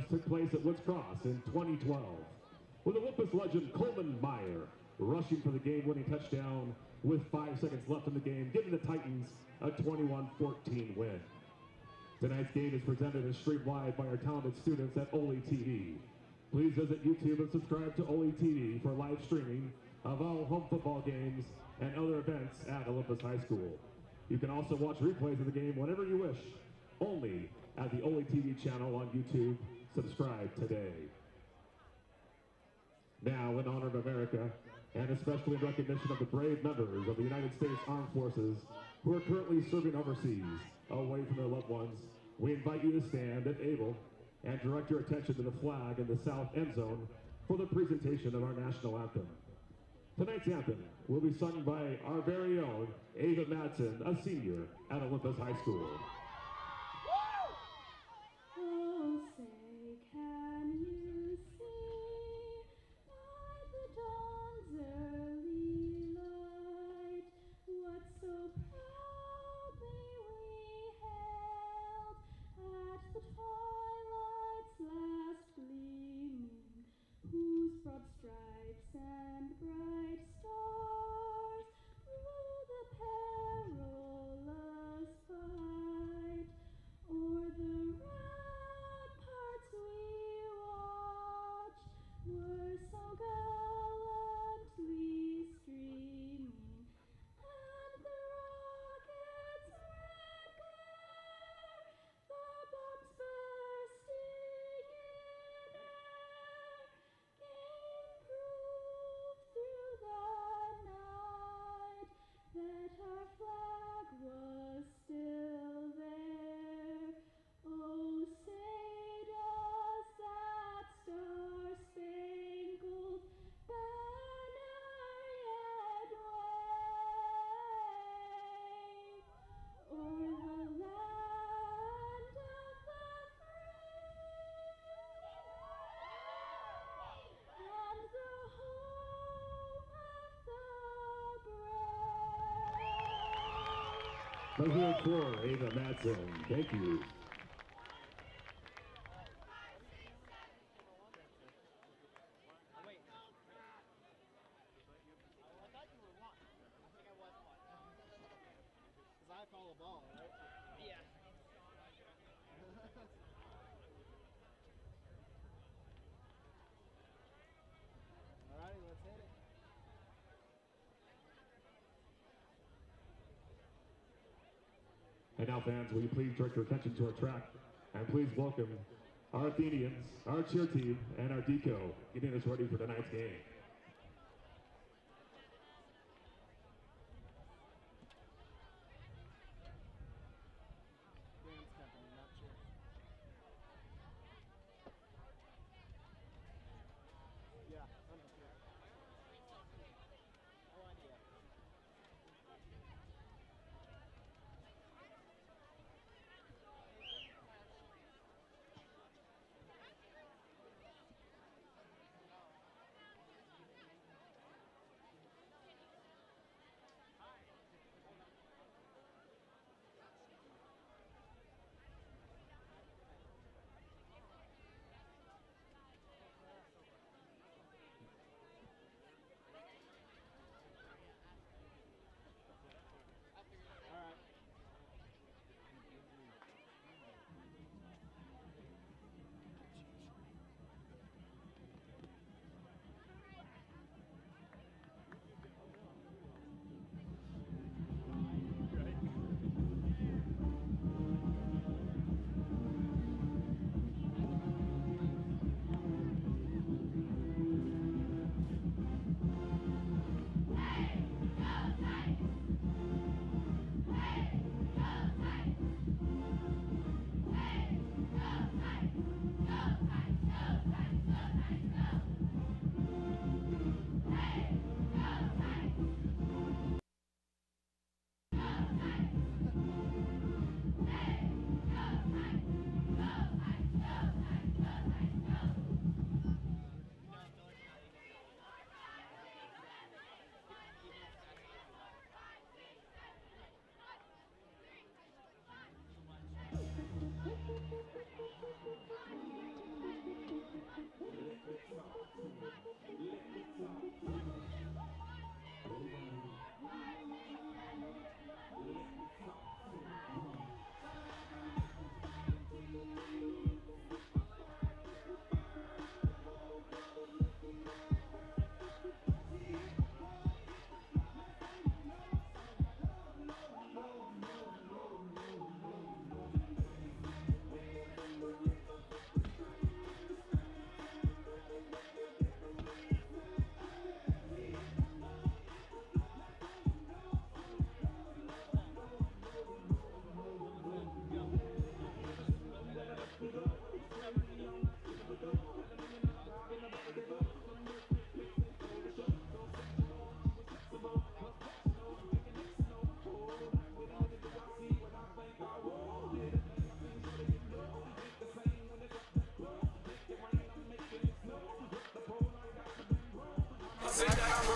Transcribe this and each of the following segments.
took place at Woods Cross in 2012, with Olympus legend Coleman Meyer rushing for the game-winning touchdown with 5 seconds left in the game, giving the Titans a 21-14 win. Tonight's game is presented and streamed live by our talented students at OlyTV. Please visit YouTube and subscribe to OlyTV for live streaming of all home football games and other events at Olympus High School. You can also watch replays of the game whenever you wish, only at the OlyTV channel on YouTube. Subscribe today. Now, in honor of America, and especially in recognition of the brave members of the United States Armed Forces who are currently serving overseas, away from their loved ones, we invite you to stand, if able, and direct your attention to the flag in the south end zone for the presentation of our national anthem. Tonight's anthem will be sung by our very own Ava Madsen, a senior at Olympus High School. Oh, say, can you see by the dawn's early light what so proudly we hailed at the twilight's last gleaming, whose broad stripes and bright stars through the perilous fight o'er the ramparts we watched were so gallantly streaming, and the rocket's red glare, the bombs bursting in air, gave proof through the night that our flag was still there. Oh, say does that star-spangled banner yet wave o'er the land of the free and the home of the brave? President for Ava Madsen, thank you. I call a ball, right? Yeah. All righty, let's hit it. And now, fans, will you please direct your attention to our track, and please welcome our Athenians, our cheer team, and our deco getting us ready for tonight's game. Dance company, not cheer. Yeah, I'm up here. No idea.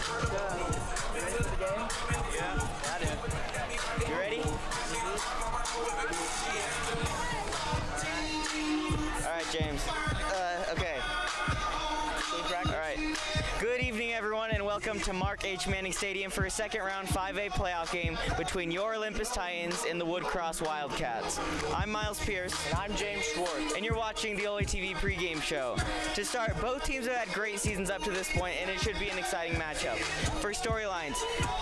Ready for the game? Yeah. Got it. You ready? All right, James. Okay. All right. Good evening, everyone, and welcome to Mark H. Manning Stadium for a second round 5A playoff game between your Olympus Titans and the Woodcross Wildcats. I'm Miles Pierce. And I'm James Schwartz. And you're watching the OlyTV pregame show. To start, both teams have had great seasons up to this point, and it should be an exciting matchup. For storylines,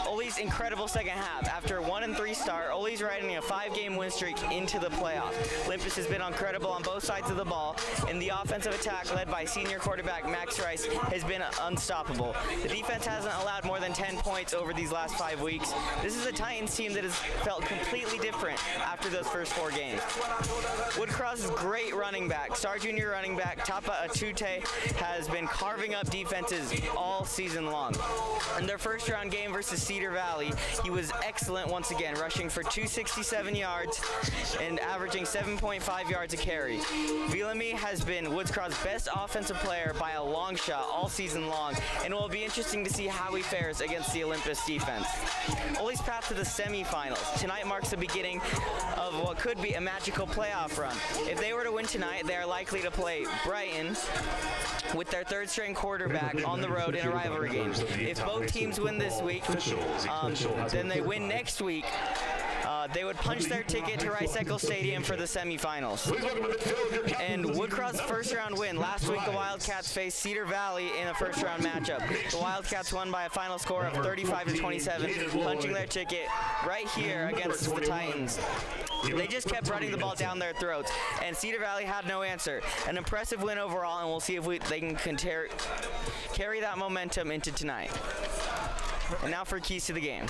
Oly's incredible second half. After a 1-3 start, Oly's riding a 5-game win streak into the playoffs. Olympus has been incredible on both sides of the ball, and the offensive attack led by senior quarterback Max Rice has been unstoppable. The defense hasn't allowed more than 10 points over these last 5 weeks. This is a Titans team that has felt completely different after those first 4 games. Woodcross's great running back, star junior running back Tapa Atute, has been carving up defenses all season long. In their first round game versus Cedar Valley, he was excellent once again, rushing for 267 yards and averaging 7.5 yards a carry. Villamy has been Woodcross's best offensive player by a long shot all season long, and it will be interesting to see how he fares against the Olympus defense. Oly's path to the semifinals. Tonight marks the beginning of what could be a magical playoff run. If they were to win tonight, they are likely to play Brighton with their third-string quarterback on the road in a rivalry game. If both teams win this week, then they win next week. They would punch their ticket to Rice Eccles Stadium for the semifinals. And Woodcross's first-round win. Last week, the Wildcats faced Cedar Valley in a first-round matchup. The Wildcats won by a final score of 35-27, punching their ticket right here against the Titans. They just kept running the ball down their throats, and Cedar Valley had no answer. An impressive win overall, and we'll see if they can carry that momentum into tonight. And now for keys to the game.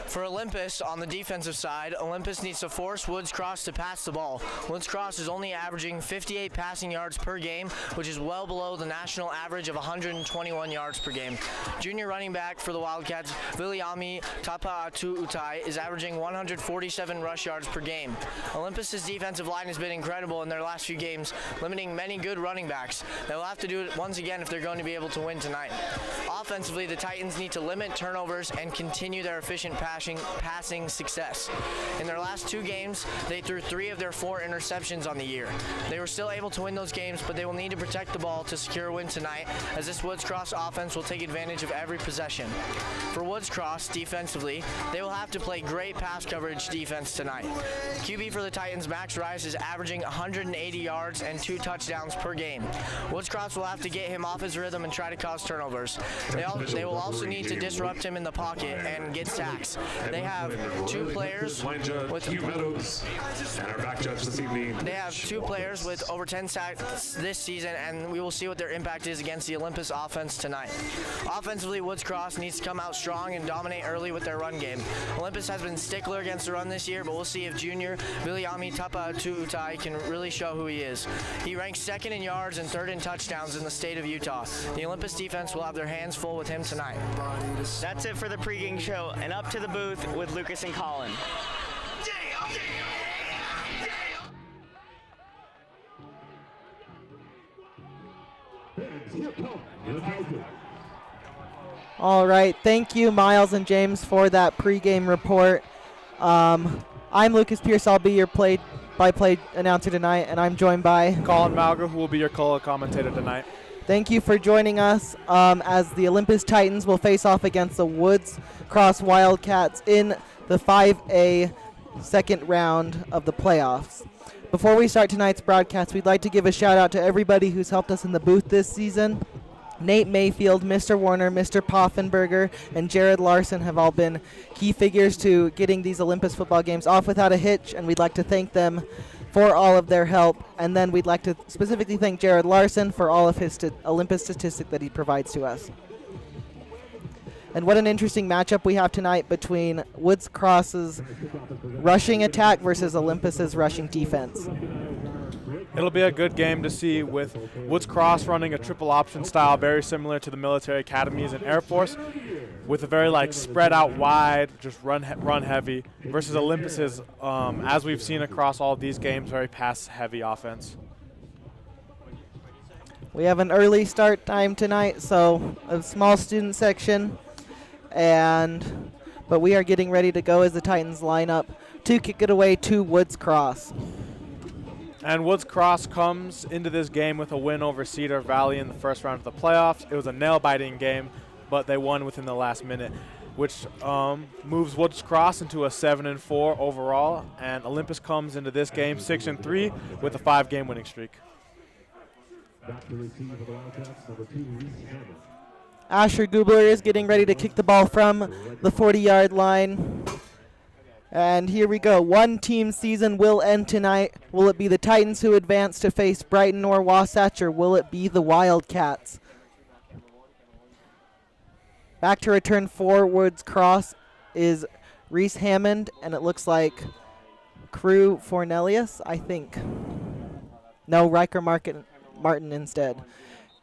For Olympus, on the defensive side, Olympus needs to force Woods Cross to pass the ball. Woods Cross is only averaging 58 passing yards per game, which is well below the national average of 121 yards per game. Junior running back for the Wildcats, Viliami Tapaatu Utai, is averaging 147 rush yards per game. Olympus's defensive line has been incredible in their last few games, limiting many good running backs. They'll have to do it once again if they're going to be able to win tonight. Offensively, the Titans need to limit turnovers and continue their efficient passing success. In their last 2 games, they threw 3 of their 4 interceptions on the year. They were still able to win those games, but they will need to protect the ball to secure a win tonight, as this Woods Cross offense will take advantage of every possession. For Woods Cross, defensively, they will have to play great pass coverage defense tonight. QB for the Titans, Max Rice, is averaging 180 yards and 2 touchdowns per game. Woods Cross will have to get him off his rhythm and try to cause turnovers. They will also need to disrupt him in the pocket and get sacks. They have 2 players with over 10 sacks this season, and we will see what their impact is against the Olympus offense tonight. Offensively, Woods Cross needs to come out strong and dominate early with their run game. Olympus has been stickler against the run this year, but we'll see if junior Viliami Tapaatu can really show who he is. He ranks 2nd in yards and 3rd in touchdowns in the state of Utah. The Olympus defense will have their hands full with him tonight. That's it for the pregame show, and up to the booth with Lucas and Colin. All right, thank you, Miles and James, for that pregame report. I'm Lucas Pierce. I'll be your play-by-play announcer tonight, and I'm joined by Colin Malger, who will be your color commentator tonight. Thank you for joining us as the Olympus Titans will face off against the Woods Cross Wildcats in the 5A second round of the playoffs. Before we start tonight's broadcast, we'd like to give a shout-out to everybody who's helped us in the booth this season. Nate Mayfield, Mr. Warner, Mr. Poffenberger, and Jared Larson have all been key figures to getting these Olympus football games off without a hitch, and we'd like to thank them for all of their help. And then we'd like to specifically thank Jared Larson for all of his Olympus statistic that he provides to us. And what an interesting matchup we have tonight between Woods Cross's rushing attack versus Olympus's rushing defense. It'll be a good game to see, with Woods Cross running a triple option style very similar to the military academies and Air Force, with a very spread out wide, just run heavy, versus Olympus's, as we've seen across all of these games, very pass heavy offense. We have an early start time tonight, so a small student section, but we are getting ready to go as the Titans line up to kick it away to Woods Cross. And Woods Cross comes into this game with a win over Cedar Valley in the first round of the playoffs. It was a nail-biting game, but they won within the last minute, which moves Woods Cross into a 7-4 overall. And Olympus comes into this game 6-3 with a 5-game winning streak. Back to receive for the Wildcats, number 2, Reese Hammond. Asher Gubler is getting ready to kick the ball from the 40-yard line. And here we go. One team season will end tonight. Will it be the Titans who advance to face Brighton or Wasatch, or will it be the Wildcats? Back to return for Woods Cross is Reese Hammond, and it looks like Crew Fornelius, I think. No, Riker Martin instead.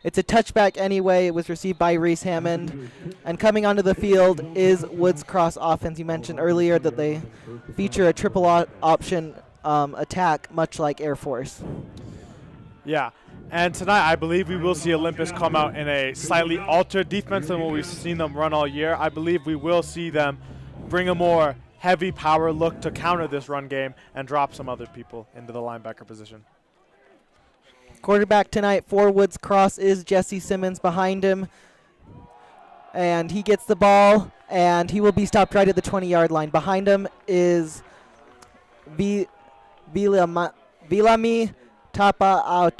It's a touchback anyway. It was received by Reese Hammond. And coming onto the field is Woods Cross offense. You mentioned earlier that they feature a triple option attack, much like Air Force. Yeah, and tonight I believe we will see Olympus come out in a slightly altered defense than what we've seen them run all year. I believe we will see them bring a more heavy power look to counter this run game and drop some other people into the linebacker position. Quarterback tonight for Woods Cross is Jesse Simmons behind him. And he gets the ball, and he will be stopped right at the 20-yard line. Behind him is Vilami Tapa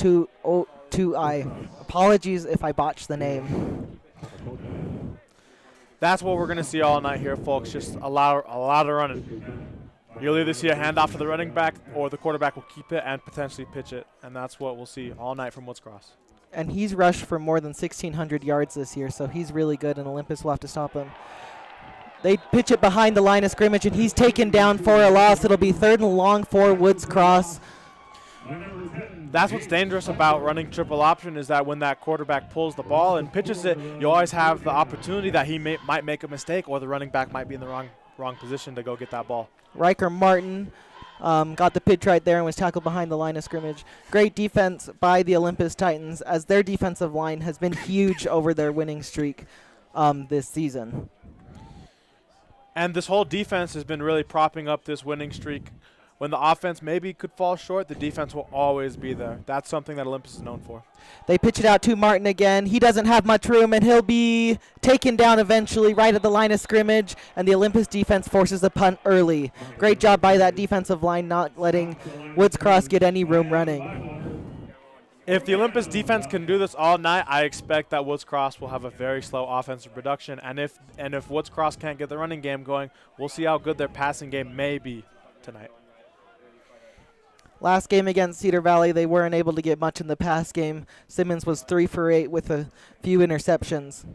Tuai. Apologies if I botched the name. That's what we're going to see all night here, folks. Just a lot of running. You'll either see a handoff to the running back, or the quarterback will keep it and potentially pitch it, and that's what we'll see all night from Woods Cross. And he's rushed for more than 1,600 yards this year, so he's really good, and Olympus will have to stop him. They pitch it behind the line of scrimmage, and he's taken down for a loss. It'll be 3rd and long for Woods Cross. That's what's dangerous about running triple option, is that when that quarterback pulls the ball and pitches it, you always have the opportunity that he might make a mistake, or the running back might be in the wrong position to go get that ball. Riker Martin got the pitch right there and was tackled behind the line of scrimmage. Great defense by the Olympus Titans, as their defensive line has been huge over their winning streak this season. And this whole defense has been really propping up this winning streak. When the offense maybe could fall short, the defense will always be there. That's something that Olympus is known for. They pitch it out to Martin again. He doesn't have much room, and he'll be taken down eventually right at the line of scrimmage, and the Olympus defense forces a punt early. Great job by that defensive line, not letting Woods Cross get any room running. If the Olympus defense can do this all night, I expect that Woods Cross will have a very slow offensive production. And if Woods Cross can't get the running game going, we'll see how good their passing game may be tonight. Last game against Cedar Valley, they weren't able to get much in the pass game. Simmons was 3 for 8 with a few interceptions.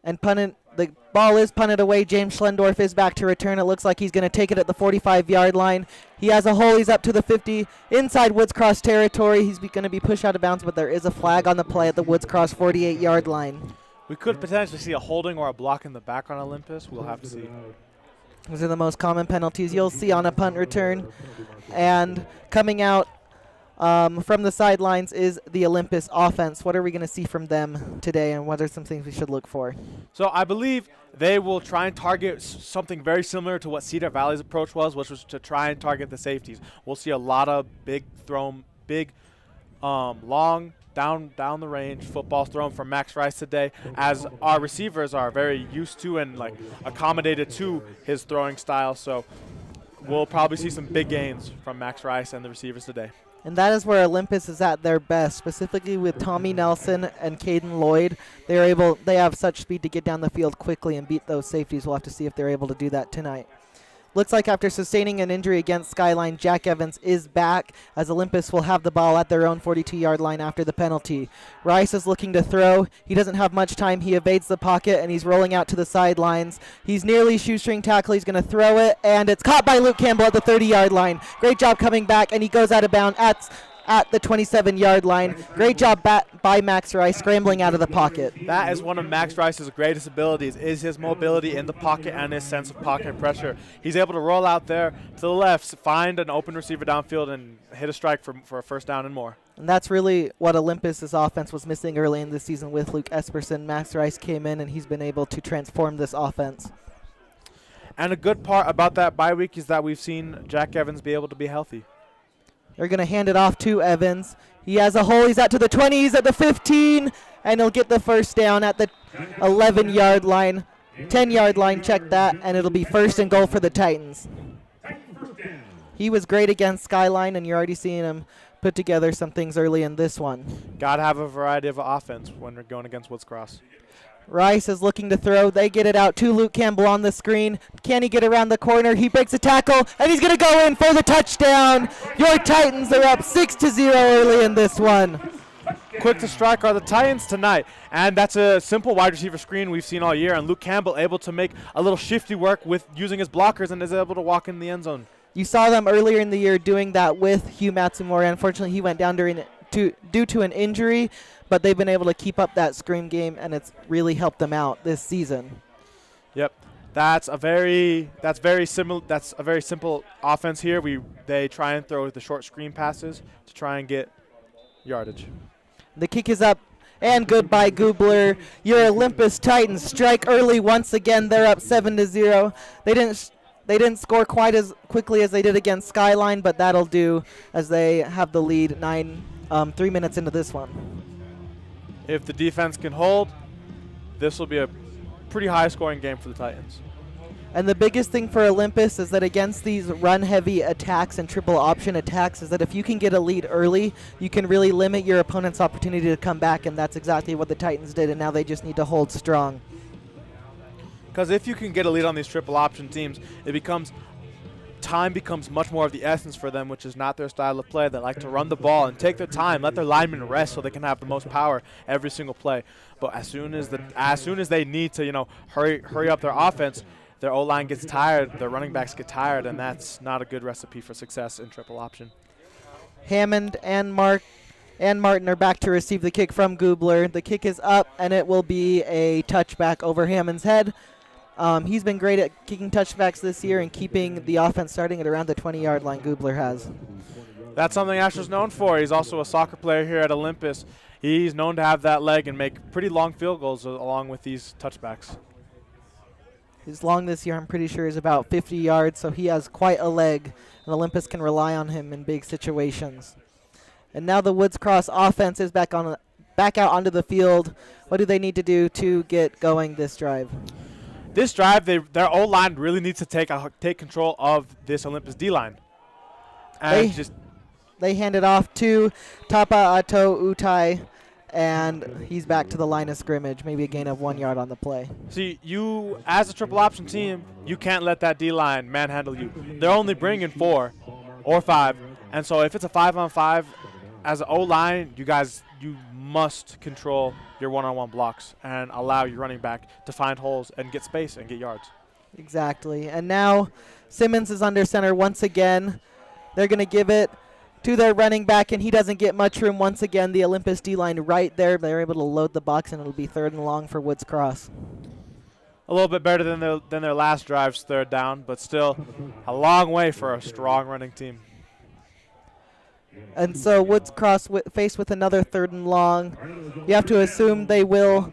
And the ball is punted away. James Schlendorf is back to return. It looks like he's going to take it at the 45-yard line. He has a hole. He's up to the 50. Inside Woods Cross territory. He's going to be pushed out of bounds, but there is a flag on the play at the Woods Cross 48-yard line. We could potentially see a holding or a block in the back on Olympus. We'll have to see. Those are the most common penalties you'll see on a punt return. And coming out from the sidelines is the Olympus offense. What are we going to see from them today, and what are some things we should look for? So I believe they will try and target something very similar to what Cedar Valley's approach was, which was to try and target the safeties. We'll see a lot of long, down the range footballs thrown from Max Rice today, as our receivers are very used to and accommodated to his throwing style. So we'll probably see some big gains from Max Rice and the receivers today. And that is where Olympus is at their best, specifically with Tommy Nelson and Caden Lloyd. They have such speed to get down the field quickly and beat those safeties. We'll have to see if they're able to do that tonight. Looks like after sustaining an injury against Skyline, Jack Evans is back, as Olympus will have the ball at their own 42-yard line after the penalty. Rice is looking to throw. He doesn't have much time. He evades the pocket, and he's rolling out to the sidelines. He's nearly shoestring tackle. He's going to throw it, and it's caught by Luke Campbell at the 30-yard line. Great job coming back, and he goes out of bounds at the 27-yard line. Great job by Max Rice scrambling out of the pocket. That is one of Max Rice's greatest abilities, is his mobility in the pocket and his sense of pocket pressure. He's able to roll out there to the left, find an open receiver downfield, and hit a strike for a first down and more. And that's really what Olympus's offense was missing early in the season with Luke Esperson. Max Rice came in, and he's been able to transform this offense. And a good part about that bye week is that we've seen Jack Evans be able to be healthy. They're going to hand it off to Evans. He has a hole. He's out to the 20. He's at the 15, and he'll get the first down at the 11-yard line. 10-yard line, check that, and it'll be first and goal for the Titans. He was great against Skyline, and you're already seeing him put together some things early in this one. Got to have a variety of offense when we're going against Woods Cross. Rice is looking to throw. They get it out to Luke Campbell on the screen. Can he get around the corner? He breaks a tackle, and he's going to go in for the touchdown. Your Titans are up 6-0 early in this one. Quick to strike are the Titans tonight, and that's a simple wide receiver screen we've seen all year, and Luke Campbell able to make a little shifty work with using his blockers and is able to walk in the end zone. You saw them earlier in the year doing that with Hugh Matsumori. Unfortunately, he went down due to an injury, but they've been able to keep up that screen game, and it's really helped them out this season. Yep, that's a very simple offense here. They try and throw the short screen passes to try and get yardage. The kick is up, and goodbye, Goobler. Your Olympus Titans strike early once again. They're up 7-0. They didn't score quite as quickly as they did against Skyline, but that'll do as they have the lead 3 minutes into this one. If the defense can hold, this will be a pretty high-scoring game for the Titans. And the biggest thing for Olympus is that against these run-heavy attacks and triple option attacks is that if you can get a lead early, you can really limit your opponent's opportunity to come back, and that's exactly what the Titans did, and now they just need to hold strong. Because if you can get a lead on these triple option teams, time becomes much more of the essence for them, which is not their style of play. They like to run the ball and take their time, let their linemen rest so they can have the most power every single play. But as soon as they need to, hurry up their offense, their O-line gets tired, their running backs get tired, and that's not a good recipe for success in triple option. Hammond and Martin are back to receive the kick from Goobler. The kick is up, and it will be a touchback over Hammond's head. He's been great at kicking touchbacks this year and keeping the offense starting at around the 20-yard line. Goobler has. That's something Asher's known for. He's also a soccer player here at Olympus. He's known to have that leg and make pretty long field goals along with these touchbacks. His long this year, I'm pretty sure, is about 50 yards, so he has quite a leg, and Olympus can rely on him in big situations. And now the Woods Cross offense is back out onto the field. What do they need to do to get going this drive? This drive, their O-line really needs to take control of this Olympus D-line. And they hand it off to Tapa Ato Utai, and he's back to the line of scrimmage, maybe a gain of 1 yard on the play. See, you, as a triple option team, you can't let that D-line manhandle you. They're only bringing 4 or 5, and so if it's a 5-on-5, as an O-line, you must control your one-on-one blocks and allow your running back to find holes and get space and get yards. Exactly. And now Simmons is under center once again. They're going to give it to their running back, and he doesn't get much room once again. The Olympus D-line right there. They're able to load the box, and it'll be 3rd and long for Woods Cross. A little bit better than their last drive's 3rd down, but still a long way for a strong running team. And so Woods Cross faced with another 3rd and long. You have to assume they will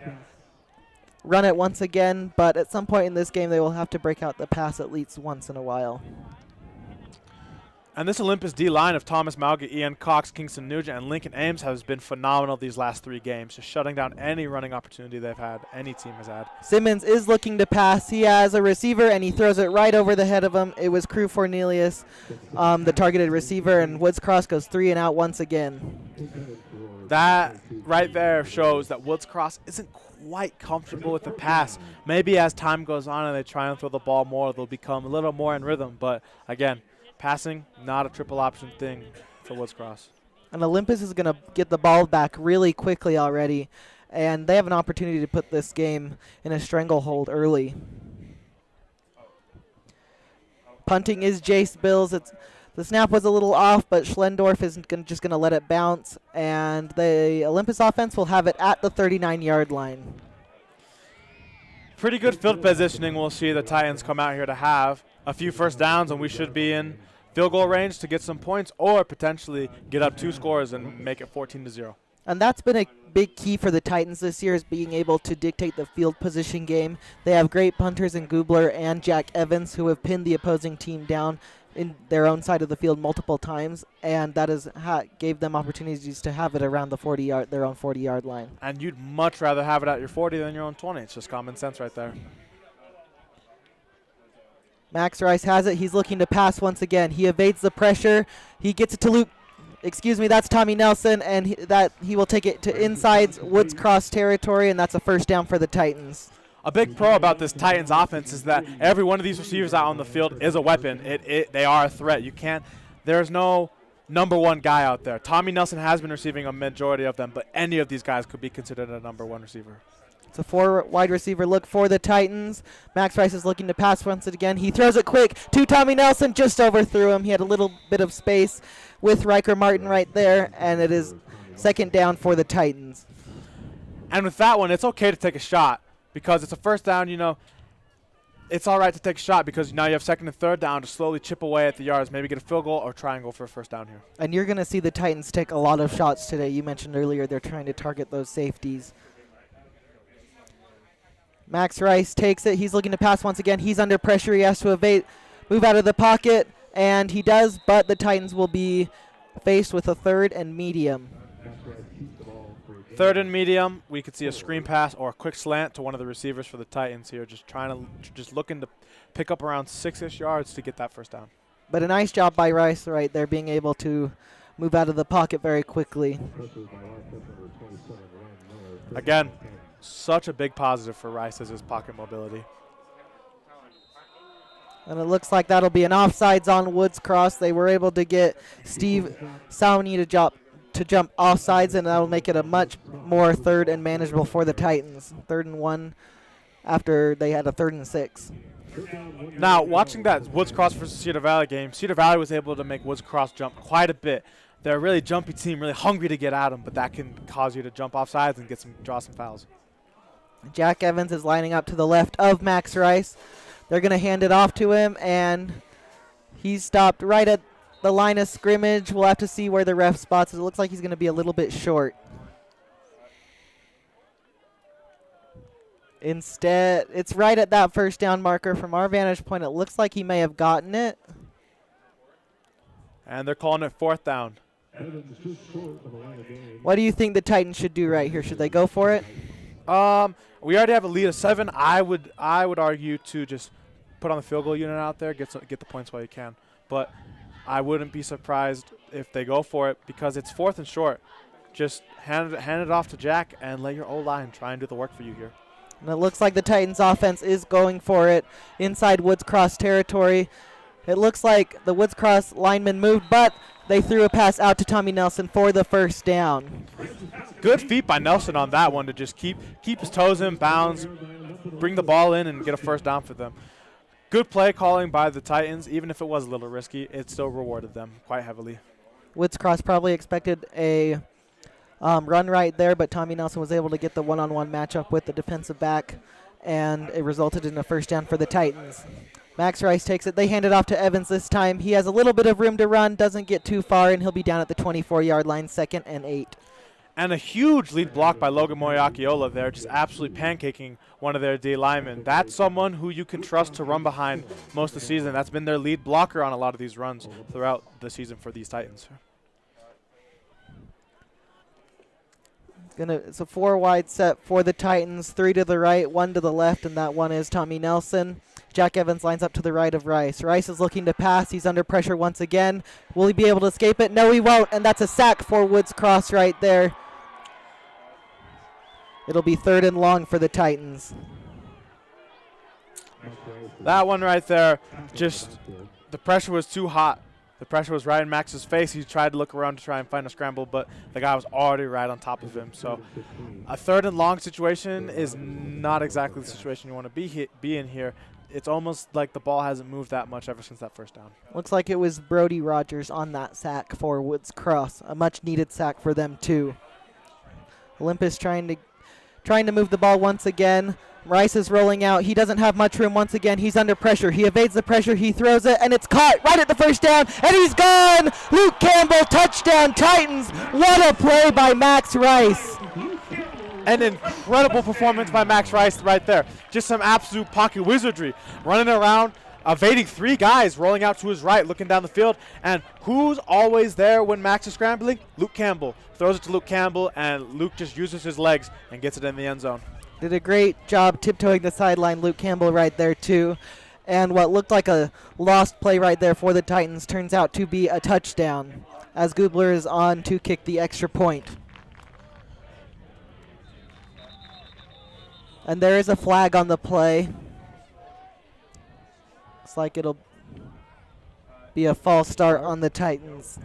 run it once again, but at some point in this game they will have to break out the pass at least once in a while. And this Olympus D-line of Thomas Malga, Ian Cox, Kingston Nugent, and Lincoln Ames has been phenomenal these last 3 games, just shutting down any running opportunity they've had, any team has had. Simmons is looking to pass. He has a receiver, and he throws it right over the head of him. It was Crew Cornelius, the targeted receiver, and Woods Cross goes 3 and out once again. That right there shows that Woods Cross isn't quite comfortable with the pass. Maybe as time goes on and they try and throw the ball more, they'll become a little more in rhythm. But, again, passing, not a triple option thing for Woods Cross. And Olympus is going to get the ball back really quickly already, and they have an opportunity to put this game in a stranglehold early. Punting is Jace Bills. The snap was a little off, but Schlendorf is just going to let it bounce, and the Olympus offense will have it at the 39-yard line. Pretty good field positioning we'll see the Titans come out here to have. A few first downs, and we should be in field goal range to get some points, or potentially get up 2 scores and make it 14-0. And that's been a big key for the Titans this year, is being able to dictate the field position game. They have great punters in Gubler and Jack Evans, who have pinned the opposing team down in their own side of the field multiple times, and that is gave them opportunities to have it around the 40-yard, their own 40-yard line. And you'd much rather have it at your 40 than your own 20. It's just common sense right there. Max Rice has it. He's looking to pass once again. He evades the pressure. He gets it to Luke. Excuse me, that's Tommy Nelson, and he will take it to inside Woods Cross territory, and that's a first down for the Titans. A big pro about this Titans offense is that every one of these receivers out on the field is a weapon. They are a threat. There's no number one guy out there. Tommy Nelson has been receiving a majority of them, but any of these guys could be considered a number one receiver. It's a 4 wide receiver look for the Titans. Max Rice is looking to pass once again. He throws it quick to Tommy Nelson, just overthrew him. He had a little bit of space with Riker Martin right there, and it is second down for the Titans. And with that one, it's okay to take a shot because it's a first down. It's all right to take a shot because now you have second and third down to slowly chip away at the yards, maybe get a field goal or try and go for a first down here. And you're going to see the Titans take a lot of shots today. You mentioned earlier they're trying to target those safeties. Max Rice takes it. He's looking to pass once again. He's under pressure. He has to evade, move out of the pocket, and he does, but the Titans will be faced with a 3rd and medium. 3rd and medium, we could see a screen pass or a quick slant to one of the receivers for the Titans here, just looking to pick up around 6-ish yards to get that first down. But a nice job by Rice right there, being able to move out of the pocket very quickly. Again, such a big positive for Rice is his pocket mobility. And it looks like that'll be an offsides on Woods Cross. They were able to get Steve Sawney to jump offsides, and that'll make it a much more 3rd and manageable for the Titans. 3rd and 1 after they had a 3rd and 6. Now, watching that Woods Cross versus Cedar Valley game, Cedar Valley was able to make Woods Cross jump quite a bit. They're a really jumpy team, really hungry to get at them, but that can cause you to jump offsides and draw some fouls. Jack Evans is lining up to the left of Max Rice. They're going to hand it off to him, and he's stopped right at the line of scrimmage. We'll have to see where the ref spots it. It looks like he's going to be a little bit short. Instead, it's right at that first down marker. From our vantage point, it looks like he may have gotten it. And they're calling it 4th down. What do you think the Titans should do right here? Should they go for it? We already have a lead of 7. I would argue to just put on the field goal unit out there, get the points while you can. But I wouldn't be surprised if they go for it because it's 4th and short. Just hand it off to Jack and let your O-line try and do the work for you here. And it looks like the Titans offense is going for it inside Woods Cross territory. It looks like the Woods Cross lineman moved, but they threw a pass out to Tommy Nelson for the first down. Good feat by Nelson on that one to just keep his toes in bounds, bring the ball in, and get a first down for them. Good play calling by the Titans. Even if it was a little risky, it still rewarded them quite heavily. Woods Cross probably expected a run right there, but Tommy Nelson was able to get the one-on-one matchup with the defensive back, and it resulted in a first down for the Titans. Max Rice takes it. They hand it off to Evans this time. He has a little bit of room to run, doesn't get too far, and he'll be down at the 24-yard line, 2nd and 8. And a huge lead block by Logan Moyakiola there, just absolutely pancaking one of their D linemen. That's someone who you can trust to run behind most of the season. That's been their lead blocker on a lot of these runs throughout the season for these Titans. It's a 4-wide set for the Titans, 3 to the right, 1 to the left, and that one is Tommy Nelson. Jack Evans lines up to the right of Rice. Rice is looking to pass. He's under pressure once again. Will he be able to escape it? No, he won't, and that's a sack for Woods Cross right there. It'll be 3rd and long for the Titans. That one right there, just the pressure was too hot. The pressure was right in Max's face. He tried to look around to try and find a scramble, but the guy was already right on top of him. So a 3rd and long situation is not exactly the situation you want to be in here. It's almost like the ball hasn't moved that much ever since that first down. Looks like it was Brody Rogers on that sack for Woods Cross. A much-needed sack for them, too. Olympus trying to move the ball once again. Rice is rolling out. He doesn't have much room once again. He's under pressure. He evades the pressure. He throws it, and it's caught right at the first down, and he's gone! Luke Campbell, touchdown Titans. What a play by Max Rice. An incredible performance by Max Rice right there. Just some absolute pocket wizardry. Running around, evading 3 guys, rolling out to his right, looking down the field. And who's always there when Max is scrambling? Luke Campbell. Throws it to Luke Campbell, and Luke just uses his legs and gets it in the end zone. Did a great job tiptoeing the sideline, Luke Campbell right there too. And what looked like a lost play right there for the Titans turns out to be a touchdown as Gubler is on to kick the extra point. And there is a flag on the play. Looks like it'll be a false start on the Titans.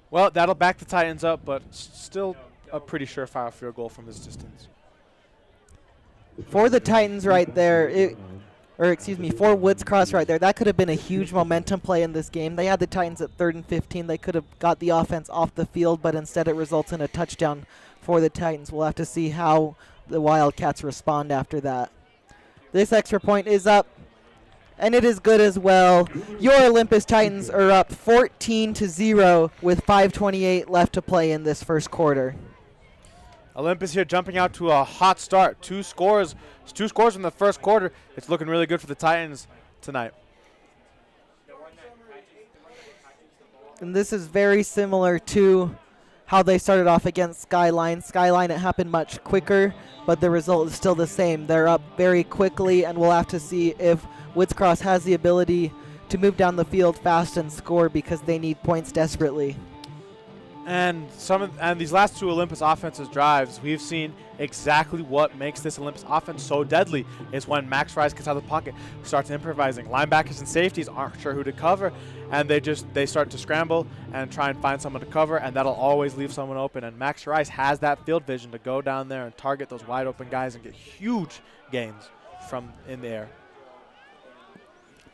Well, that'll back the Titans up, but still a pretty surefire field goal from this distance. For the Titans right there, for Woods Cross right there, that could have been a huge momentum play in this game. They had the Titans at 3rd and 15. They could have got the offense off the field, but instead it results in a touchdown for the Titans. We'll have to see how the Wildcats respond after that. This extra point is up, and it is good as well. Your Olympus Titans are up 14-0 with 5:28 left to play in this first quarter. Olympus here jumping out to a hot start. Two scores in the first quarter. It's looking really good for the Titans tonight. And this is very similar to how they started off against Skyline. Skyline, it happened much quicker, but the result is still the same. They're up very quickly, and we'll have to see if Woods Cross has the ability to move down the field fast and score because they need points desperately. And these last 2 Olympus offensive drives, we've seen exactly what makes this Olympus offense so deadly is when Max Rice gets out of the pocket, starts improvising. Linebackers and safeties aren't sure who to cover, and they start to scramble and try and find someone to cover, and that'll always leave someone open. And Max Rice has that field vision to go down there and target those wide open guys and get huge gains from in the air.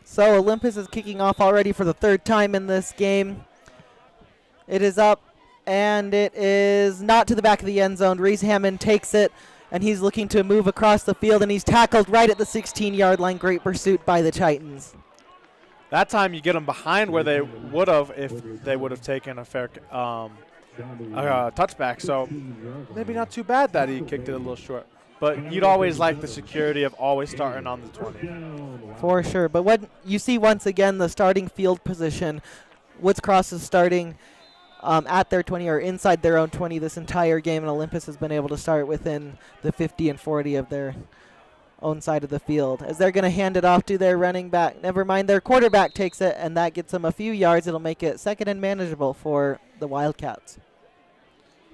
So Olympus is kicking off already for the 3rd time in this game. It is up, and it is not to the back of the end zone. Reese Hammond takes it, and he's looking to move across the field, and he's tackled right at the 16-yard line. Great pursuit by the Titans. That time you get them behind where they would have if they would have taken a fair touchback. So maybe not too bad that he kicked it a little short. But you'd always like the security of always starting on the 20. For sure. But what you see once again, the starting field position, Woods Cross is starting at their 20 or inside their own 20 this entire game, and Olympus has been able to start within the 50 and 40 of their own side of the field. As they're going to hand it off to their running back. Never mind, their quarterback takes it, and that gets them a few yards. It'll make it 2nd and manageable for the Wildcats.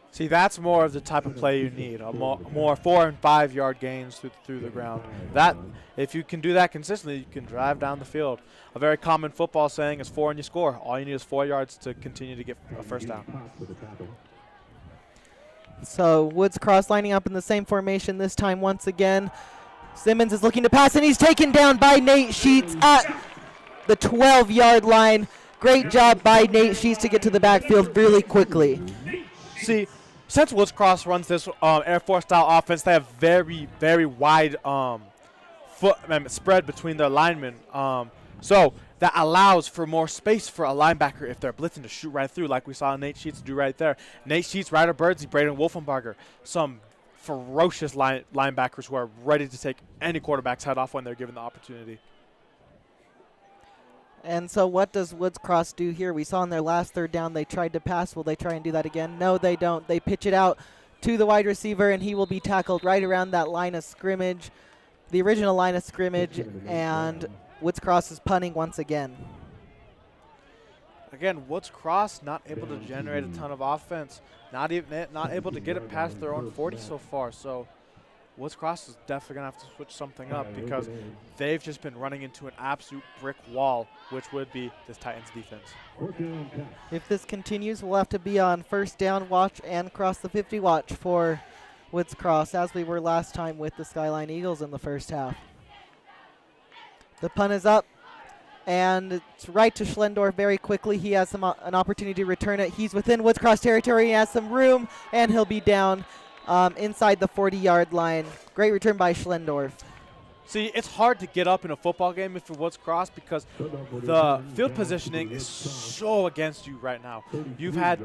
See, that's more of the type of play you need, a more 4 and 5 yard gains through the ground. That, if you can do that consistently, you can drive down the field. A very common football saying is 4 and you score. All you need is 4 yards to continue to get a first down. So Woods Cross lining up in the same formation this time once again. Simmons is looking to pass, and he's taken down by Nate Sheets at the 12-yard line. Great job by Nate Sheets to get to the backfield really quickly. See, since Woods Cross runs this Air Force-style offense, they have very, very wide spread between their linemen. So that allows for more space for a linebacker if they're blitzing to shoot right through, like we saw Nate Sheets do right there. Nate Sheets, Ryder Birdsey, Braden Wolfenbarger, some ferocious linebackers who are ready to take any quarterback's head off when they're given the opportunity. And so what does Woods Cross do here? We saw in their last 3rd down they tried to pass. Will they try and do that again? No, they don't. They pitch it out to the wide receiver, and he will be tackled right around that line of scrimmage, the original line of scrimmage, and Woods Cross is punting once again. Again, Woods Cross not able to generate a ton of offense, not able to get it past their own 40 so far. So Woods Cross is definitely going to have to switch something up because they've just been running into an absolute brick wall, which would be this Titans defense. If this continues, we'll have to be on 1st down watch and cross the 50 watch for Woods Cross, as we were last time with the Skyline Eagles in the first half. The punt is up, and it's right to Schlendorf very quickly. He has an opportunity to return it. He's within Woods Cross territory. He has some room, and he'll be down inside the 40-yard line. Great return by Schlendorf. See, it's hard to get up in a football game if you're Woods Cross because the field positioning is so against you right now. You've had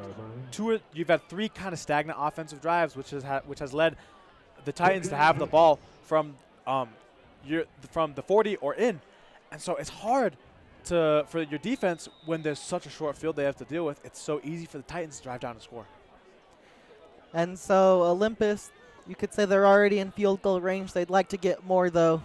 three kind of stagnant offensive drives, which has led the Titans to have the ball from the 40 or in, and so it's hard for your defense when there's such a short field they have to deal with. It's so easy for the Titans to drive down and score. And so Olympus, you could say they're already in field goal range. They'd like to get more though,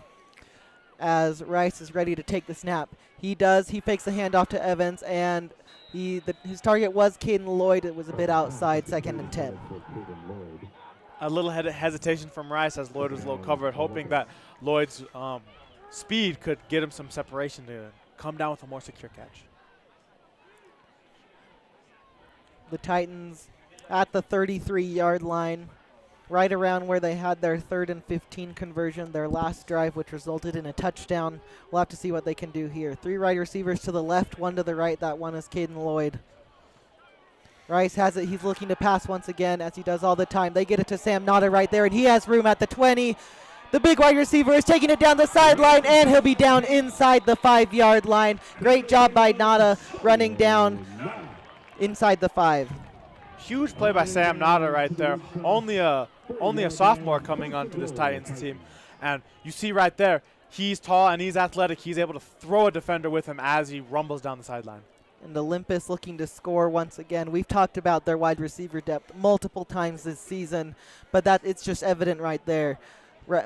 as Rice is ready to take the snap. He does. He fakes the handoff to Evans, and his target was Caden Lloyd. It was a bit outside, 2nd and 10. A little hesitation from Rice as Lloyd was low covered, hoping that Lloyd's speed could get him some separation to come down with a more secure catch. The Titans at the 33-yard line, right around where they had their 3rd and 15 conversion, their last drive, which resulted in a touchdown. We'll have to see what they can do here. 3 wide receivers to the left, 1 to the right. That one is Caden Lloyd. Rice has it. He's looking to pass once again, as he does all the time. They get it to Sam Nada right there, and he has room at the 20. The big wide receiver is taking it down the sideline, and he'll be down inside the 5-yard line. Great job by Nada running down inside the 5. Huge play by Sam Nada right there. Only a sophomore coming onto this Titans team. And you see right there, he's tall and he's athletic. He's able to throw a defender with him as he rumbles down the sideline. And Olympus looking to score once again. We've talked about their wide receiver depth multiple times this season, but it's just evident right there.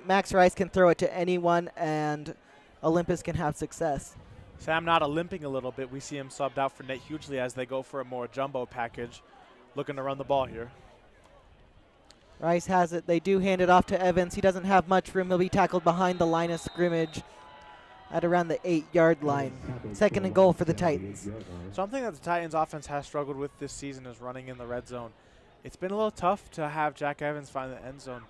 Max Rice can throw it to anyone, and Olympus can have success. Sam Nada limping a little bit. We see him subbed out for Nate Hughley as they go for a more jumbo package, looking to run the ball here. Rice has it. They do hand it off to Evans. He doesn't have much room. He'll be tackled behind the line of scrimmage at around the 8-yard line. 2nd and goal for the Titans. Something that the Titans offense has struggled with this season is running in the red zone. It's been a little tough to have Jack Evans find the end zone.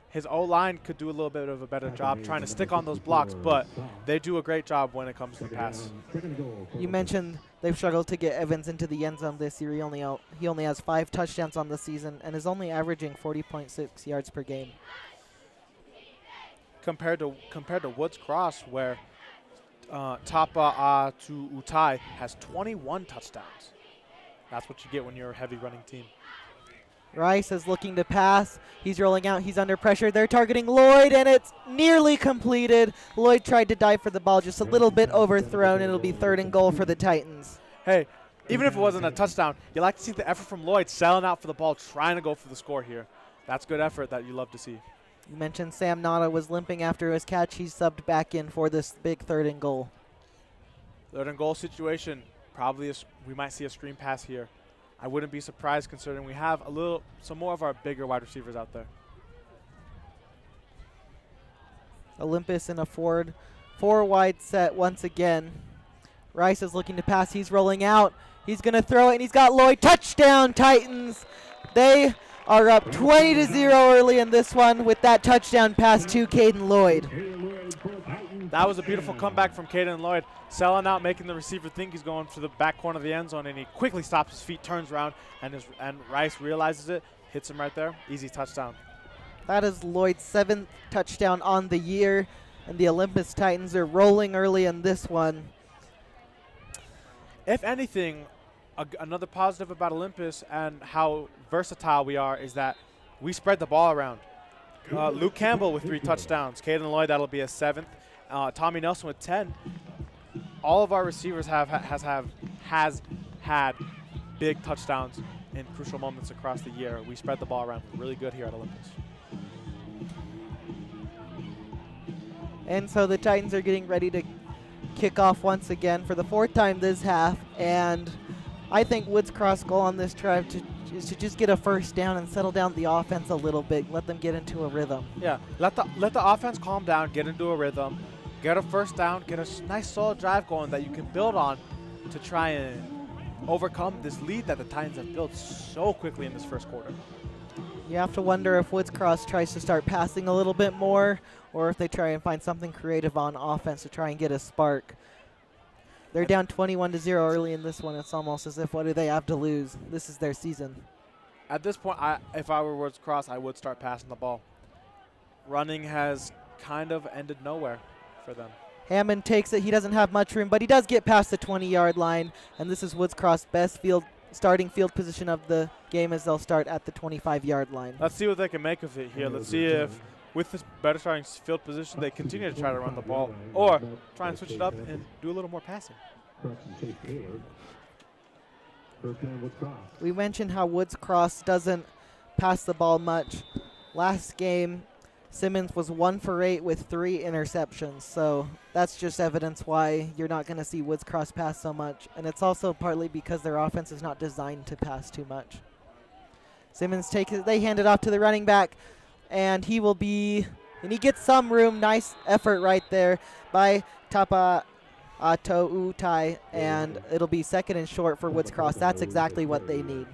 His O-line could do a little bit of a better job trying to stick on those blocks, but they do a great job when it comes to the pass. You mentioned they've struggled to get Evans into the end zone this year. He only has 5 touchdowns on the season and is only averaging 40.6 yards per game. Compared to Woods Cross, where Tapa to Utai has 21 touchdowns. That's what you get when you're a heavy running team. Rice is looking to pass. He's rolling out. He's under pressure. They're targeting Lloyd, and it's nearly completed. Lloyd tried to dive for the ball, just a little bit overthrown. It'll be 3rd and goal for the Titans. Hey, even if it wasn't a touchdown, you like to see the effort from Lloyd selling out for the ball, trying to go for the score here. That's good effort that you love to see. You mentioned Sam Nada was limping after his catch. He's subbed back in for this big 3rd and goal. 3rd and goal situation. Probably we might see a screen pass here. I wouldn't be surprised considering we have some more of our bigger wide receivers out there. Olympus in a four wide set once again. Rice is looking to pass. He's rolling out. He's going to throw it, and he's got Lloyd. Touchdown, Titans. They are up 20-0 early in this one with that touchdown pass to Caden Lloyd. That was a beautiful comeback from Caden Lloyd, selling out, making the receiver think he's going for the back corner of the end zone, and he quickly stops his feet, turns around, and Rice realizes it, hits him right there. Easy touchdown. That is Lloyd's 7th touchdown on the year, and the Olympus Titans are rolling early in this one. If anything, another positive about Olympus and how versatile we are is that we spread the ball around. Luke Campbell with 3 touchdowns. Caden Lloyd, that'll be a 7th. Tommy Nelson with 10. All of our receivers has had big touchdowns in crucial moments across the year. We spread the ball around really good here at Olympus. And so the Titans are getting ready to kick off once again for the 4th time this half. And I think Woods Cross' goal on this drive is to just get a 1st down and settle down the offense a little bit, let them get into a rhythm. Yeah, let the offense calm down, get into a rhythm, get a 1st down, get a nice solid drive going that you can build on to try and overcome this lead that the Titans have built so quickly in this 1st quarter. You have to wonder if Woods Cross tries to start passing a little bit more, or if they try and find something creative on offense to try and get a spark. They're down 21-0 early in this one. It's almost as if, what do they have to lose? This is their season. At this point, if I were Woods Cross, I would start passing the ball. Running has kind of ended nowhere for them. Hammond takes it. He doesn't have much room, but he does get past the 20-yard line, and this is Woods Cross' best starting field position of the game, as they'll start at the 25-yard line. Let's see what they can make of it here. Let's see if, with this better starting field position, they continue to try to run the ball or try and switch it up and do a little more passing. We mentioned how Woods Cross doesn't pass the ball much. Last game, Simmons was 1 for 8 with 3 interceptions, so that's just evidence why you're not going to see Woods Cross pass so much. And it's also partly because their offense is not designed to pass too much. Simmons takes it. They hand it off to the running back, and he gets some room. Nice effort right there by Tapa Utai, and it'll be 2nd and short for Woods Cross. That's exactly what they need.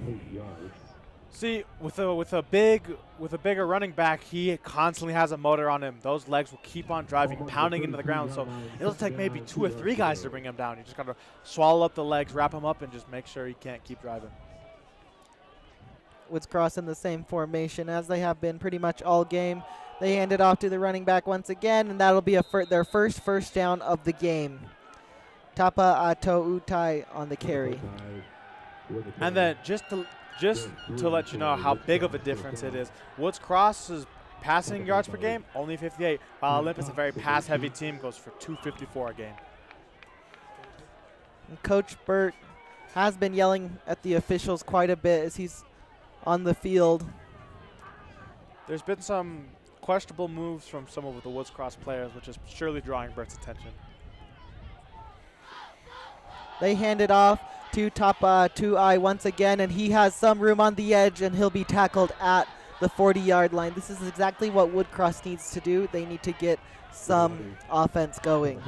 See, with a bigger running back, he constantly has a motor on him. Those legs will keep on driving, pounding into the ground. So it'll take maybe 2 or 3 guys to bring him down. You just gotta swallow up the legs, wrap him up, and just make sure he can't keep driving. Woods Cross in the same formation as they have been pretty much all game. They hand it off to the running back once again, and that'll be their first down of the game. Tapa Ato Utai on the carry. And then just to let you know how big of a difference it is, Woods Cross's passing yards per game, only 58, while Olympus, a very pass-heavy team, goes for 254 a game. And Coach Burt has been yelling at the officials quite a bit as he's on the field. There's been some questionable moves from some of the Woods Cross players, which is surely drawing Burt's attention. They hand it off to Tapa Tuai once again, and he has some room on the edge, and he'll be tackled at the 40-yard line. This is exactly what Woods Cross needs to do. They need to get some offense going.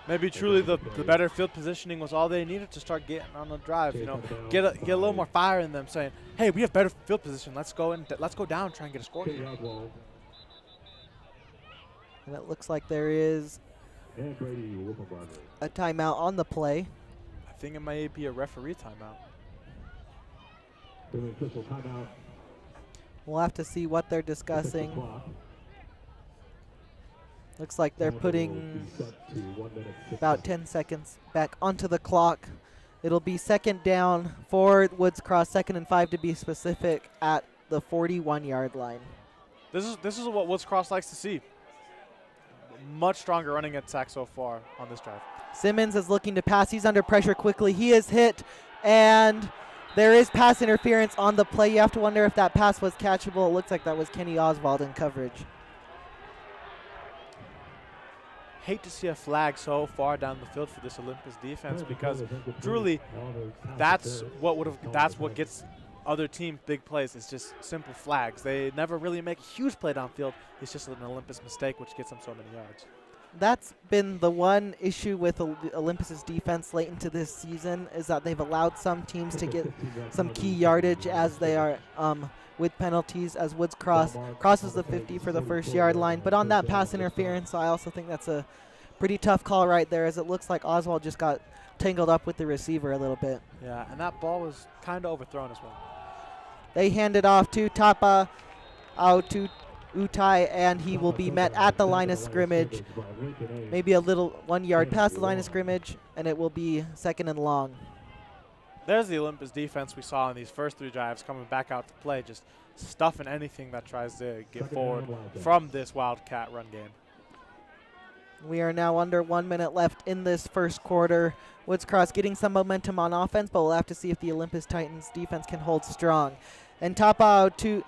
Maybe truly the better field positioning was all they needed to start getting on the drive. You know, get a little more fire in them, saying, "Hey, we have better field position. Let's go down, try and get a score here." And it looks like there is a timeout on the play. I think it may be a referee timeout. We'll have to see what they're discussing. Looks like they're putting about 10 seconds back onto the clock. It'll be 2nd down for Woods Cross, 2nd and 5 to be specific, at the 41-yard line. This is what Woods Cross likes to see. Much stronger running attack so far on this drive. Simmons is looking to pass. He's under pressure quickly. He is hit, and there is pass interference on the play. You have to wonder if that pass was catchable. It looks like that was Kenny Oswald in coverage. Hate to see a flag so far down the field for this Olympus defense, because truly that's what gets other teams big plays. It's just simple flags. They never really make a huge play downfield. It's just an Olympus mistake which gets them so many yards. That's been the one issue with Olympus's defense late into this season, is that they've allowed some teams to get some key yardage as they are with penalties, as Woods Cross crosses the 50 for the 1st-yard line. But on that pass interference, I also think that's a pretty tough call right there, as it looks like Oswald just got tangled up with the receiver a little bit. Yeah, and that ball was kind of overthrown as well. They hand it off to Tapa to Utai, and he will be met at the line of scrimmage. Maybe a little 1 yard past the line of scrimmage, and it will be 2nd and long. There's the Olympus defense we saw in these first 3 drives coming back out to play, just stuffing anything that tries to get forward from this Wildcat run game. We are now under 1 minute left in this first quarter. Woods Cross getting some momentum on offense, but we'll have to see if the Olympus Titans defense can hold strong. And Tapa to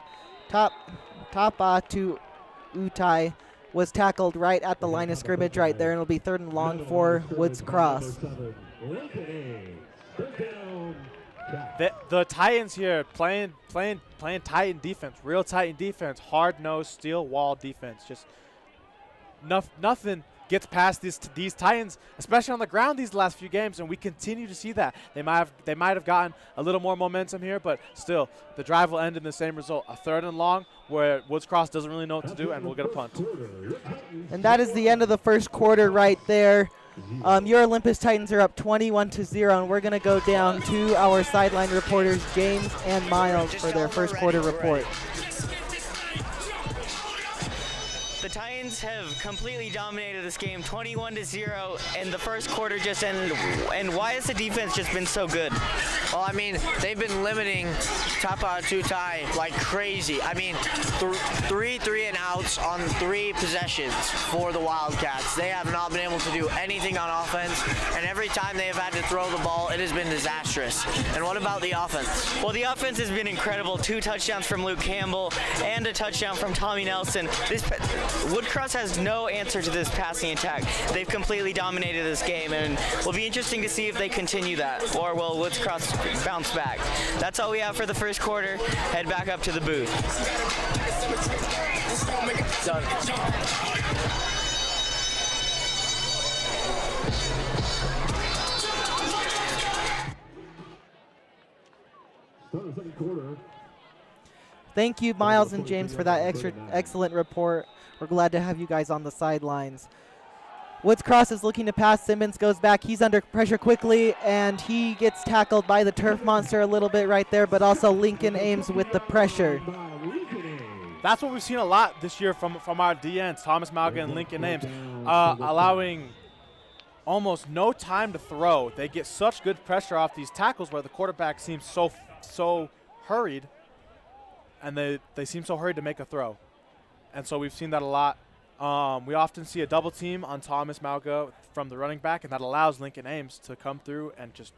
Utai was tackled right at the line of scrimmage right there, and it'll be 3rd and long for Woods Cross. The Titans here playing Titan defense, real Titan defense, hard-nosed, steel wall defense. Just nothing gets past these Titans, especially on the ground these last few games, and we continue to see that. They might have gotten a little more momentum here, but still, the drive will end in the same result, a 3rd and long, where Woods Cross doesn't really know what to do, and we'll get a punt. And that is the end of the first quarter right there. Your Olympus Titans are up 21-0, and we're going to go down to our sideline reporters, James and Miles, for their first quarter report. The Titans have completely dominated this game, 21-0, and the first quarter just ended. And why has the defense just been so good? Well, I mean, they've been limiting Tapa Tutai like crazy. I mean, three and outs on 3 possessions for the Wildcats. They have not been able to do anything on offense, and every time they have had to throw the ball, it has been disastrous. And what about the offense? Well, the offense has been incredible. 2 touchdowns from Luke Campbell and a touchdown from Tommy Nelson. Woodcross has no answer to this passing attack. They've completely dominated this game, and it'll be interesting to see if they continue that, or will Woodcross bounce back. That's all we have for the first quarter. Head back up to the booth. Done. Start of the second quarter. Thank you, Miles and James, for that excellent report. We're glad to have you guys on the sidelines. Woods Cross is looking to pass. Simmons goes back. He's under pressure quickly, and he gets tackled by the Turf Monster a little bit right there, but also Lincoln Ames with the pressure. That's what we've seen a lot this year from our DNs, Thomas Malga and Lincoln Ames, allowing almost no time to throw. They get such good pressure off these tackles where the quarterback seems so hurried, and they seem so hurried to make a throw. And so we've seen that a lot. We often see a double team on Thomas Malga from the running back, and that allows Lincoln Ames to come through and just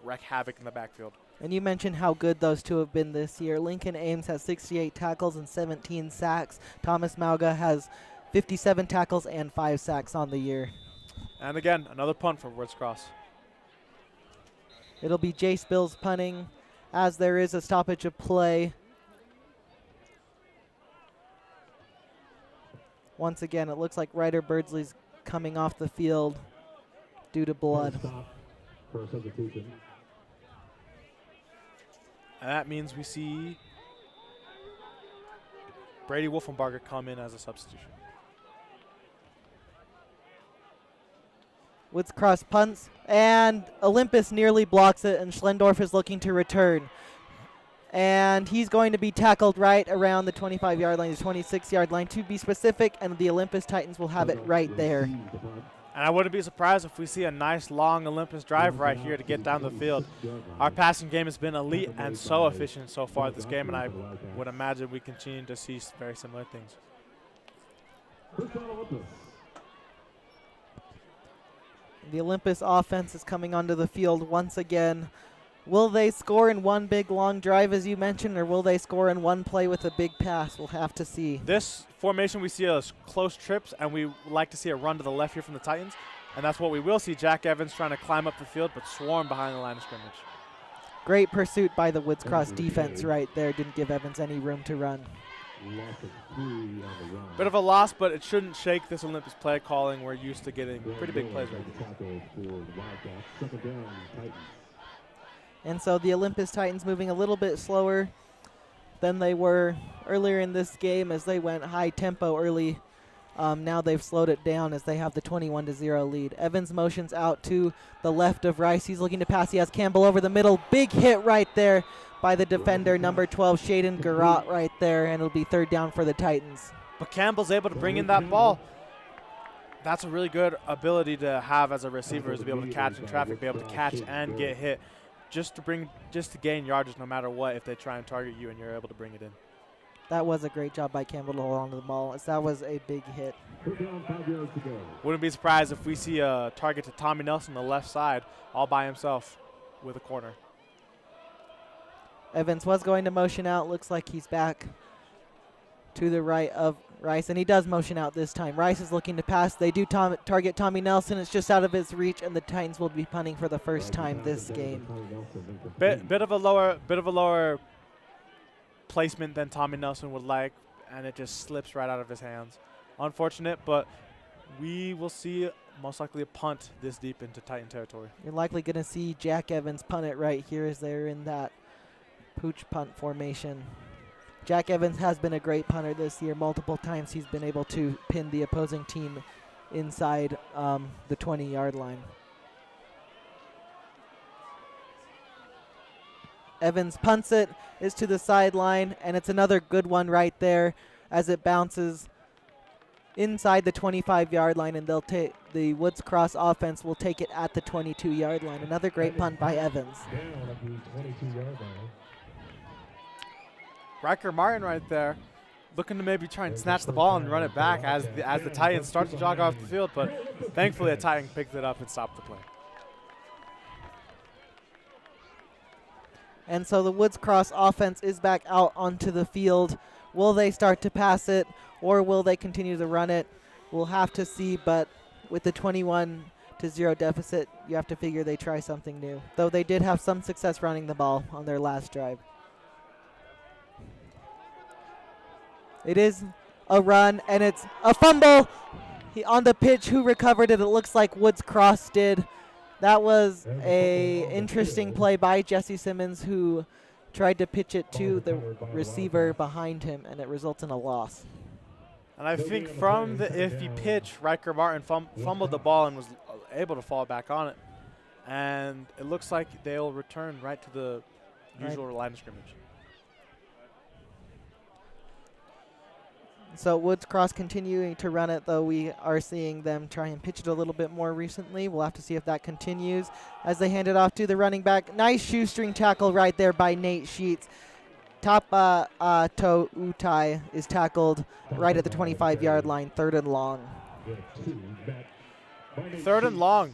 wreak havoc in the backfield. And you mentioned how good those two have been this year. Lincoln Ames has 68 tackles and 17 sacks. Thomas Malga has 57 tackles and 5 sacks on the year. And again, another punt for Woods Cross. It'll be Jace Bills punting as there is a stoppage of play. Once again, it looks like Ryder Birdsley's coming off the field due to blood. For a substitution. And that means we see Brady Wolfenbarger come in as a substitution. Woods Cross punts, and Olympus nearly blocks it, and Schlendorf is looking to return. And he's going to be tackled right around the 25-yard line, the 26-yard line to be specific, and the Olympus Titans will have it right there. And I wouldn't be surprised if we see a nice long Olympus drive right here to get down the field. Our passing game has been elite and so efficient so far this game, and I would imagine we continue to see very similar things. The Olympus offense is coming onto the field once again. Will they score in one big long drive, as you mentioned, or will they score in one play with a big pass? We'll have to see. This formation, we see as close trips, and we like to see a run to the left here from the Titans. And that's what we will see. Jack Evans trying to climb up the field, but swarm behind the line of scrimmage. Great pursuit by the Woods Cross defense right there. Didn't give Evans any room to run. Bit of a loss, but it shouldn't shake this Olympus play calling. We're used to getting pretty big plays right now. And so the Olympus Titans moving a little bit slower than they were earlier in this game as they went high tempo early. Now they've slowed it down as they have the 21-0 lead. Evans motions out to the left of Rice. He's looking to pass. He has Campbell over the middle. Big hit right there by the defender, number 12, Shaden Garrott right there, and it'll be 3rd down for the Titans. But Campbell's able to bring in that ball. That's a really good ability to have as a receiver, is to be able to catch in traffic, be able to catch and get hit. Just to gain yardage no matter what if they try and target you and you're able to bring it in. That was a great job by Campbell to hold on to the ball, as that was a big hit. Wouldn't be surprised if we see a target to Tommy Nelson on the left side all by himself with a corner. Evans was going to motion out. Looks like he's back to the right of Rice, and he does motion out this time. Rice is looking to pass. They do target Tommy Nelson. It's just out of his reach, and the Titans will be punting for the first time this game. Bit of a lower placement than Tommy Nelson would like, and it just slips right out of his hands. Unfortunate, but we will see most likely a punt this deep into Titan territory. You're likely going to see Jack Evans punt it right here as they're in that pooch punt formation. Jack Evans has been a great punter this year. Multiple times he's been able to pin the opposing team inside the 20-yard line. Evans punts it, is to the sideline, and it's another good one right there as it bounces inside the 25-yard line, and they'll take the Woods Cross offense will take it at the 22-yard line. Another great punt by Evans. Down at the 22-yard line. Riker Martin right there, looking to maybe try and snatch the ball and run it back as the Titans start to jog off the field, but thankfully a Titan picked it up and stopped the play. And so the Woods Cross offense is back out onto the field. Will they start to pass it, or will they continue to run it? We'll have to see, but with the 21-0 deficit, you have to figure they try something new. Though they did have some success running the ball on their last drive. It is a run, and it's a fumble. On the pitch, who recovered it? It looks like Woods Cross did. That was a interesting play by Jesse Simmons, who tried to pitch it to the receiver behind him, and it results in a loss. And I think from the iffy pitch, Riker Martin fumbled the ball and was able to fall back on it. And it looks like they'll return right to the usual line of scrimmage. So Woods Cross continuing to run it, though we are seeing them try and pitch it a little bit more recently. We'll have to see if that continues as they hand it off to the running back. Nice shoestring tackle right there by Nate Sheets. Tapa To Utai is tackled right at the 25-yard line, 3rd and long. 3rd and long.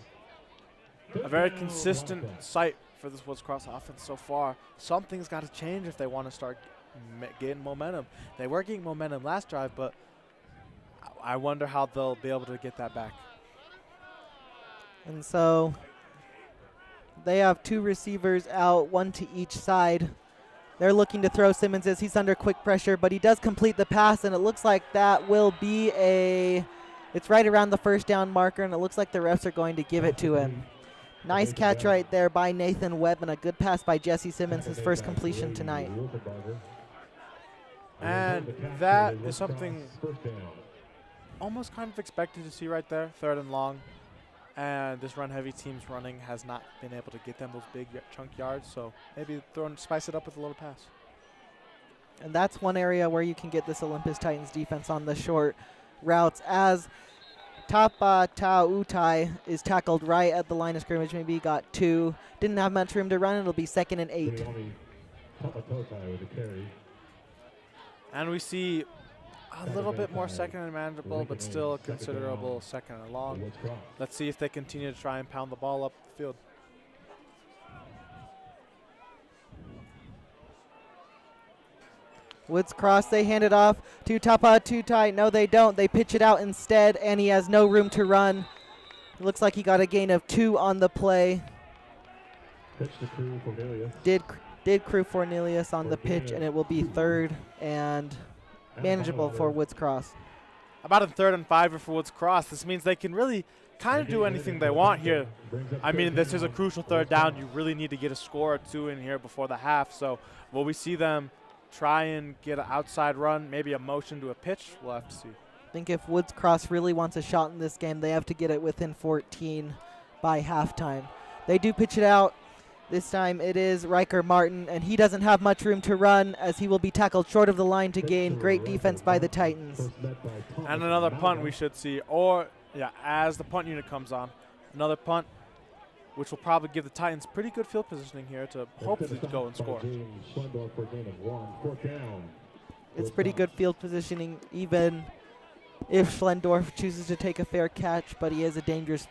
A very consistent sight for this Woods Cross offense so far. Something's got to change if they want to start getting momentum. They were getting momentum last drive, but I wonder how they'll be able to get that back. And so they have 2 receivers out, 1 to each side. They're looking to throw Simmons as he's under quick pressure, but he does complete the pass, and it looks like that will be it's right around the 1st down marker, and it looks like the refs are going to give it to him. Nice catch right there by Nathan Webb, and a good pass by Jesse Simmons, his first completion tonight. And that is something almost kind of expected to see right there, 3rd and long. And this run-heavy team's running has not been able to get them those big chunk yards, so maybe spice it up with a little pass. And that's one area where you can get this Olympus Titans defense on the short routes, as Tapa Utai is tackled right at the line of scrimmage. Maybe he got 2. Didn't have much room to run. It'll be 2nd and 8. And we see a little bit more 2nd and manageable, but still a considerable 2nd and long. Let's see if they continue to try and pound the ball up the field. Woods Cross, they hand it off to Tapa Utai. No, they don't. They pitch it out instead, and he has no room to run. It looks like he got a gain of 2 on the play. Did Crew Cornelius on the pitch, and it will be 3rd and manageable for Woods Cross. About a 3rd and 5 for Woods Cross. This means they can really kind of do anything they want here. I mean, this is a crucial 3rd down. You really need to get a score or 2 in here before the half. So will we see them try and get an outside run, maybe a motion to a pitch? We'll have to see. I think if Woods Cross really wants a shot in this game, they have to get it within 14 by halftime. They do pitch it out. This time it is Riker Martin, and he doesn't have much room to run as he will be tackled short of the line to gain. Great defense by the Titans. And another punt we should see, or as the punt unit comes on, another punt, which will probably give the Titans pretty good field positioning here to hopefully go and score. It's pretty good field positioning, even if Schlendorf chooses to take a fair catch, but he is a dangerous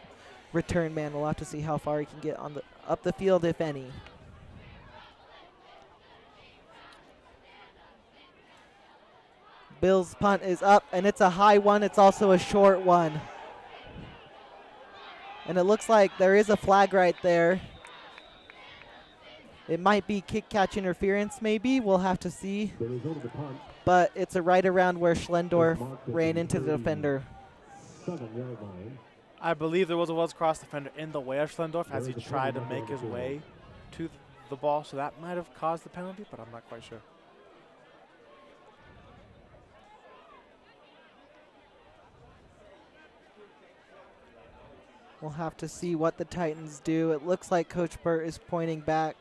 return man. We'll have to see how far he can get up the field, if any. Bill's punt is up, and it's a high one. It's also a short one. And it looks like there is a flag right there. It might be kick-catch interference, maybe. We'll have to see. But it's a right around where Schlendorf ran into the defender. I believe there was a Woods Cross defender in the way of Schlendorf as he tried to make his way to the ball, so that might have caused the penalty, but I'm not quite sure. We'll have to see what the Titans do. It looks like Coach Burt is pointing back.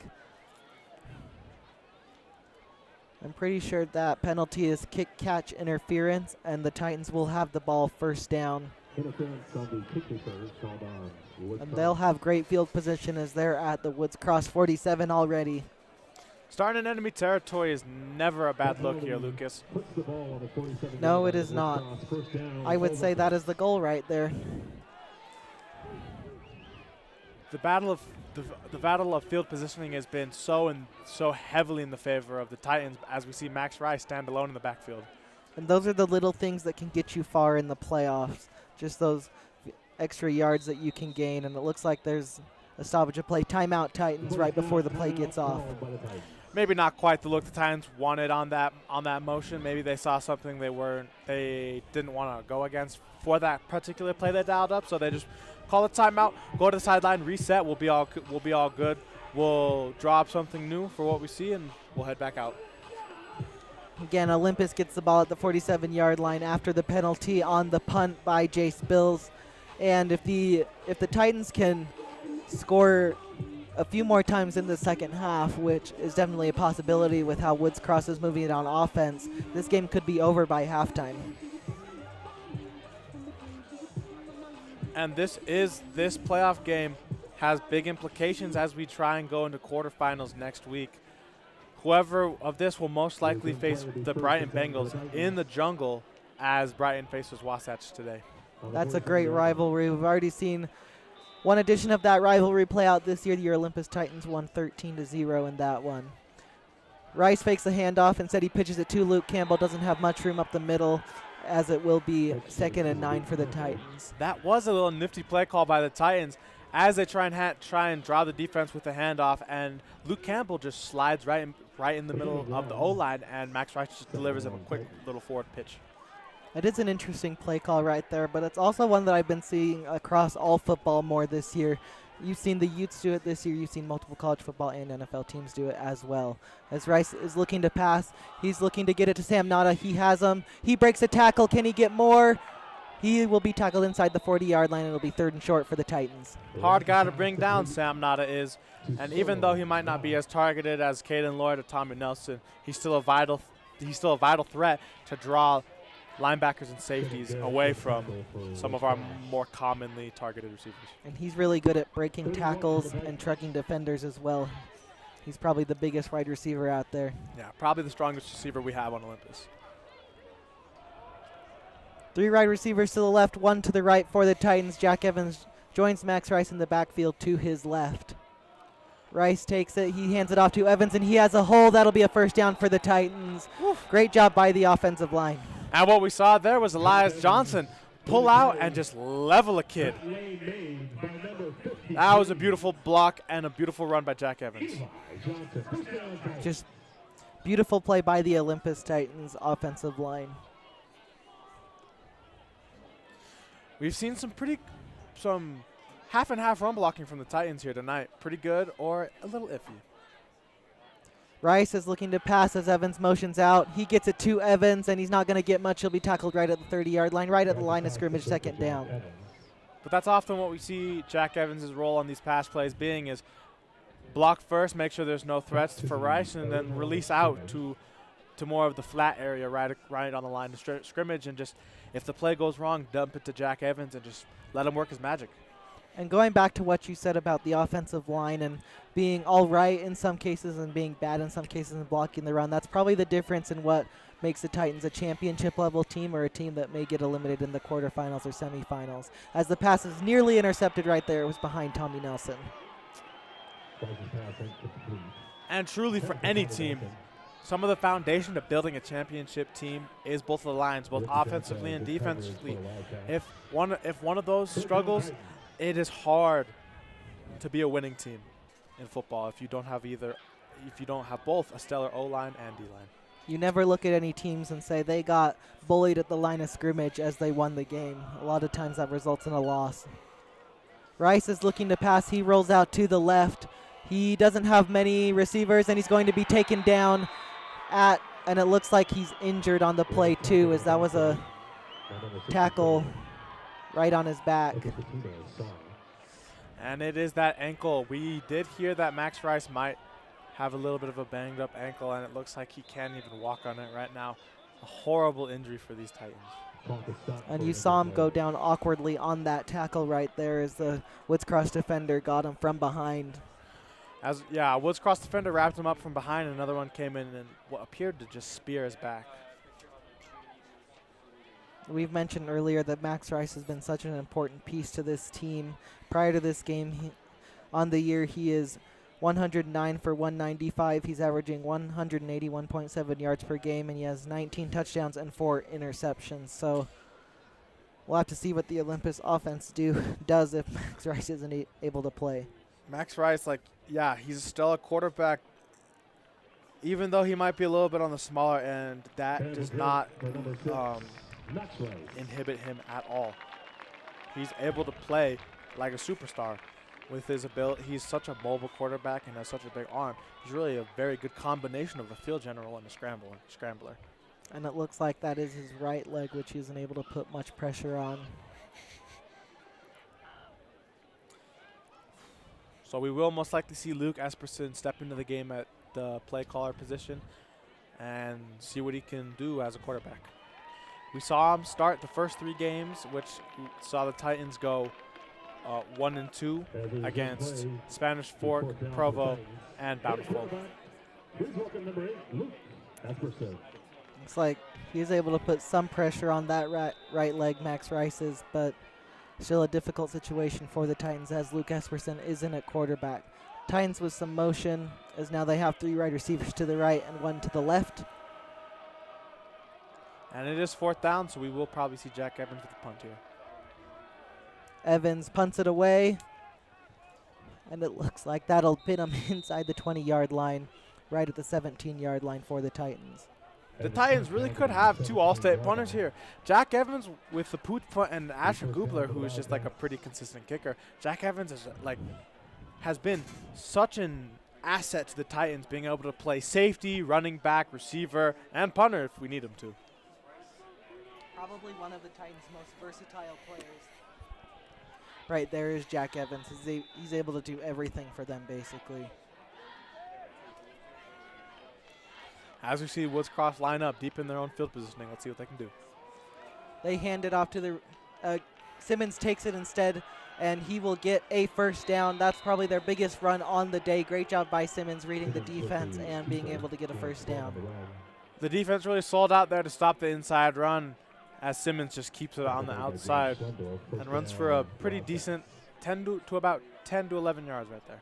I'm pretty sure that penalty is kick-catch interference, and the Titans will have the ball first down. Interference on the kick return called on Woods And Cross. they'll have great field position as they're at the Woods Cross 47 already. Starting in enemy territory is never a bad look here, Lucas. Puts the ball on the 47 No, yard it line. is not. Woods Cross, first down, I would say that is the goal right there. The battle of field positioning has been so heavily in the favor of the Titans as we see Max Rice stand alone in the backfield. And those are the little things that can get you far in the playoffs. Just those extra yards that you can gain. And it looks like there's a stoppage of play. Timeout Titans right before the play gets off. Maybe not quite the look the Titans wanted on that motion. Maybe they saw something they didn't want to go against for that particular play they dialed up, so they just call a timeout, go to the sideline, reset. We'll be all good. We'll draw up something new for what we see, and we'll head back out. Again, Olympus gets the ball at the 47-yard line after the penalty on the punt by Jace Bills. And if the Titans can score a few more times in the second half, which is definitely a possibility with how Woods Cross is moving it on offense, this game could be over by halftime. And this playoff game has big implications as we try and go into quarterfinals next week. Whoever of this will most likely face the Brighton Bengals in the jungle as Brighton faces Wasatch today. That's a great rivalry. We've already seen one edition of that rivalry play out this year. The Olympus Titans won 13-0 in that one. Rice fakes the handoff. Instead, he pitches it to Luke Campbell. Doesn't have much room up the middle, as it will be 2nd and 9 for the Titans. That was a little nifty play call by the Titans as they try and draw the defense with the handoff, and Luke Campbell just slides right in the middle of the O-line, and Max Rice just delivers him a quick little forward pitch. It is an interesting play call right there, but it's also one that I've been seeing across all football more this year. You've seen the Utes do it this year. You've seen multiple college football and NFL teams do it as well. As Rice is looking to pass, he's looking to get it to Sam Nada. He has him. He breaks a tackle. Can he get more? He will be tackled inside the 40-yard line, and it'll be 3rd and short for the Titans. Hard guy to bring down, Sam Nada is. And even though he might not be as targeted as Caden Lloyd or Tommy Nelson, he's still a vital threat to draw linebackers and safeties away from some of our more commonly targeted receivers. And he's really good at breaking tackles and trucking defenders as well. He's probably the biggest wide receiver out there. Yeah, probably the strongest receiver we have on Olympus. 3 wide receivers to the left, 1 to the right for the Titans. Jack Evans joins Max Rice in the backfield to his left. Rice takes it. He hands it off to Evans, and he has a hole. That'll be a first down for the Titans. Great job by the offensive line. And what we saw there was Elias Johnson pull out and just level a kid. That was a beautiful block and a beautiful run by Jack Evans. Just beautiful play by the Olympus Titans offensive line. We've seen some half and half run blocking from the Titans here tonight. Pretty good or a little iffy. Rice is looking to pass as Evans motions out. He gets it to Evans, and he's not going to get much. He'll be tackled right at the 30-yard line, right at the line of scrimmage, 2nd down. But that's often what we see Jack Evans' role on these pass plays being is block first, make sure there's no threats for Rice, and then release out to more of the flat area right on the line of scrimmage, and just if the play goes wrong, dump it to Jack Evans and just let him work his magic. And going back to what you said about the offensive line and being all right in some cases and being bad in some cases and blocking the run, that's probably the difference in what makes the Titans a championship-level team or a team that may get eliminated in the quarterfinals or semifinals. As the pass is nearly intercepted right there, it was behind Tommy Nelson. And truly for any team, some of the foundation of building a championship team is both the lines, both offensively and defensively. If one of those struggles, it is hard to be a winning team in football if you don't have both a stellar O-line and D-line. You never look at any teams and say they got bullied at the line of scrimmage as they won the game. A lot of times that results in a loss. Rice is looking to pass. He rolls out to the left. He doesn't have many receivers, and he's going to be taken down and it looks like he's injured on the play too, as that was a tackle right on his back. And it is that ankle. We did hear that Max Rice might have a little bit of a banged up ankle, and it looks like he can't even walk on it right now. A horrible injury for these Titans. And you saw him go down awkwardly on that tackle right there as the Woods Cross defender got him from behind. Woods Cross defender wrapped him up from behind, and another one came in and what appeared to just spear his back. We've mentioned earlier that Max Rice has been such an important piece to this team. Prior to this game, on the year, he is 109 for 195. He's averaging 181.7 yards per game, and he has 19 touchdowns and 4 interceptions. So we'll have to see what the Olympus offense does if Max Rice isn't able to play. Max Rice, he's still a quarterback. Even though he might be a little bit on the smaller end, that does not inhibit him at all. He's able to play like a superstar with his ability. He's such a mobile quarterback and has such a big arm. He's really a very good combination of a field general and a scrambler. And it looks like that is his right leg, which he isn't able to put much pressure on. So we will most likely see Luke Esperson step into the game at the play caller position and see what he can do as a quarterback. We saw him start the first 3 games, which saw the Titans go 1-2 against Spanish Fork, Provo, and Bountiful. Looks like he was able to put some pressure on that right leg, Max Rice's, but still a difficult situation for the Titans as Luke Esperson isn't at quarterback. Titans with some motion, as now they have 3 wide receivers to the right and 1 to the left. And it is 4th down, so we will probably see Jack Evans with the punt here. Evans punts it away, and it looks like that'll pin him inside the 20-yard line, right at the 17-yard line for the Titans. The Titans really could have 2 all-state punters here. Jack Evans with the poot punt and Asher Gubler, who is just a pretty consistent kicker. Jack Evans has been such an asset to the Titans, being able to play safety, running back, receiver, and punter if we need him to. Probably one of the Titans' most versatile players. Right there is Jack Evans. He's able to do everything for them, basically. As we see Woods Cross line up deep in their own field positioning, let's see what they can do. They hand it off to the Simmons takes it instead, and he will get a first down. That's probably their biggest run on the day. Great job by Simmons reading the defense and being able to get a first down. The defense really sold out there to stop the inside run, as Simmons just keeps it on the outside and runs for a pretty decent 10 to 11 yards right there.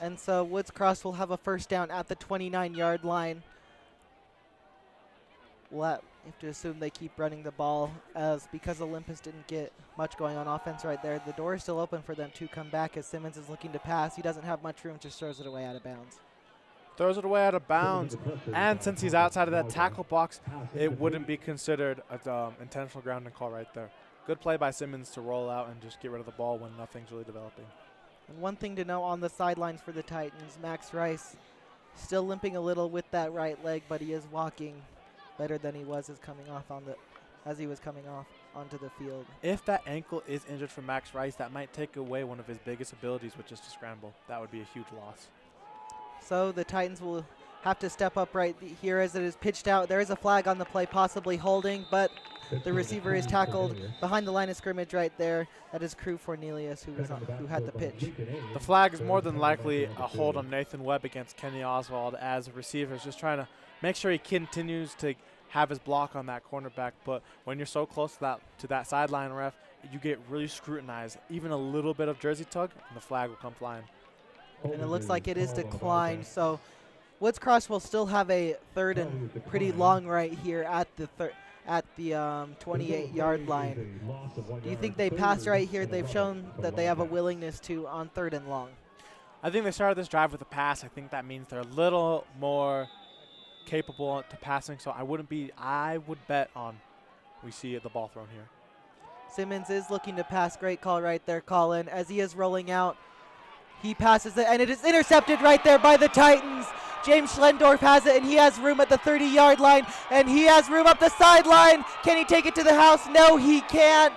And so Woods Cross will have a first down at the 29-yard line. We'll have to assume they keep running the ball, as because Olympus didn't get much going on offense right there, the door is still open for them to come back as Simmons is looking to pass. He doesn't have much room, just throws it away out of bounds. Throws it away out of bounds, and since he's outside of that tackle box, it wouldn't be considered an intentional grounding call right there. Good play by Simmons to roll out and just get rid of the ball when nothing's really developing. And one thing to know on the sidelines for the Titans, Max Rice still limping a little with that right leg, but he is walking better than he was as he was coming off onto the field. If that ankle is injured for Max Rice, that might take away one of his biggest abilities, which is to scramble. That would be a huge loss. So the Titans will have to step up right here as it is pitched out. There is a flag on the play, possibly holding, but the receiver is tackled behind the line of scrimmage right there. That is Crew Cornelius who had the pitch. The flag is more than likely a hold on Nathan Webb against Kenny Oswald, as a receiver is just trying to make sure he continues to have his block on that cornerback. But when you're so close to that sideline ref, you get really scrutinized. Even a little bit of jersey tug, and the flag will come flying. And it looks like it is declined. So Woods Cross will still have a third and pretty long right here at the 28-yard line. Do you think they pass right here? They've shown that they have a willingness to on third and long. I think they started this drive with a pass. I think that means they're a little more capable to passing. So I would bet on we see the ball thrown here. Simmons is looking to pass. Great call right there, Colin. As he is rolling out, he passes it, and it is intercepted right there by the Titans. James Schlendorf has it, and he has room at the 30-yard line, and he has room up the sideline. Can he take it to the house? No, he can't.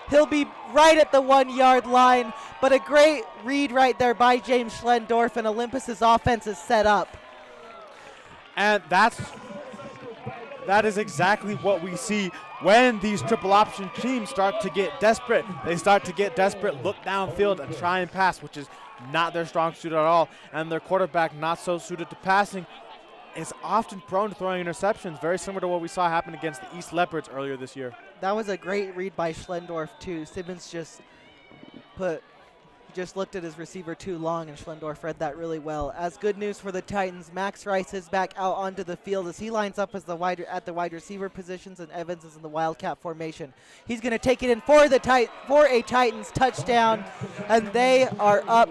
He'll be right at the 1 yard line, but a great read right there by James Schlendorf, and Olympus's offense is set up. And that is exactly what we see when these triple option teams start to get desperate. They start to get desperate, look downfield, and try and pass, which is not their strong suit at all. And their quarterback, not so suited to passing, is often prone to throwing interceptions, very similar to what we saw happen against the East Leopards earlier this year. That was a great read by Schlendorf, too. Simmons just looked at his receiver too long, and Schlendorf read that really well. As good news for the Titans, Max Rice is back out onto the field as he lines up as at the wide receiver positions, and Evans is in the Wildcat formation. He's going to take it in for a Titans touchdown, and they are up,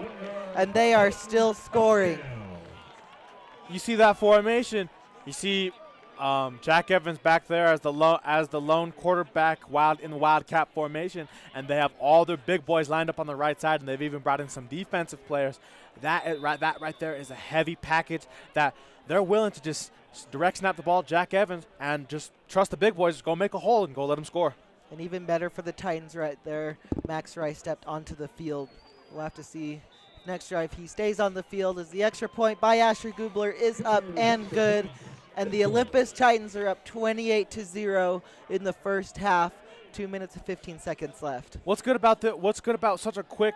and they are still scoring. You see that formation. You see Jack Evans back there as the lone quarterback in the Wildcat formation, and they have all their big boys lined up on the right side, and they've even brought in some defensive players. That right there is a heavy package that they're willing to just direct snap the ball, Jack Evans, and just trust the big boys, just go make a hole and go let them score. And even better for the Titans right there, Max Rice stepped onto the field. We'll have to see next drive he stays on the field as the extra point by Asher Gubler is up and good. And the Olympus Titans are up 28-0 in the first half. 2 minutes and 15 seconds left. What's good about such a quick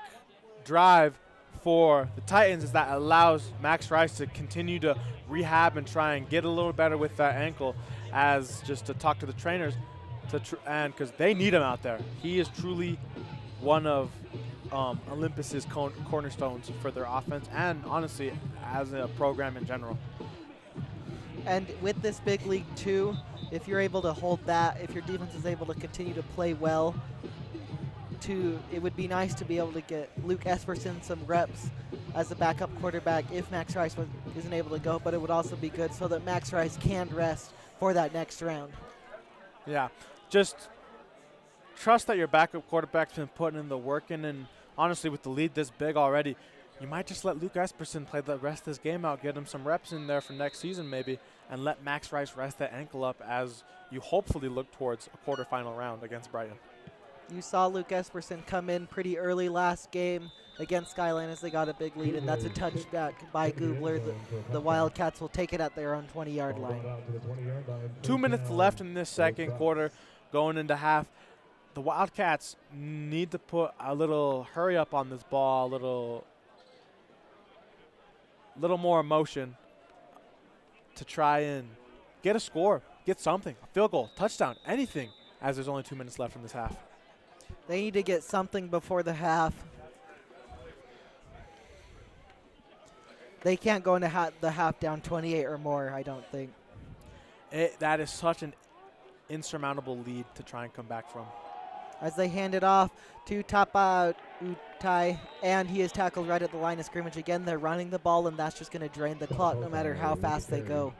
drive for the Titans is that allows Max Rice to continue to rehab and try and get a little better with that ankle, as just to talk to the trainers, and because they need him out there. He is truly one of Olympus's cornerstones for their offense, and honestly, as a program in general. And with this big league too, if you're able to hold that, if your defense is able to continue to play well, it would be nice to be able to get Luke Esperson some reps as a backup quarterback if Max Rice isn't able to go, but it would also be good so that Max Rice can rest for that next round. Yeah, just trust that your backup quarterback's been putting in the work in, and honestly, with the lead this big already, you might just let Luke Esperson play the rest of this game out, get him some reps in there for next season maybe, and let Max Rice rest that ankle up as you hopefully look towards a quarterfinal round against Brighton. You saw Luke Esperson come in pretty early last game against Skyline as they got a big lead, and that's a touchback by Gubler. The Wildcats will take it at their own 20-yard line. 2 minutes left in this second quarter, going into half. The Wildcats need to put a little hurry up on this ball, a little more emotion to try and get a score, get something, a field goal, touchdown, anything, as there's only 2 minutes left in this half. They need to get something before the half. They can't go into the half down 28 or more, I don't think. That is such an insurmountable lead to try and come back from. As they hand it off to Tapa Utai, and he is tackled right at the line of scrimmage again. They're running the ball, and that's just going to drain the clock no matter how fast they go.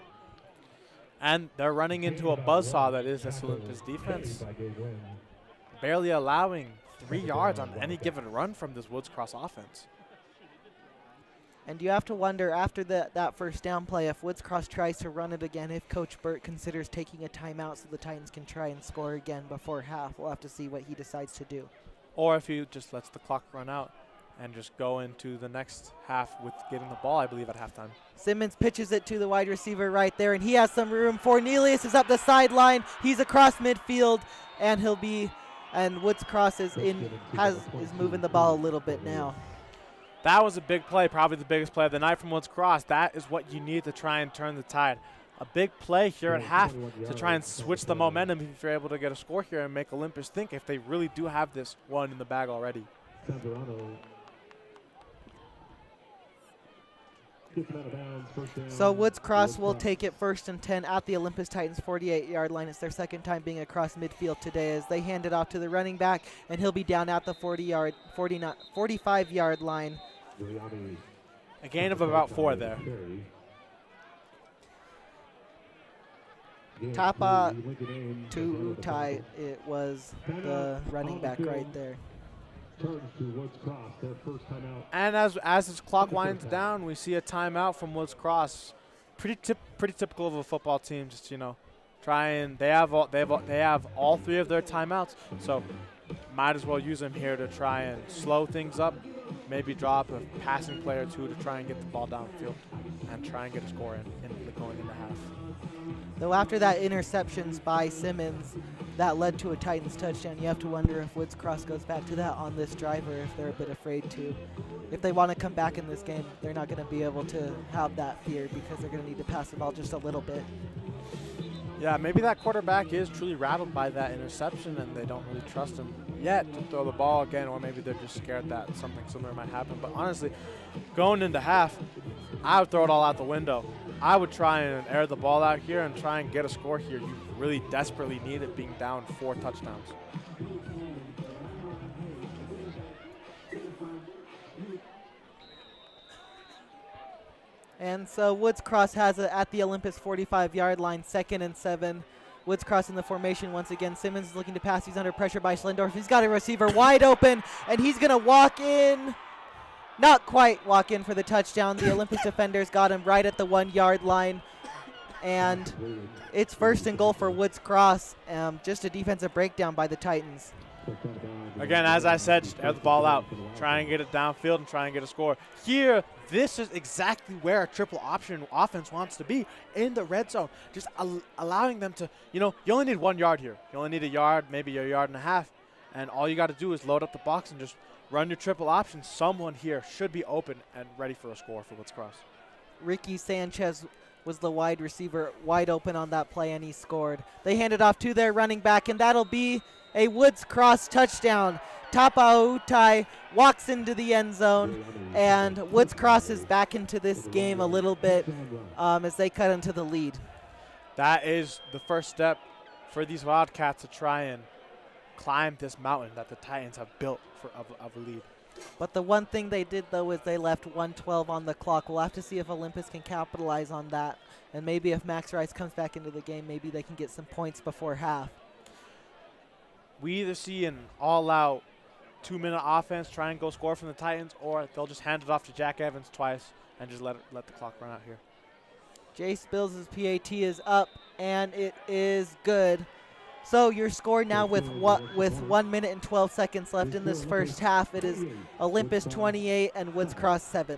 And they're running into a buzzsaw that is this Olympus defense, barely allowing 3 yards on any given run from this Woods Cross offense. And you have to wonder, after that first down play, if Woods Cross tries to run it again, if Coach Burt considers taking a timeout so the Titans can try and score again before half. We'll have to see what he decides to do. Or if he just lets the clock run out and just go into the next half with getting the ball, I believe, at halftime. Simmons pitches it to the wide receiver right there, and he has some room. Fornelius is up the sideline. He's across midfield, and and Woods Cross is moving the ball a little bit now. That was a big play, probably the biggest play of the night from Woods Cross. That is what you need to try and turn the tide. A big play here at half to try and switch the momentum if you're able to get a score here and make Olympus think if they really do have this one in the bag already. So Woods Cross will take it 1st and 10 at the Olympus Titans 48-yard line. It's their second time being across midfield today as they hand it off to the running back, and he'll be down at the 45-yard line. A gain of about 4 there. Tapa to Utai, it was the running back right there. And as his clock winds down, we see a timeout from Woods Cross. Pretty typical of a football team. Just try and they have all 3 of their timeouts. So might as well use him here to try and slow things up, maybe drop a passing play or two to try and get the ball downfield and try and get a score in going into half. Though after that interceptions by Simmons, that led to a Titans touchdown. You have to wonder if Woods Cross goes back to that on this drive or if they're a bit afraid to. If they want to come back in this game, they're not going to be able to have that fear because they're going to need to pass the ball just a little bit. Yeah, maybe that quarterback is truly rattled by that interception and they don't really trust him yet to throw the ball again, or maybe they're just scared that something similar might happen. But honestly, going into half, I would throw it all out the window. I would try and air the ball out here and try and get a score here. You really desperately need it, being down 4 touchdowns. And so Woods Cross has it at the Olympus 45-yard line, 2nd and 7. Woods Cross in the formation once again. Simmons is looking to pass. He's under pressure by Schlendorf. He's got a receiver wide open, and he's going to walk in. Not quite walk in for the touchdown. The Olympus defenders got him right at the 1-yard line. And it's 1st and goal for Woods Cross. Just a defensive breakdown by the Titans. Again, as I said, just air the ball out. Try and get it downfield and try and get a score. Here, this is exactly where a triple option offense wants to be, in the red zone. Just allowing them to, you only need 1 yard here. You only need a yard, maybe a yard and a half. And all you got to do is load up the box and just run your triple option. Someone here should be open and ready for a score for Woods Cross. Ricky Sanchez was the wide receiver, wide open on that play, and he scored. They hand it off to their running back, and that'll be a Woods Cross touchdown. Tapautai walks into the end zone, and Woods Cross is back into this game a little bit as they cut into the lead. That is the first step for these Wildcats to try and climb this mountain that the Titans have built of a lead. But the one thing they did, though, is they left 1:12 on the clock. We'll have to see if Olympus can capitalize on that. And maybe if Max Rice comes back into the game, maybe they can get some points before half. We either see an all-out 2-minute offense try and go score from the Titans, or they'll just hand it off to Jack Evans twice and just let the clock run out here. Jace Bills' PAT is up, and it is good. So your score now with 1 minute and 12 seconds left in this first half, it is Olympus 28 and Woods Cross 7.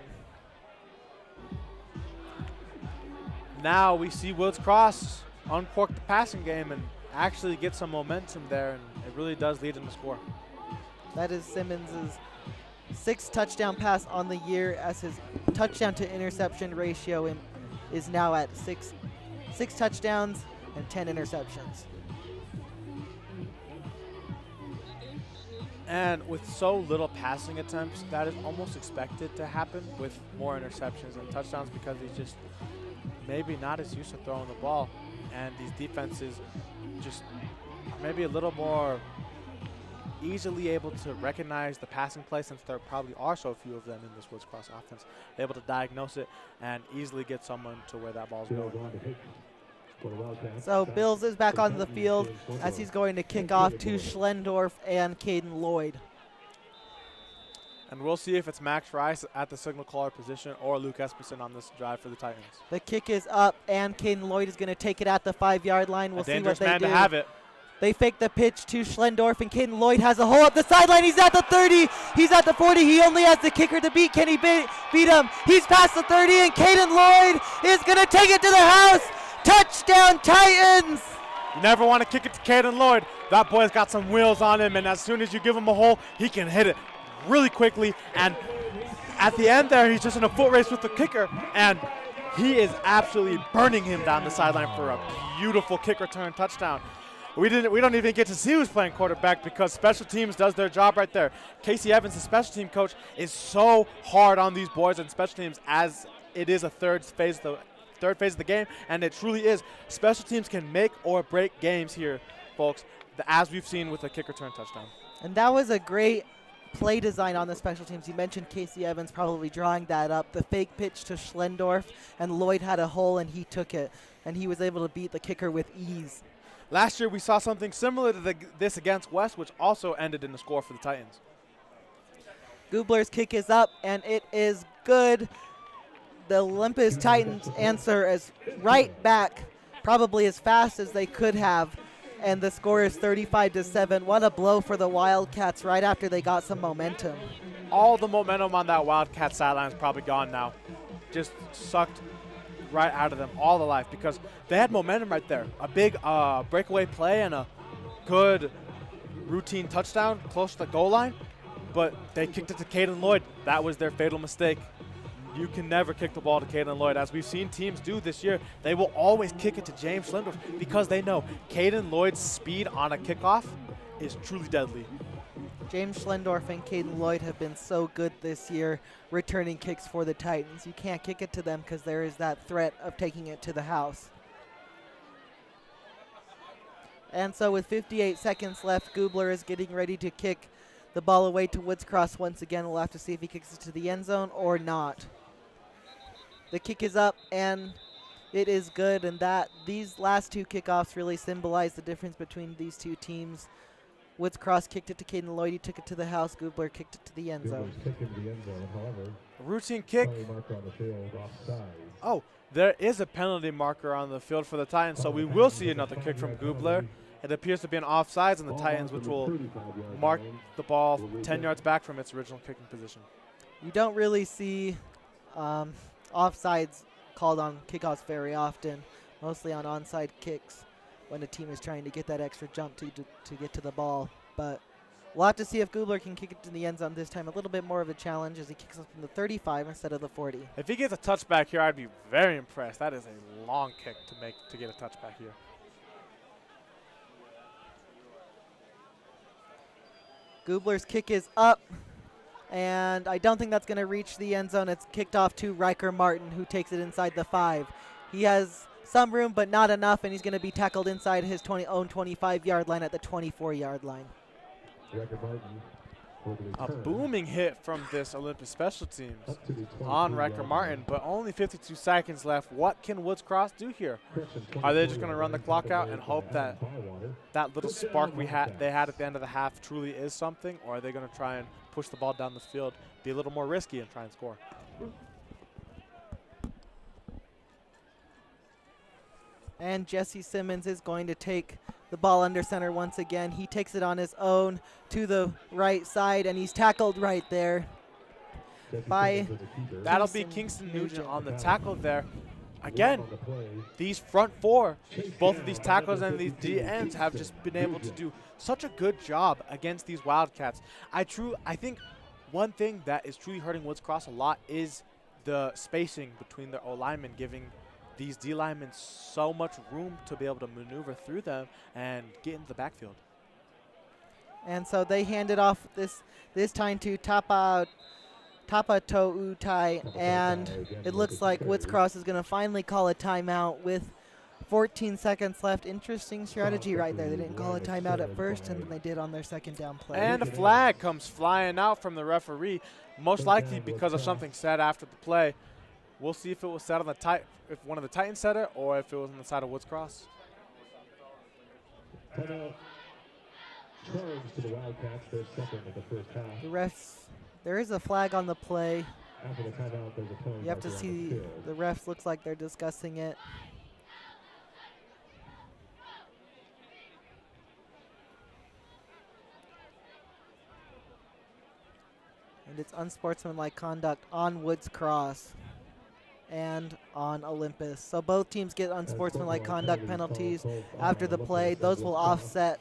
Now we see Woods Cross uncork the passing game and actually get some momentum there, and it really does lead in the score. That is Simmons' 6th touchdown pass on the year, as his touchdown to interception ratio is now at 6 touchdowns and 10 interceptions. And with so little passing attempts, that is almost expected to happen with more interceptions and touchdowns, because he's just maybe not as used to throwing the ball. And these defenses just maybe a little more easily able to recognize the passing play, since there probably are so few of them in this Woods Cross offense. They're able to diagnose it and easily get someone to where that ball's going. So Bills is back on the field as he's going to kick off to Schlendorf and Caden Lloyd. And we'll see if it's Max Rice at the signal caller position or Luke Esperson on this drive for the Titans. The kick is up, and Caden Lloyd is going to take it at the 5-yard line. We'll see what they do. Dangerous man to have it. They fake the pitch to Schlendorf, and Caden Lloyd has a hole up the sideline. He's at the 30. He's at the 40. He only has the kicker to beat. Can he beat him? He's past the 30, and Caden Lloyd is going to take it to the house. Touchdown, Titans! You never want to kick it to Caden Lloyd. That boy's got some wheels on him, and as soon as you give him a hole, he can hit it really quickly. And at the end there, he's just in a foot race with the kicker, and he is absolutely burning him down the sideline for a beautiful kick return touchdown. We don't even get to see who's playing quarterback, because special teams does their job right there. Casey Evans, the special team coach, is so hard on these boys and special teams, as it is a third phase of the game, and it truly is. Special teams can make or break games here, folks, as we've seen with a kick return touchdown. And that was a great play design on the special teams. You mentioned Casey Evans probably drawing that up. The fake pitch to Schlendorf, and Lloyd had a hole, and he took it, and he was able to beat the kicker with ease. Last year we saw something similar to this against West, which also ended in the score for the Titans. Gubler's kick is up, and it is good. The Olympus Titans answer as right back, probably as fast as they could have. and the score is 35-7. What a blow for the Wildcats right after they got some momentum. All the momentum on that Wildcat sideline is probably gone now. Just sucked right out of them, all the life, because they had momentum right there. A big breakaway play and a good routine touchdown close to the goal line, but they kicked it to Caden Lloyd. That was their fatal mistake. You can never kick the ball to Caden Lloyd. As we've seen teams do this year, they will always kick it to James Schlendorf because they know Caden Lloyd's speed on a kickoff is truly deadly. James Schlendorf and Caden Lloyd have been so good this year returning kicks for the Titans. You can't kick it to them because there is that threat of taking it to the house. And so with 58 seconds left, Gubler is getting ready to kick the ball away to Woods Cross once again. We'll have to see if he kicks it to the end zone or not. The kick is up and it is good, and these last two kickoffs really symbolize the difference between these two teams. Woods Cross kicked it to Caden Lloyd. He took it to the house. Gubler kicked it to the end zone. Routine kick. Oh, there is a penalty marker on the field for the Titans, so we will see another kick from Gubler. It appears to be an offsides on the Titans, which will mark the ball 10 yards back from its original kicking position. You don't really see offsides called on kickoffs very often, mostly on onside kicks when a team is trying to get that extra jump to get to the ball. But we'll have to see if Gubler can kick it to the end zone this time. A little bit more of a challenge as he kicks up from the 35 instead of the 40. If he gets a touchback here, I'd be very impressed. That is a long kick to get a touchback here. Gubler's kick is up, and I don't think that's going to reach the end zone. It's kicked off to Riker Martin, who takes it inside the 5. He has some room, but not enough, and he's going to be tackled inside his own 25-yard line at the 24-yard line. A booming hit from this Olympus special teams on Riker Martin, but only 52 seconds left. What can Woods Cross do here? Are they just going to run the clock out and hope that that little spark they had at the end of the half truly is something, or are they going to try and push the ball down the field, be a little more risky, and try and score? And Jesse Simmons is going to take the ball under center once again. He takes it on his own to the right side, and he's tackled right there by That'll be Kingston Nugent on the tackle there. Again, these front four, both of these tackles and these DNs have just been able to do such a good job against these Wildcats. I think one thing that is truly hurting Woods Cross a lot is the spacing between their O-linemen, giving these D linemen so much room to be able to maneuver through them and get into the backfield. And so they hand it off this time to Tapa Toutai, and it looks like Woods Cross is going to finally call a timeout with 14 seconds left. Interesting strategy right there. They didn't call a timeout at first, and then they did on their second down play. And a flag comes flying out from the referee, most likely because of something said after the play. We'll see if it was said on if one of the Titans said it, or if it was on the side of Woods Cross. Charge to the Wildcats, their second of the first half. The refs, there is a flag on the play. After the timeout, there's a penalty You have to marker on see the field. the refs looks like they're discussing it. And it's unsportsmanlike conduct on Woods Cross and on Olympus. So both teams get unsportsmanlike conduct penalties after the play. Those will offset,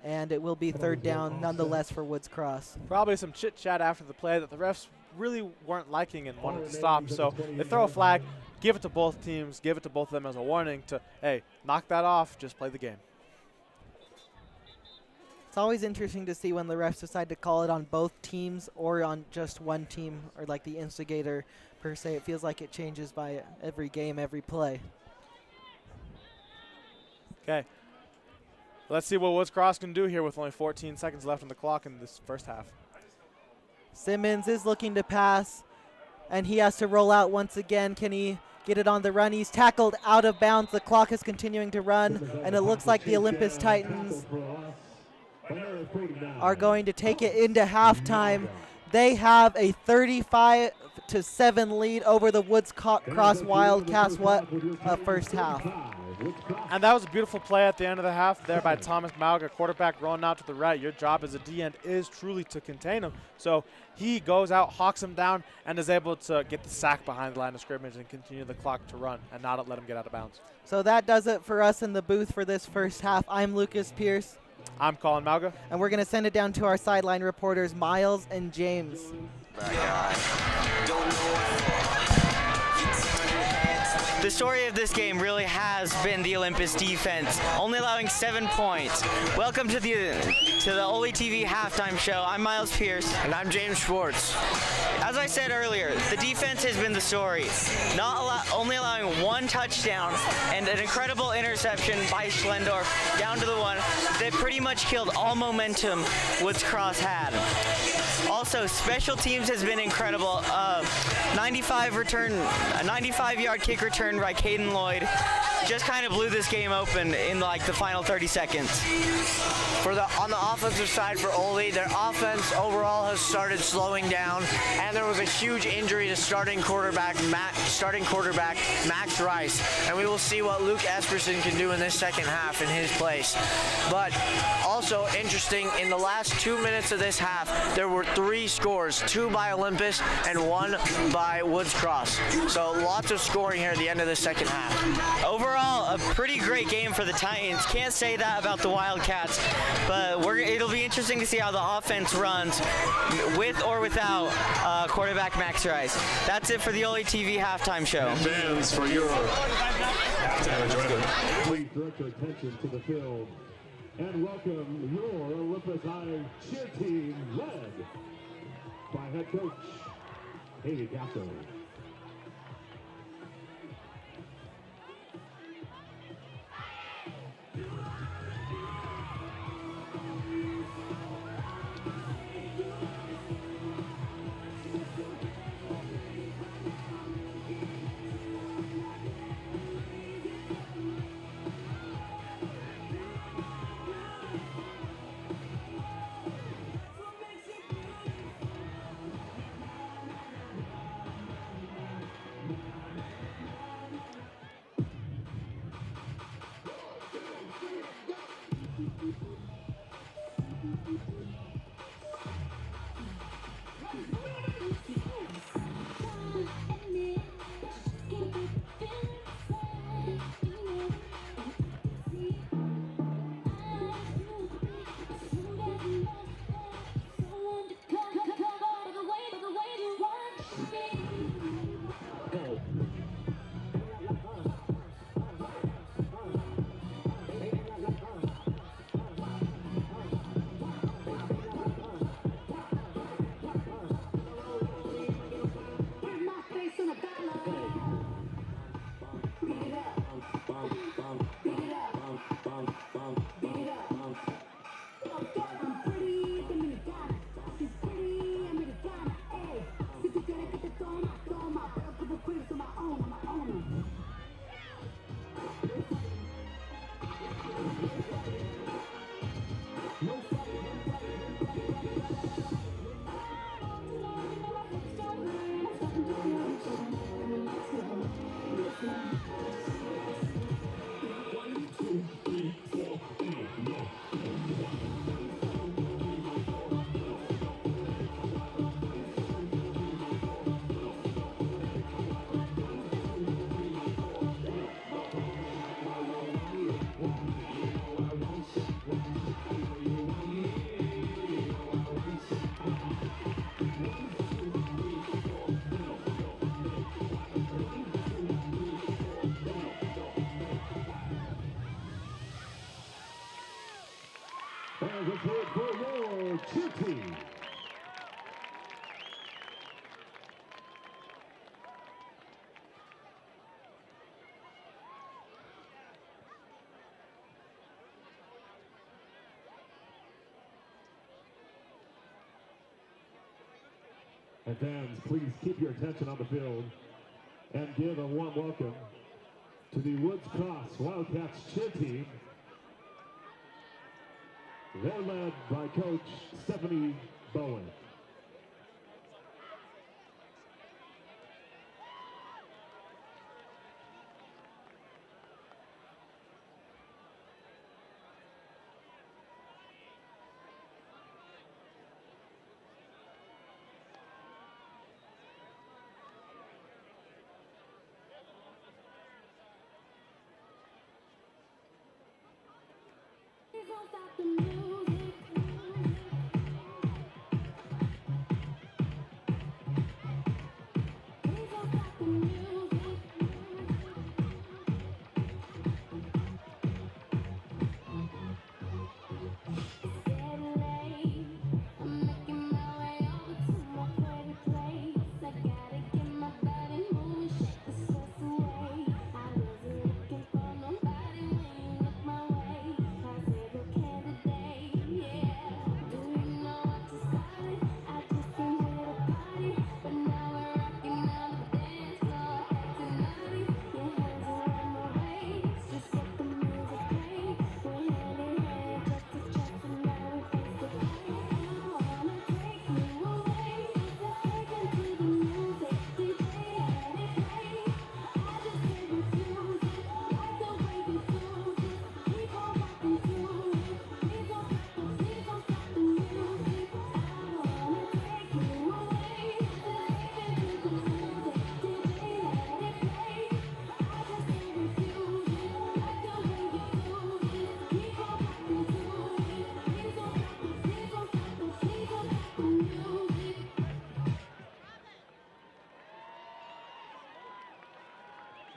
and it will be third down nonetheless for Woods Cross. Probably some chit-chat after the play that the refs really weren't liking and wanted to stop. So they throw a flag, give it to both teams, give it to both of them as a warning to, hey, knock that off, just play the game. It's always interesting to see when the refs decide to call it on both teams or on just one team, or like the instigator per se. It feels like it changes by every game, every play. Okay. Let's see what Woods Cross can do here with only 14 seconds left on the clock in this first half. Simmons is looking to pass, and he has to roll out once again. Can he get it on the run? He's tackled out of bounds. The clock is continuing to run, and it looks like the Olympus Titans are going to take it into halftime. They have a 35-7 lead over the Woods Cross Wildcats. What a first half. And that was a beautiful play at the end of the half there by Thomas Mauga, quarterback rolling out to the right. Your job as a D-end is truly to contain him. So he goes out, hawks him down, and is able to get the sack behind the line of scrimmage and continue the clock to run and not let him get out of bounds. So that does it for us in the booth for this first half. I'm Lucas Pierce. I'm Colin Mauga. And we're going to send it down to our sideline reporters, Miles and James. The story of this game really has been the Olympus defense, only allowing 7 points. Welcome to the OlyTV halftime show. I'm Miles Pierce. And I'm James Schwartz. As I said earlier, the defense has been the story. Only allowing 1 touchdown and an incredible interception by Schlendorf down to the 1 that pretty much killed all momentum Woods Cross had. Also, special teams has been incredible. 95-yard kick return by Caden Lloyd just kind of blew this game open in like the final 30 seconds. On the offensive side for Ole, their offense overall has started slowing down, and there was a huge injury to starting quarterback Max Rice, and we will see what Luke Esperson can do in this second half in his place. But also interesting, in the last 2 minutes of this half, there were 3 scores, 2 by Olympus and 1 by Woods Cross. So lots of scoring here at the end of the second half. Overall, a pretty great game for the Titans. Can't say that about the Wildcats, but it'll be interesting to see how the offense runs with or without quarterback Max Rice. That's it for the OlyTV halftime show. Fans, for your halftime enjoyment, please direct your attention to the field and welcome your Olympus High cheer team led by head coach Haley Gatto. And fans, please keep your attention on the field and give a warm welcome to the Woods Cross Wildcats cheer team. They're led by Coach Stephanie Bowen.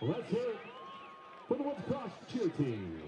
Let's hear it for the Woods Cross cheer team.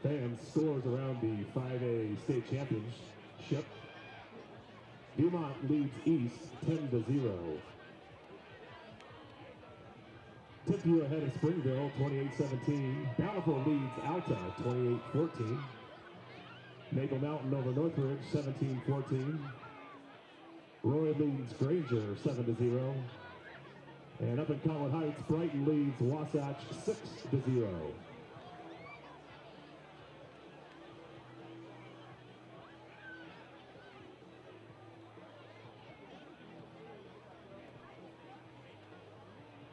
fans scores around the 5A state championship. Beaumont leads East 10-0. Tippview ahead of Springville 28-17. Bountiful leads Alta 28-14. Maple Mountain over Northridge 17-14. Roy leads Granger 7-0. And up in Colin Heights, Brighton leads Wasatch 6-0.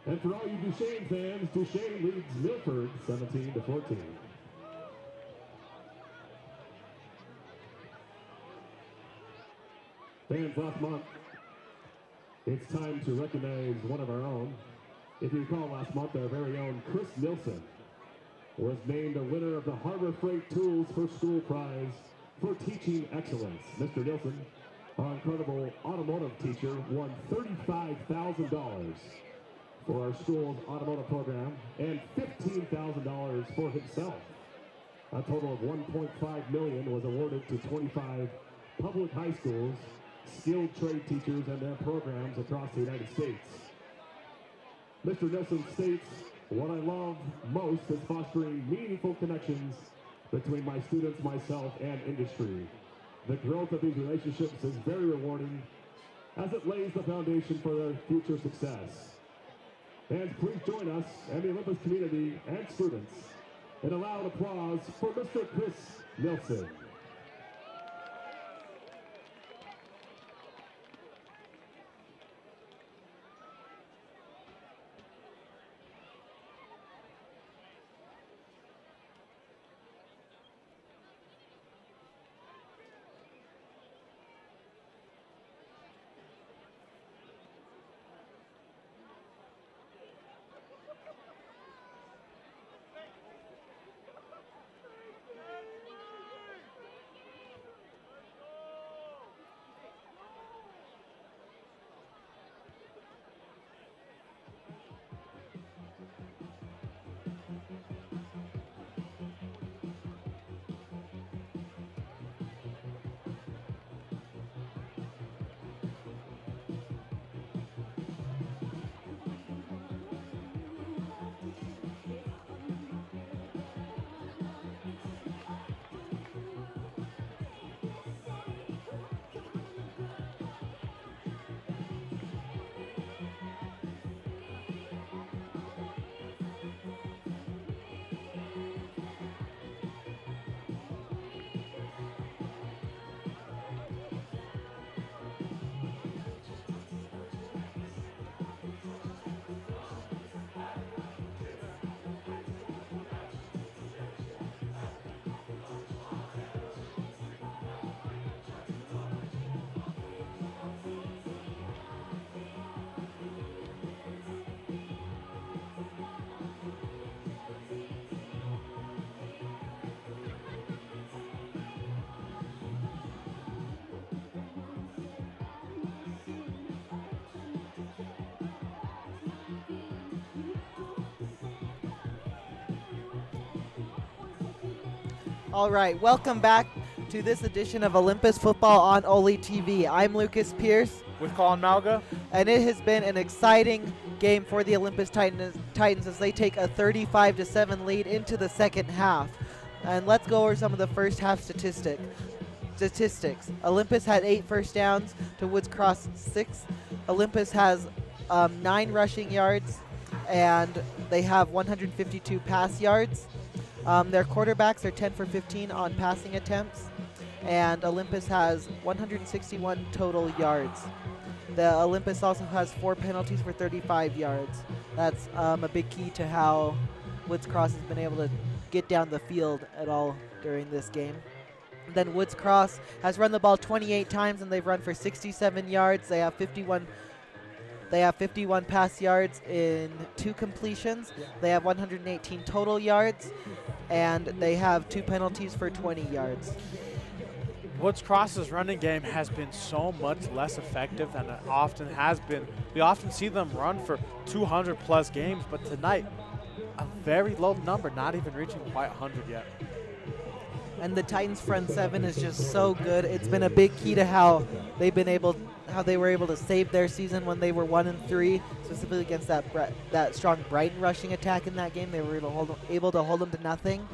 And for all you Duchesne fans, Duchesne leads Milford 17-14. Fans, last month, it's time to recognize one of our own. If you recall, last month, our very own Chris Nilsson was named a winner of the Harbor Freight Tools for School Prize for Teaching Excellence. Mr. Nilsson, our incredible automotive teacher, won $35,000 for our school's automotive program and $15,000 for himself. A total of $1.5 million was awarded to 25 public high schools, skilled trade teachers, and their programs across the United States. Mr. Nelson states, "What I love most is fostering meaningful connections between my students, myself, and industry. The growth of these relationships is very rewarding as it lays the foundation for their future success." Fans, please join us and the Olympus community and students in a loud applause for Mr. Chris Nilsson. All right, welcome back to this edition of Olympus Football on OlyTV. I'm Lucas Pierce. With Colin Malga. And it has been an exciting game for the Olympus Titans as they take a 35-7 lead into the second half. And let's go over some of the first half statistics. Olympus had 8 first downs to Woods Cross 6. Olympus has 9 rushing yards, and they have 152 pass yards. Their quarterbacks are 10 for 15 on passing attempts, and Olympus has 161 total yards. The Olympus also has 4 penalties for 35 yards. That's a big key to how Woods Cross has been able to get down the field at all during this game. Then Woods Cross has run the ball 28 times, and they've run for 67 yards. They have 51 pass yards in 2 completions. They have 118 total yards, and they have 2 penalties for 20 yards. Woods Cross's running game has been so much less effective than it often has been. We often see them run for 200-plus games, but tonight, a very low number, not even reaching quite 100 yet. and the Titans front seven is just so good. It's been a big key to how they were able to save their season when they were 1-3, specifically against that strong Brighton rushing attack in that game. They were able to hold them to nothing,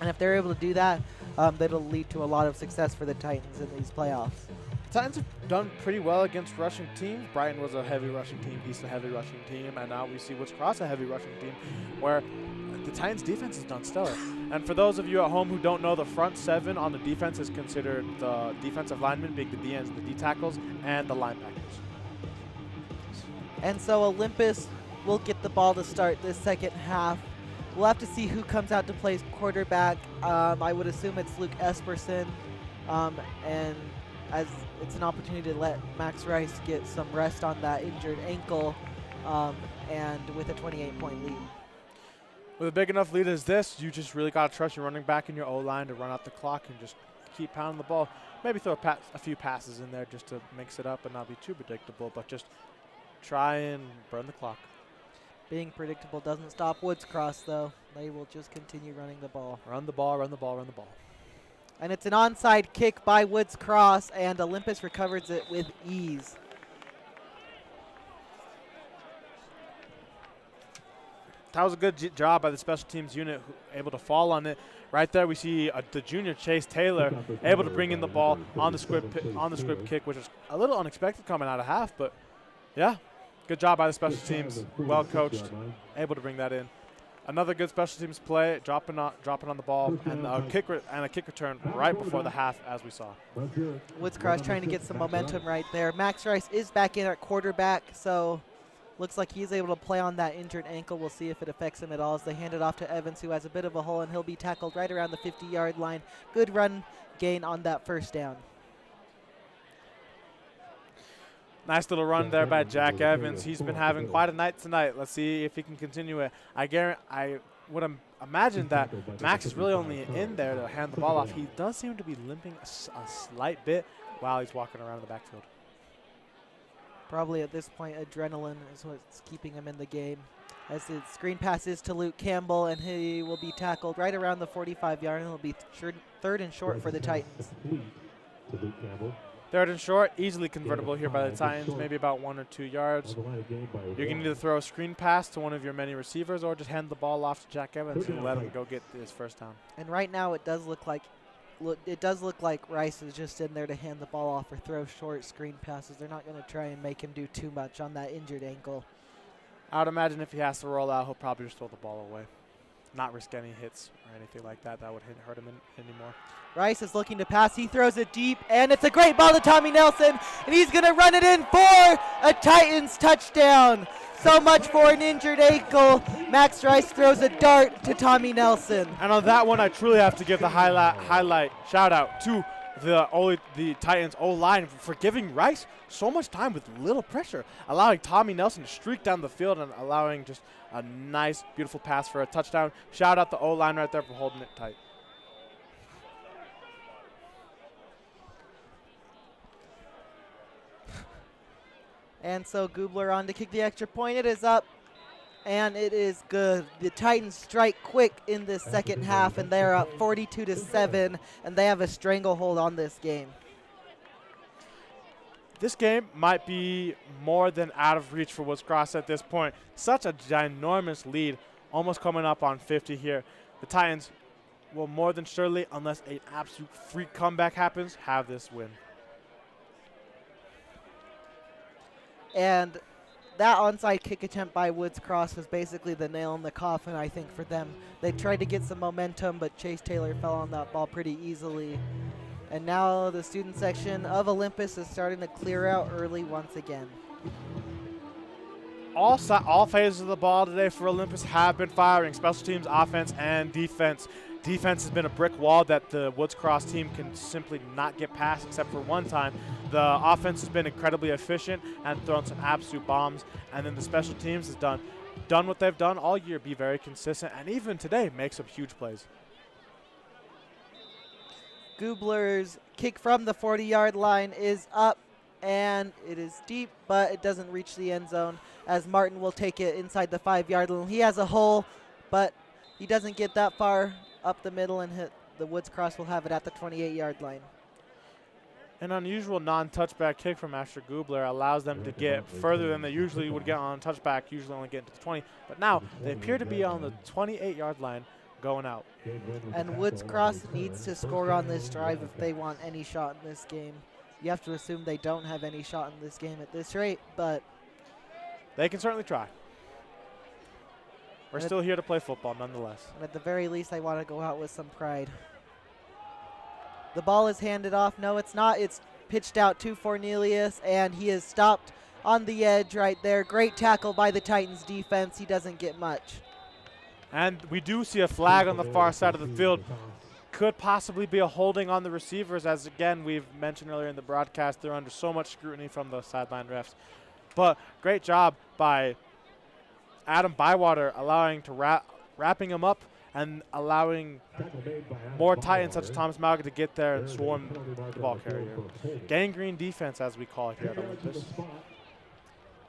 and if they're able to do that, that'll lead to a lot of success for the Titans in these playoffs. Titans have done pretty well against rushing teams. Brighton was a heavy rushing team. East a heavy rushing team. And now we see Woods Cross a heavy rushing team, where the Titans defense has done stellar. And for those of you at home who don't know, the front seven on the defense is considered the defensive linemen, being the DNs, the D tackles, and the linebackers. And so Olympus will get the ball to start this second half. We'll have to see who comes out to play quarterback. I would assume it's Luke Esperson, and as it's an opportunity to let Max Rice get some rest on that injured ankle, and with a 28-point lead. With a big enough lead as this, you just really got to trust your running back and your O-line to run out the clock and just keep pounding the ball. Maybe throw a few passes in there just to mix it up and not be too predictable, but just try and burn the clock. Being predictable doesn't stop Woods Cross, though. They will just continue running the ball. Run the ball, run the ball, run the ball. And it's an onside kick by Woods Cross, and Olympus recovers it with ease. That was a good job by the special teams unit, able to fall on it. Right there, we see the junior Chase Taylor able to bring in the ball on the script kick, which is a little unexpected coming out of half, but yeah, good job by the special teams. Well coached, able to bring that in. Another good special teams play, dropping on the ball, and a kick return right before the half, as we saw. Woods Cross trying to get some momentum right there. Max Rice is back in at quarterback, so looks like he's able to play on that injured ankle. We'll see if it affects him at all as they hand it off to Evans, who has a bit of a hole, and he'll be tackled right around the 50-yard line. Good run gain on that first down. Nice little run there by Jack Evans. He's been having quite a night tonight. Let's see if he can continue it. I would imagine that Max is really only in there to hand the ball off. He does seem to be limping a slight bit while he's walking around in the backfield. Probably at this point, adrenaline is what's keeping him in the game. As the screen passes to Luke Campbell, and he will be tackled right around the 45-yard, and it'll be third and short for the Titans. Third and short, easily convertible here by the Titans, maybe about 1 or 2 yards. You can either throw a screen pass to one of your many receivers or just hand the ball off to Jack Evans and let him go get his first down. And right now it does look like Rice is just in there to hand the ball off or throw short screen passes. They're not going to try and make him do too much on that injured ankle. I would imagine if he has to roll out, he'll probably just throw the ball away. Not risk any hits or anything like that. That would hurt him anymore. Rice is looking to pass. He throws it deep, and it's a great ball to Tommy Nelson, and he's going to run it in for a Titans touchdown. So much for an injured ankle. Max Rice throws a dart to Tommy Nelson. And on that one, I truly have to give the highlight shout out to the Titans O-line for giving Rice so much time with little pressure, allowing Tommy Nelson to streak down the field and allowing just a nice, beautiful pass for a touchdown. Shout out the O-line right there for holding it tight. And so Gubler on to kick the extra point. It is up, and it is good. The Titans strike quick in this second half, and they're up 42-7, and they have a stranglehold on this game. This game might be more than out of reach for Woods Cross at this point. Such a ginormous lead, almost coming up on 50 here. The Titans will more than surely, unless an absolute freak comeback happens, have this win. And that onside kick attempt by Woods Cross was basically the nail in the coffin, I think, for them. They tried to get some momentum, but Chase Taylor fell on that ball pretty easily. And now the student section of Olympus is starting to clear out early once again. All phases of the ball today for Olympus have been firing, special teams, offense, and defense. Defense has been a brick wall that the Woods Cross team can simply not get past except for one time. The offense has been incredibly efficient and thrown some absolute bombs. And then the special teams has done what they've done all year, be very consistent, and even today make some huge plays. Gubler's kick from the 40-yard line is up, and it is deep, but it doesn't reach the end zone as Martin will take it inside the 5-yard line. He has a hole, but he doesn't get that far up the middle, and the Woods Cross will have it at the 28-yard line. An unusual non-touchback kick from Asher Gubler allows them to get further than they usually would get on a touchback, usually only getting to the 20. But now they appear to be on the 28-yard line going out. And Woods Cross needs to score on this drive if they want any shot in this game. You have to assume they don't have any shot in this game at this rate, but they can certainly try. We're still here to play football nonetheless. And at the very least, they want to go out with some pride. The ball is handed off. No, it's not. It's pitched out to Cornelius, and he is stopped on the edge right there. Great tackle by the Titans defense. He doesn't get much. And we do see a flag on the far side of the field. Could possibly be a holding on the receivers, as again we've mentioned earlier in the broadcast, they're under so much scrutiny from the sideline refs. But great job by Adam Bywater allowing to wrapping him up and allowing more Titans such as Thomas Malga to get there and swarm the ball carrier. Gangrene defense, as we call it here at Olympus.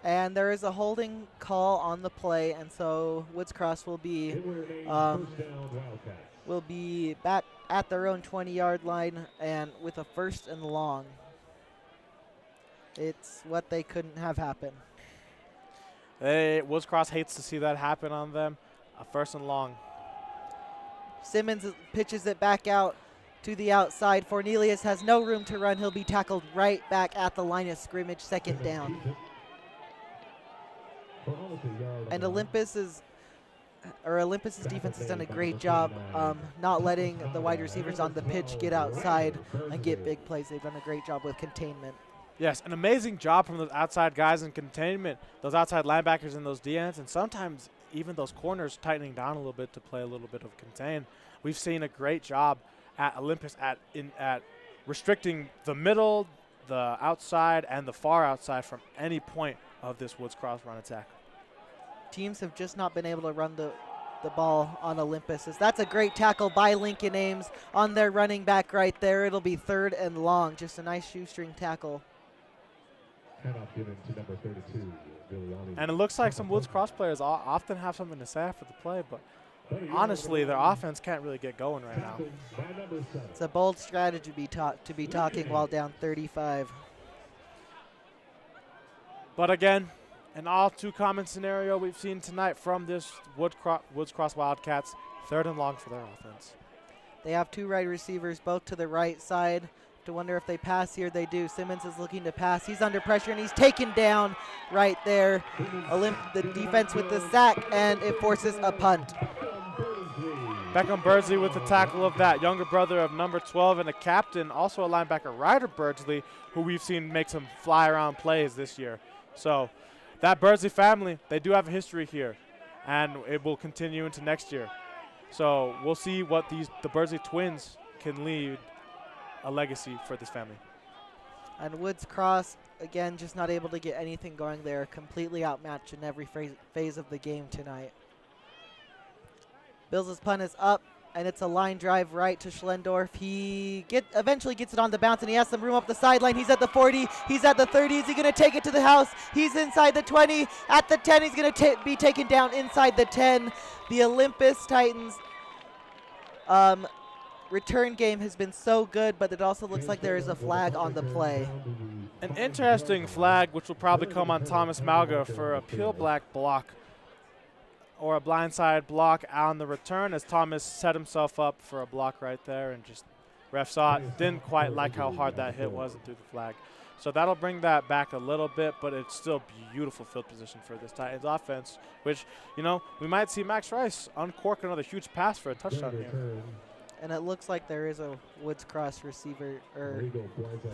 And there is a holding call on the play, and so Woods Cross will be back at their own 20-yard line and with a 1st and long. It's what they couldn't have happen. Woods Cross hates to see that happen on them. A 1st and long. Simmons pitches it back out to the outside. Cornelius has no room to run. He'll be tackled right back at the line of scrimmage, 2nd down. And Olympus's defense has done a great job not letting the wide receivers on the pitch get outside and get big plays. They've done a great job with containment. Yes, an amazing job from those outside guys in containment, those outside linebackers and those DNs, and sometimes even those corners tightening down a little bit to play a little bit of contain. We've seen a great job at Olympus at restricting the middle, the outside, and the far outside from any point of this Woods Cross run attack. Teams have just not been able to run the ball on Olympus. That's a great tackle by Lincoln Ames on their running back right there. It'll be 3rd and long. Just a nice shoestring tackle. And it looks like some Woods Cross players often have something to say after the play, but honestly, their offense can't really get going right now. It's a bold strategy to be talking while down 35. But again, an all-too-common scenario we've seen tonight from this Woods Cross Wildcats, 3rd and long for their offense. They have 2 wide receivers, both to the right side. To wonder if they pass here. They do. Simmons is looking to pass. He's under pressure, and he's taken down right there. The defense with the sack, and it forces a punt. Beckham Birdsley with the tackle of that younger brother of number 12 and a captain, also a linebacker, Ryder Birdsley, who we've seen make some fly-around plays this year. So that Birdsley family, they do have a history here, and it will continue into next year. So we'll see what the Birdsley twins can lead a legacy for this family. And Woods Cross, again, just not able to get anything going there. Completely outmatched in every phase of the game tonight. Bills' punt is up, and it's a line drive right to Schlendorf. He eventually gets it on the bounce, and he has some room up the sideline. He's at the 40. He's at the 30. Is he going to take it to the house? He's inside the 20. At the 10, he's going to be taken down inside the 10. The Olympus Titans return game has been so good, but it also looks like there is a flag on the play. An interesting flag, which will probably come on Thomas Malga for a peel black block or a blindside block on the return, as Thomas set himself up for a block right there, and just ref saw it, didn't quite like how hard that hit was and threw the flag. So that'll bring that back a little bit, but it's still beautiful field position for this Titans offense, which, you know, we might see Max Rice uncork another huge pass for a touchdown here. And it looks like there is a Woods Cross receiver or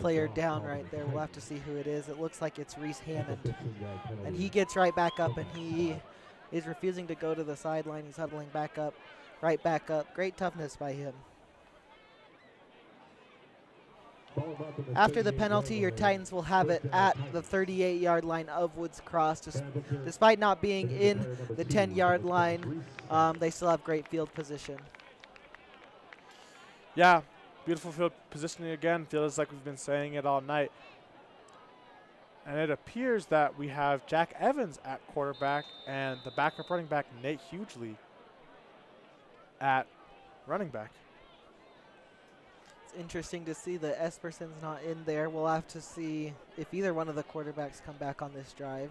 player down right there. We'll have to see who it is. It looks like it's Reese Hammond. And he gets right back up, and he is refusing to go to the sideline. He's huddling back up, right back up. Great toughness by him. After the penalty, your Titans will have it at the 38-yard line of Woods Cross. Despite not being in the 10-yard line, they still have great field position. Yeah, beautiful field positioning again. Feels like we've been saying it all night. And it appears that we have Jack Evans at quarterback and the backup running back, Nate Hughley, at running back. interesting to see that Esperson's not in there. We'll have to see if either one of the quarterbacks come back on this drive.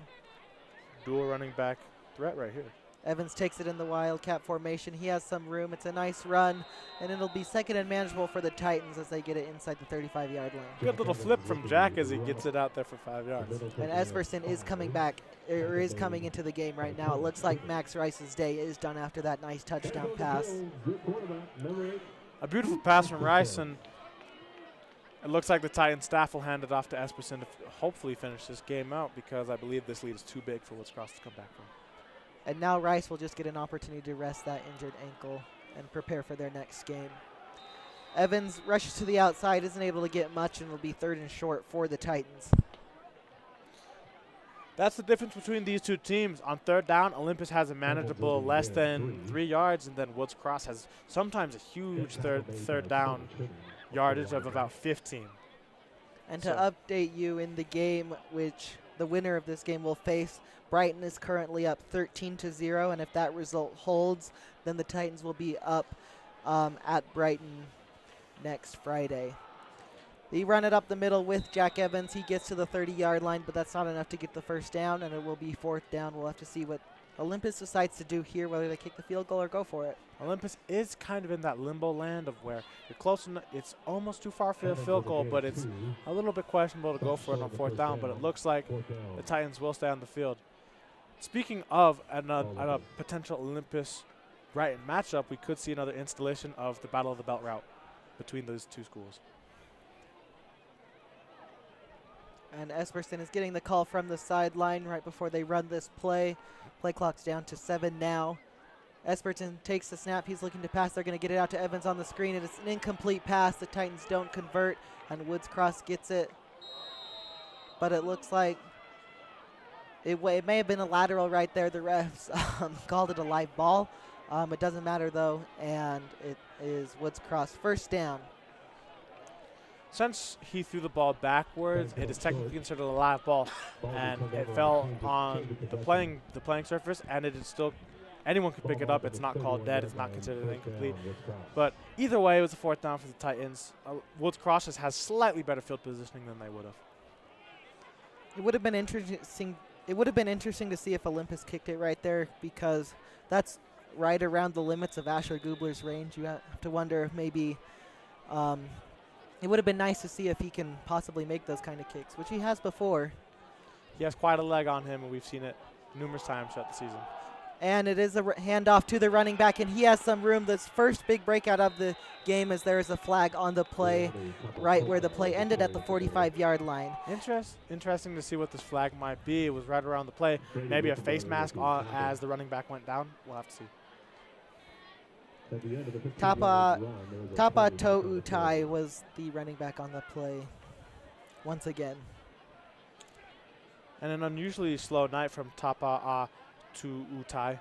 Dual running back threat right here. Evans takes it in the Wildcat formation. He has some room. It's a nice run, and it'll be second and manageable for the Titans as they get it inside the 35-yard line. Good little flip from Jack as he gets it out there for 5 yards. And Esperson is coming back, or is coming into the game right now. It looks like Max Rice's day is done after that nice touchdown pass. A beautiful pass from Rice, and it looks like the Titans staff will hand it off to Esperson to hopefully finish this game out, because I believe this lead is too big for Woods Cross to come back from. And now Rice will just get an opportunity to rest that injured ankle and prepare for their next game. Evans rushes to the outside, isn't able to get much, and will be third and short for the Titans. That's the difference between these two teams. On third down, Olympus has a manageable less than 3 yards, and then Woods Cross has sometimes a huge third down yardage of about 15. And to update you in the game, which the winner of this game will face, Brighton is currently up 13-0, and if that result holds, then the Titans will be up at Brighton next Friday. They run it up the middle with Jack Evans. He gets to the 30-yard line, but that's not enough to get the first down, and it will be fourth down. We'll have to see what Olympus decides to do here, whether they kick the field goal or go for it. Olympus is kind of in that limbo land of where you're close enough. It's almost too far for a field goal, but it's a little bit questionable to go for it on fourth down, but it looks like the Titans will stay on the field. Speaking of a potential Olympus-Brighton matchup, we could see another installation of the Battle of the Belt route between those two schools. And Esperson is getting the call from the sideline right before they run this play. Play clock's down to 7 now. Esperson takes the snap. He's looking to pass. They're going to get it out to Evans on the screen. And it's an incomplete pass. The Titans don't convert, and Woods Cross gets it. But it looks like it may have been a lateral right there. The refs called it a live ball. It doesn't matter, though, and it is Woods Cross first down. Since he threw the ball backwards, it is technically considered a live ball, and it fell on the playing surface, and it is still, anyone can pick it up. It's not called dead. It's not considered incomplete. But either way, it was a fourth down for the Titans. Woods Cross just has slightly better field positioning than they would have. It would have been interesting. It would have been interesting to see if Olympus kicked it right there, because that's right around the limits of Asher Gubler's range. You have to wonder if maybe it would have been nice to see if he can possibly make those kind of kicks, which he has before. He has quite a leg on him, and we've seen it numerous times throughout the season. And it is a handoff to the running back, and he has some room. This first big breakout of the game, as there is a flag on the play right where the play ended at the 45-yard line. Interesting to see what this flag might be. It was right around the play. Maybe a face mask as the running back went down. We'll have to see. Tapa To'utai was the running back on the play once again. And an unusually slow night from Tapa To'utai.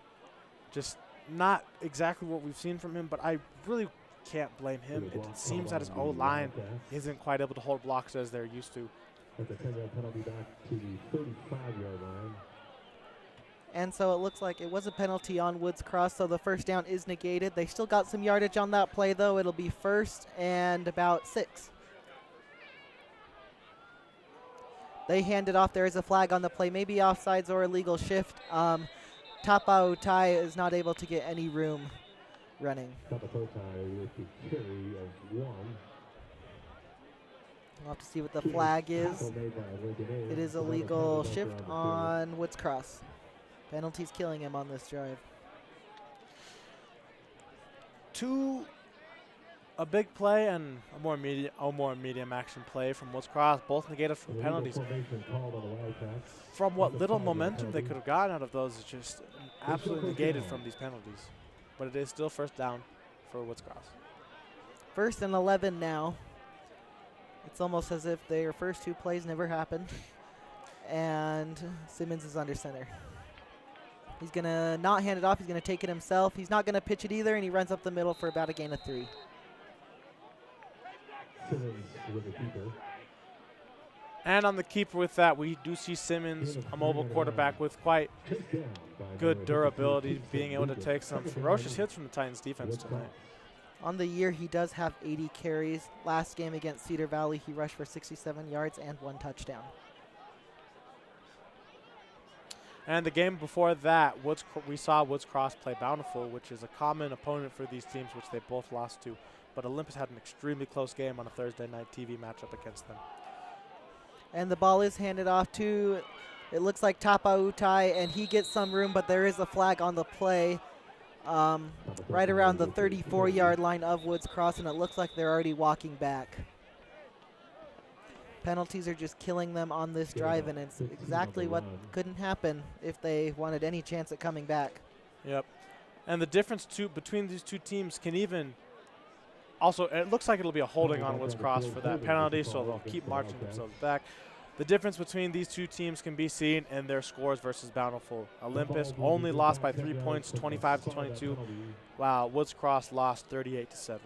Just not exactly what we've seen from him, but I really can't blame him. It seems that his O-line isn't quite able to hold blocks as they're used to. That's a 10-yard penalty back to the 35-yard line. And so it looks like it was a penalty on Woods Cross, so the first down is negated. They still got some yardage on that play, though. It'll be first and about 6. They hand it off. There is a flag on the play, maybe offsides or illegal shift. Tapa Utai is not able to get any room running. Tapa Utai with the carry of 1. We'll have to see what the flag is. It is a legal shift on Woods Cross. Penalties killing him on this drive. A big play and a more medium action play from Woods Cross, both negated from penalties. From what little momentum they could have gotten out of those is just absolutely negated from these penalties. But it is still first down for Woods Cross. 1st and 11 now. It's almost as if their first 2 plays never happened. And Simmons is under center. He's going to not hand it off. He's going to take it himself. He's not going to pitch it either, and he runs up the middle for about a gain of 3. Simmons with the keeper. And on the keeper with that, we do see Simmons, a mobile quarterback with quite good durability, being able to take some ferocious hits from the Titans defense tonight. On the year, he does have 80 carries. Last game against Cedar Valley, he rushed for 67 yards and 1 touchdown. And the game before that, we saw Woods Cross play Bountiful, which is a common opponent for these teams, which they both lost to. But Olympus had an extremely close game on a Thursday night TV matchup against them. And the ball is handed off to, it looks like Tapa Utai, and he gets some room, but there is a flag on the play right around the 34-yard line of Woods Cross, and it looks like they're already walking back. Penalties are just killing them on this drive, and it's exactly what couldn't happen if they wanted any chance at coming back. Yep. And the difference between these two teams can even also, it looks like it'll be a holding on Woods Cross for that penalty, so they'll keep marching themselves back. The difference between these two teams can be seen in their scores versus Bountiful. Olympus only lost by 3 points, 25-22, while Woods Cross lost 38-7.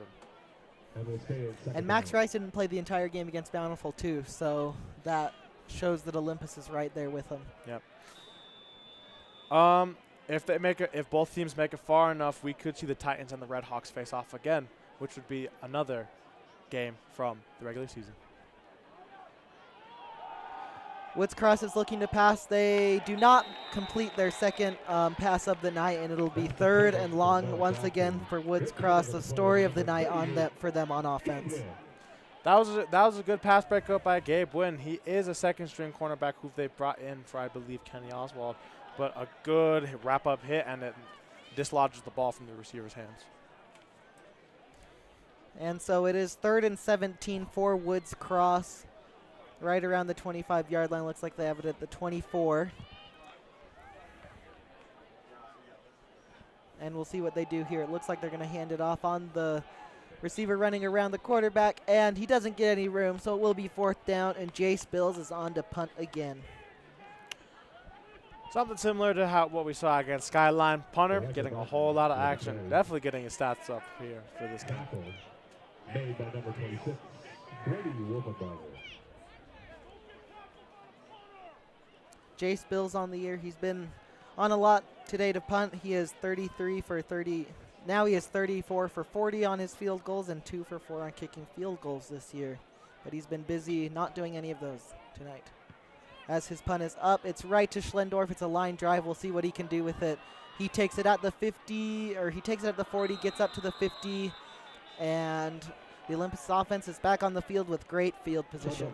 And Max Rice didn't play the entire game against Bountiful too, so that shows that Olympus is right there with them. Yep. If both teams make it far enough, we could see the Titans and the Red Hawks face off again, which would be another game from the regular season. Woods Cross is looking to pass. They do not complete their second pass of the night, and it'll be 3rd and long once again for Woods Cross. The story of the night for them on offense. That was a good pass breakup by Gabe Wynn. He is a second-string cornerback who they brought in for, I believe, Kenny Oswald. But a good wrap-up hit, and it dislodges the ball from the receiver's hands. And so it is 3rd and 17 for Woods Cross. Right around the 25-yard line. Looks like they have it at the 24. And we'll see what they do here. It looks like they're going to hand it off on the receiver running around the quarterback, and he doesn't get any room, so it will be 4th down, and Jace Bills is on to punt again. Something similar to what we saw against Skyline. Punter getting a whole lot of action. Definitely getting his stats up here for this game. Made by number 26, Brady Wolfenbarger. Jace Bills on the year. He's been on a lot today to punt. He is 33 for 30. Now he is 34 for 40 on his field goals and 2 for 4 on kicking field goals this year. But he's been busy not doing any of those tonight. As his punt is up, it's right to Schlendorf. It's a line drive. We'll see what he can do with it. He takes it at the 50, or he takes it at the 40, gets up to the 50, and the Olympus offense is back on the field with great field position.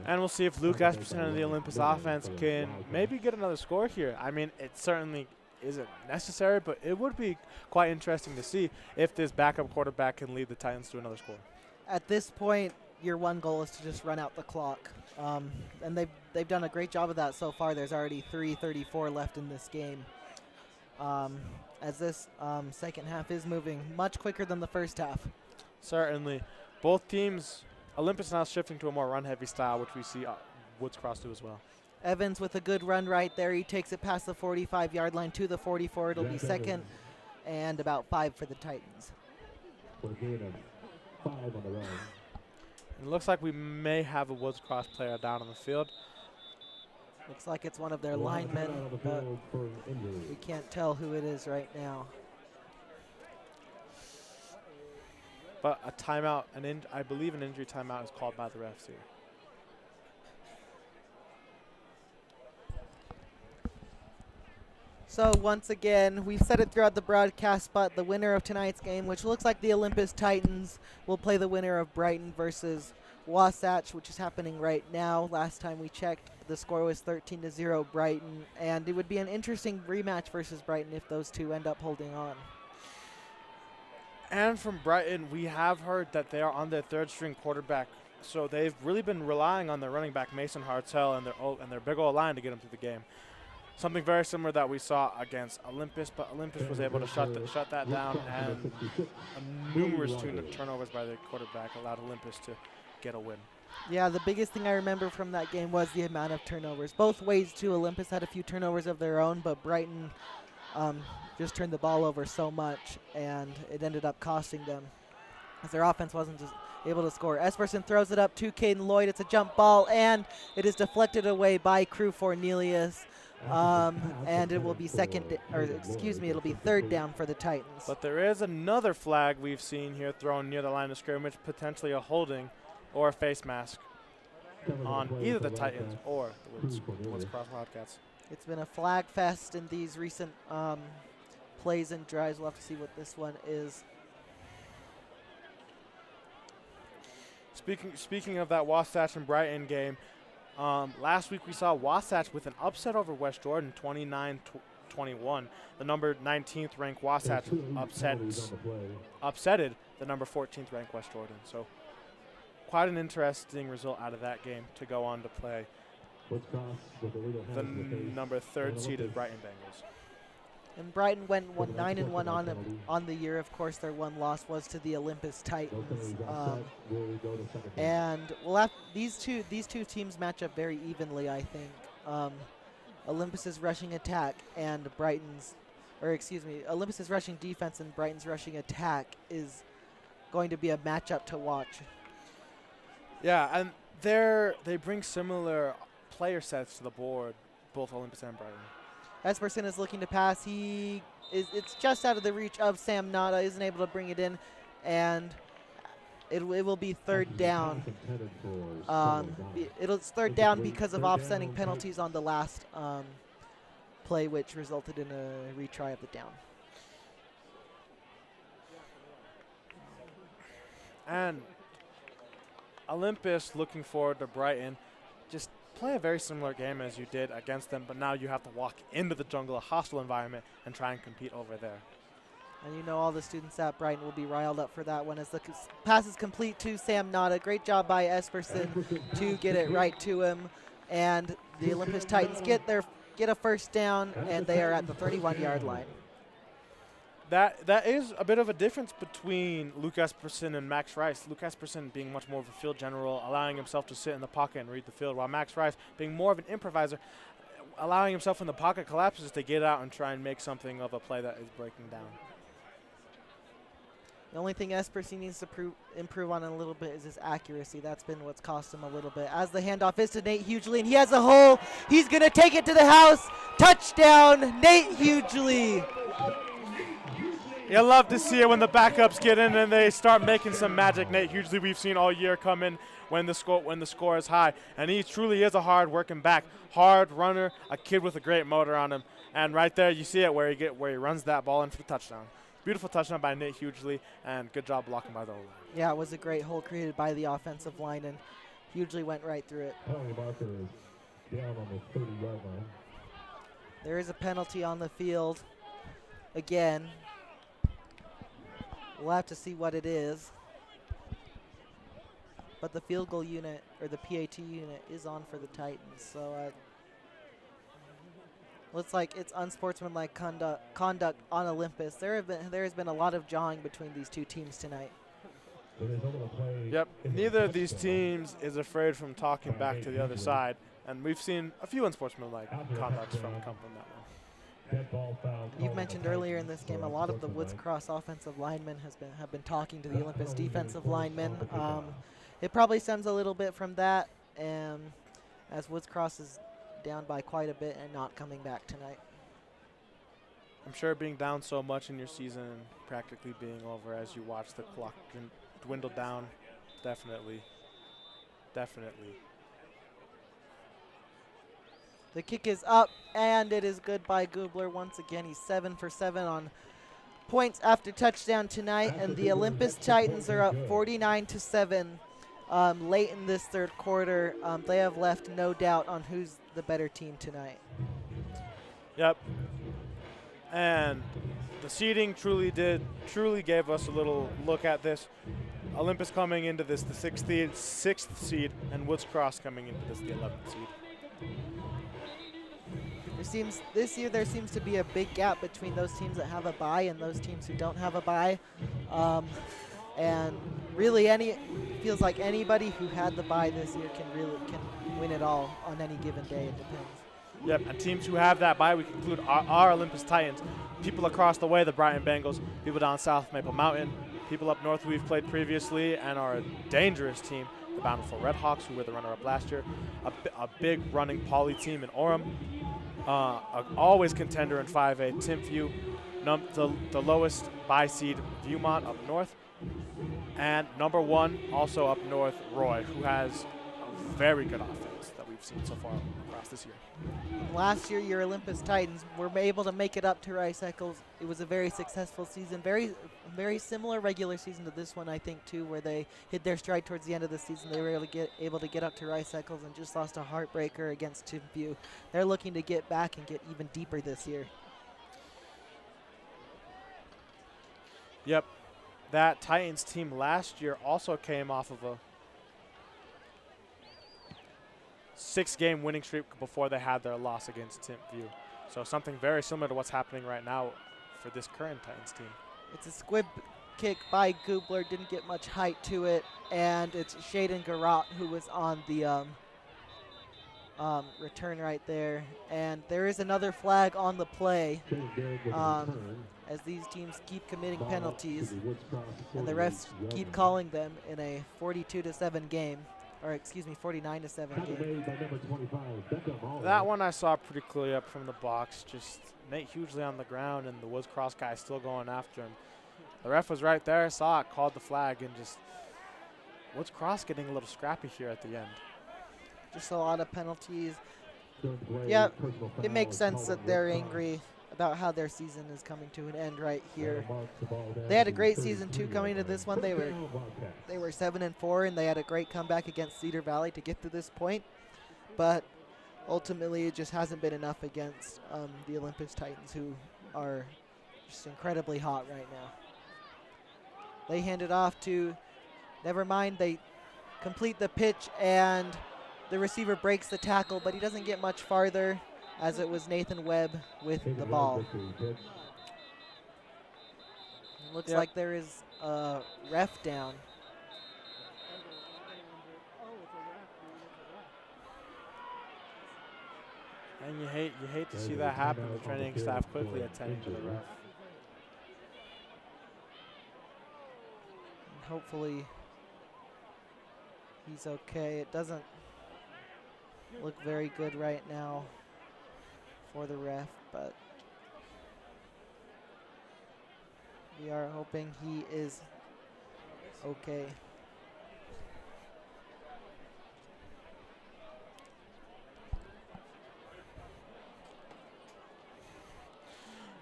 And we'll see if Luke Esperson and the Olympus offense can maybe get another score here. I mean, it certainly isn't necessary, but it would be quite interesting to see if this backup quarterback can lead the Titans to another score. At this point, your one goal is to just run out the clock. And they've done a great job of that so far. There's already 3:34 left in this game. As this second half is moving much quicker than the first half. Certainly. Both teams, Olympus now shifting to a more run-heavy style, which we see Woods Cross do as well. Evans with a good run right there. He takes it past the 45-yard line to the 44. It'll be 2nd and about 5 for the Titans. It looks like we may have a Woods Cross player down on the field. Looks like it's one of their linemen, but we can't tell who it is right now. But a timeout, I believe an injury timeout is called by the refs here. So once again, we've said it throughout the broadcast, but the winner of tonight's game, which looks like the Olympus Titans, will play the winner of Brighton versus Wasatch, which is happening right now. Last time we checked, the score was 13-0 Brighton, and it would be an interesting rematch versus Brighton if those two end up holding on. And from Brighton, we have heard that they are on their 3rd-string quarterback, so they've really been relying on their running back Mason Hartel and their big old line to get them through the game. Something very similar that we saw against Olympus, but Olympus was able to shut that down, and numerous turnovers by their quarterback allowed Olympus to get a win. Yeah, the biggest thing I remember from that game was the amount of turnovers. Both ways, too. Olympus had a few turnovers of their own, but Brighton just turned the ball over so much, and it ended up costing them as their offense wasn't just able to score. Esperson throws it up to Caden Lloyd. It's a jump ball, and it is deflected away by Crew Cornelius. and it will be it'll be third down for the Titans. But there is another flag we've seen here thrown near the line of scrimmage, potentially a holding or a face mask on either the Titans or the Woods Cross Wildcats. It's been a flag fest in these recent plays and drives. We'll have to see what this one is. Speaking of that Wasatch and Brighton game, last week we saw Wasatch with an upset over West Jordan, 29-21. The number 19th ranked Wasatch upsetted the number 14th ranked West Jordan. So quite an interesting result out of that game to go on to play the number 3rd seeded Brighton Bengals. And Brighton went 9-1 on the year. Of course, their one loss was to the Olympus Titans. And these two teams match up very evenly, I think. Olympus's rushing attack and Olympus's rushing defense and Brighton's rushing attack is going to be a matchup to watch. Yeah, and they bring similar player sets to the board, both Olympus and Brighton. Esperson is looking to pass. It's just out of the reach of Sam Nada. Isn't able to bring it in, and it will be third down. It's third down because of offsetting penalties on the last play, which resulted in a retry of the down. And Olympus looking forward to Brighton. Just play a very similar game as you did against them, but now you have to walk into the jungle, a hostile environment, and try and compete over there. And you know all the students at Brighton will be riled up for that one as the pass is complete to Sam Nada. Great job by Esperson to get it right to him. And the Olympus Titans get a first down, and they are at the 31-yard line. That is a bit of a difference between Luke Esperson and Max Rice. Luke Esperson being much more of a field general, allowing himself to sit in the pocket and read the field, while Max Rice being more of an improviser, allowing himself in the pocket collapses to get out and try and make something of a play that is breaking down. The only thing Esperson needs to improve on a little bit is his accuracy. That's been what's cost him a little bit. As the handoff is to Nate Hughley, and he has a hole. He's going to take it to the house. Touchdown, Nate Hughley. You love to see it when the backups get in and they start making some magic. Nate Hughley we've seen all year come in when the score is high, and he truly is a hard-working back, hard runner, a kid with a great motor on him. And right there, you see it where he runs that ball in for the touchdown. Beautiful touchdown by Nate Hughley, and good job blocking by the O-line. Yeah, it was a great hole created by the offensive line, and Hughley went right through it. Down on the 30-yard line. There is a penalty on the field again. We'll have to see what it is. But the field goal unit, or the PAT unit, is on for the Titans. So looks like it's unsportsmanlike conduct on Olympus. There has been a lot of jawing between these two teams tonight. Yep, neither of these teams is afraid from talking back to the other side. And we've seen a few unsportsmanlike conducts come from that one. You've mentioned earlier in this game a lot of the Woods Cross offensive linemen have been talking to the Olympus defensive linemen. It probably stems a little bit from that, as Woods Cross is down by quite a bit and not coming back tonight. I'm sure being down so much in your season and practically being over as you watch the clock dwindle down, definitely. The kick is up, and it is good by Gubler. Once again, he's 7 for 7 on points after touchdown tonight, and the Olympus Titans are up 49-7 late in this third quarter. They have left no doubt on who's the better team tonight. Yep. And the seeding truly gave us a little look at this. Olympus coming into this the sixth seed, and Woods Cross coming into this the 11th seed. This year there seems to be a big gap between those teams that have a bye and those teams who don't have a bye. And really feels like anybody who had the bye this year can win it all on any given day. It depends. Yep, and teams who have that bye, we conclude our Olympus Titans. People across the way, the Brighton Bengals. People down south, Maple Mountain. People up north who we've played previously and are a dangerous team, the Bountiful Redhawks, who were the runner-up last year. A big running poly team in Orem. always contender in 5A, Timpview, the lowest by seed, Viewmont up north, and number 1 also up north, Roy, who has a very good offense that we've seen so far across this year. Last year, your Olympus Titans were able to make it up to Rice Eccles. It was a very successful season, very similar regular season to this one, I think, too, where they hit their stride towards the end of the season. They were able to get up to Rice Eccles and just lost a heartbreaker against Timpview. They're looking to get back and get even deeper this year. Yep, that Titans team last year also came off of a 6-game winning streak before they had their loss against Timpview. So something very similar to what's happening right now for this current Titans team. It's a squib kick by Goobler, didn't get much height to it, and it's Shaden Garot who was on the return right there. And there is another flag on the play as these teams keep committing penalties, and the refs keep calling them in a 42-7 game. Or excuse me, 49-7 game. That one I saw pretty clearly up from the box. Just Nate hugely on the ground, and the Woods Cross guy still going after him. The ref was right there, saw it, called the flag, and just Woods Cross getting a little scrappy here at the end. Just a lot of penalties. Yeah, it makes sense that they're angry about how their season is coming to an end right here. They had a great season too coming to this one. They were 7-4, and they had a great comeback against Cedar Valley to get to this point. But ultimately, it just hasn't been enough against the Olympus Titans, who are just incredibly hot right now. They hand it off to, never mind, they complete the pitch, and the receiver breaks the tackle, but he doesn't get much farther, as it was Nathan Webb with the ball. Looks like there is a ref down. And you hate to see that happen. The training staff quickly attending to the ref. And hopefully he's okay. It doesn't look very good right now for the ref, but we are hoping he is okay.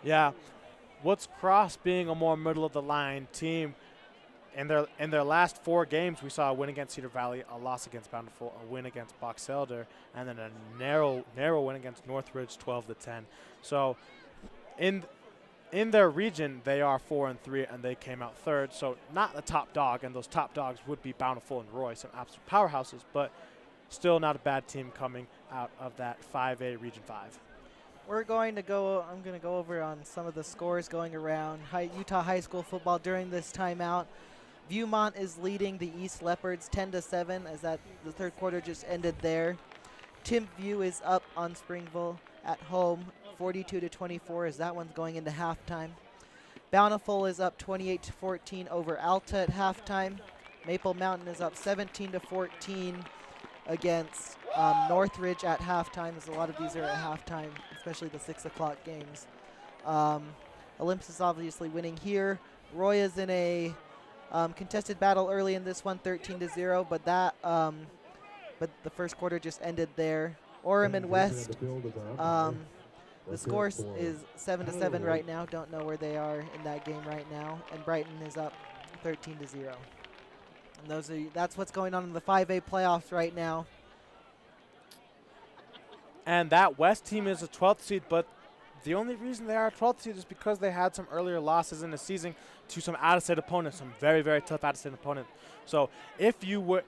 Yeah, Woods Cross being a more middle of the line team, in their last 4 games, we saw a win against Cedar Valley, a loss against Bountiful, a win against Box Elder, and then a narrow win against Northridge, 12-10. So, in their region, they are 4-3, and they came out 3rd. So not the top dog, and those top dogs would be Bountiful and Roy, some absolute powerhouses, but still not a bad team coming out of that 5A Region 5. I'm going to go over on some of the scores going around Utah High School football during this timeout. Viewmont is leading the East Leopards 10-7, as the 3rd quarter just ended there. Timpview is up on Springville at home 42-24, as that one's going into halftime. Bountiful is up 28-14 over Alta at halftime. Maple Mountain is up 17-14 against Northridge at halftime, as a lot of these are at halftime, especially the 6 o'clock games. Olympus is obviously winning here. Roy is in a contested battle early in this one, 13-0, but but the 1st quarter just ended there. Orem and West, the score is 7-7 right now. Don't know where they are in that game right now. And Brighton is up 13-0. And that's what's going on in the 5A playoffs right now. And that West team is a 12th seed, but the only reason they are a 12th seed is because they had some earlier losses in the season to some out-of-state opponents, some very, very tough out-of-state opponents. So if you were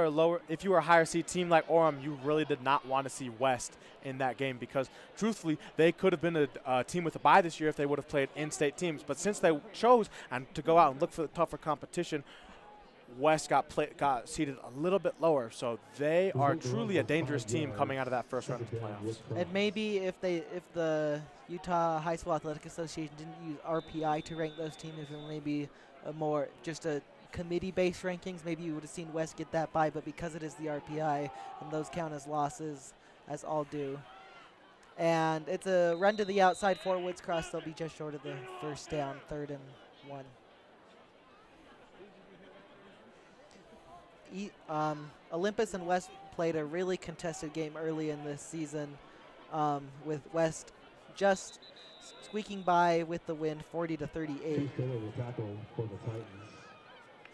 a higher seed team like Orem, you really did not want to see West in that game, because truthfully they could have been a team with a bye this year if they would have played in-state teams. But since they chose to go out and look for the tougher competition, West got seated a little bit lower, so they are truly a dangerous team coming out of that first round of the playoffs. And maybe if the Utah High School Athletic Association didn't use RPI to rank those teams, if it may be just a committee-based rankings, maybe you would have seen West get that bye. But because it is the RPI, and those count as losses, as all do. And it's a run to the outside for Woods Cross. They'll be just short of the first down, 3rd and 1. Olympus and West played a really contested game early in this season, with West just squeaking by with the win, 40-38.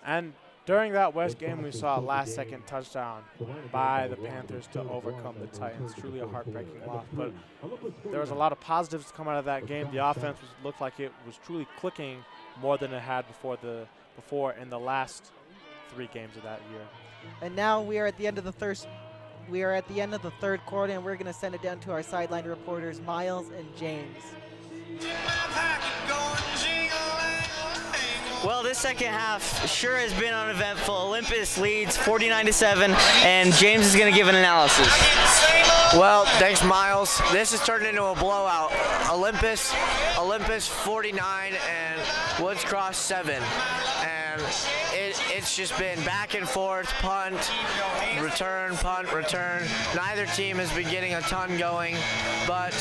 And during that West game, we saw a last-second touchdown by the Panthers to overcome the Titans. Truly a heartbreaking loss, but there was a lot of positives to come out of that game. The offense looked like it was truly clicking more than it had before in the last 3 games of that year. And now we are at the end of the third quarter, and we're going to send it down to our sideline reporters, Miles and James. Well, this second half sure has been uneventful. Olympus leads 49-7, and James is going to give an analysis. Well, thanks, Miles. This has turned into a blowout. Olympus 49 and Woods Cross 7. And it's just been back and forth, punt, return. Neither team has been getting a ton going, but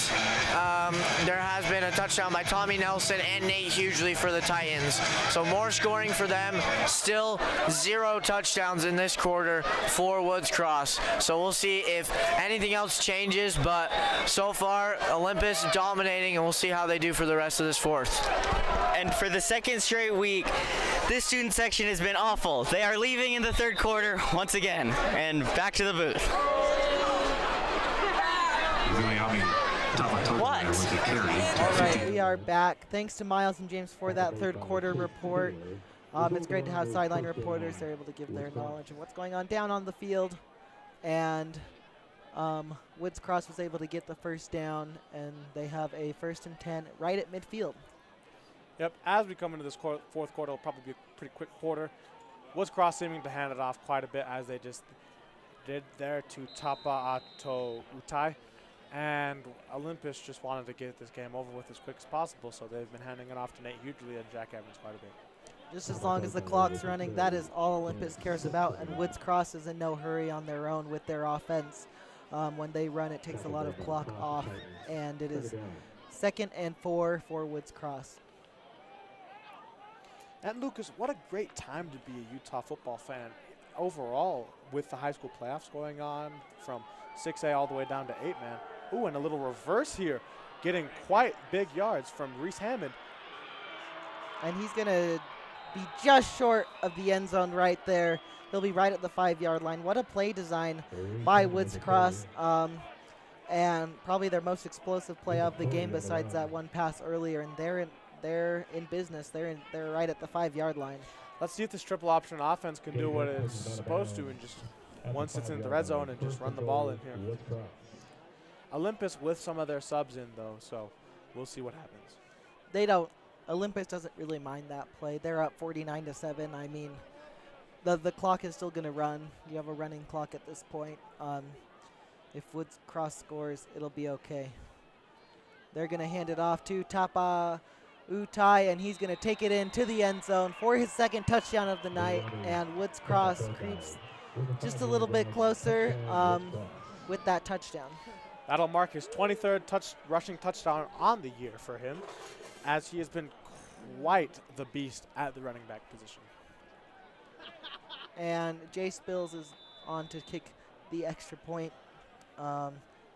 there has been a touchdown by Tommy Nelson and Nate Hughley for the Titans. So more scoring for them. Still 0 touchdowns in this quarter for Woods Cross. So we'll see if anything else changes, but so far Olympus dominating, and we'll see how they do for the rest of this fourth. And for the second straight week, this student section has been awful. They are leaving in the third quarter once again. And back to the booth. What? All right, we are back. Thanks to Miles and James for that third quarter report. It's great to have sideline reporters. They're able to give their knowledge of what's going on down on the field. And Woods Cross was able to get the first down, and they have a 1st and 10 right at midfield. Yep, as we come into this fourth quarter, it'll probably be a pretty quick quarter. Woods Cross seeming to hand it off quite a bit, as they just did there to Tapa Ato Utai. And Olympus just wanted to get this game over with as quick as possible, so they've been handing it off to Nate Hughley and Jack Evans quite a bit. Just as long as the clock's running, that is all Olympus cares about, and Woods Cross is in no hurry on their own with their offense. When they run, it takes a lot of clock off, and it is 2nd and 4 for Woods Cross. And Lucas, what a great time to be a Utah football fan overall, with the high school playoffs going on from 6A all the way down to 8-man. Ooh, and a little reverse here, getting quite big yards from Reese Hammond. And he's going to be just short of the end zone right there. He'll be right at the 5-yard line. What a play design by Woods Cross. And probably their most explosive play of the game besides that one pass earlier. And they're in business. They're right at the 5-yard line. Let's see if this triple option offense can do what it's supposed to, and just once it's in the red zone and just run the ball in here. Olympus with some of their subs in though, so we'll see what happens. Olympus doesn't really mind that play. They're up 49-7. I mean, the clock is still going to run. You have a running clock at this point. If Woods Cross scores, it'll be okay. They're going to hand it off to Tapa Utai, and he's going to take it into the end zone for his 2nd touchdown of the night. And Woods Cross creeps just a little bit closer with that touchdown. That'll mark his 23rd rushing touchdown on the year for him, as he has been quite the beast at the running back position. And Jay Spills is on to kick the extra point.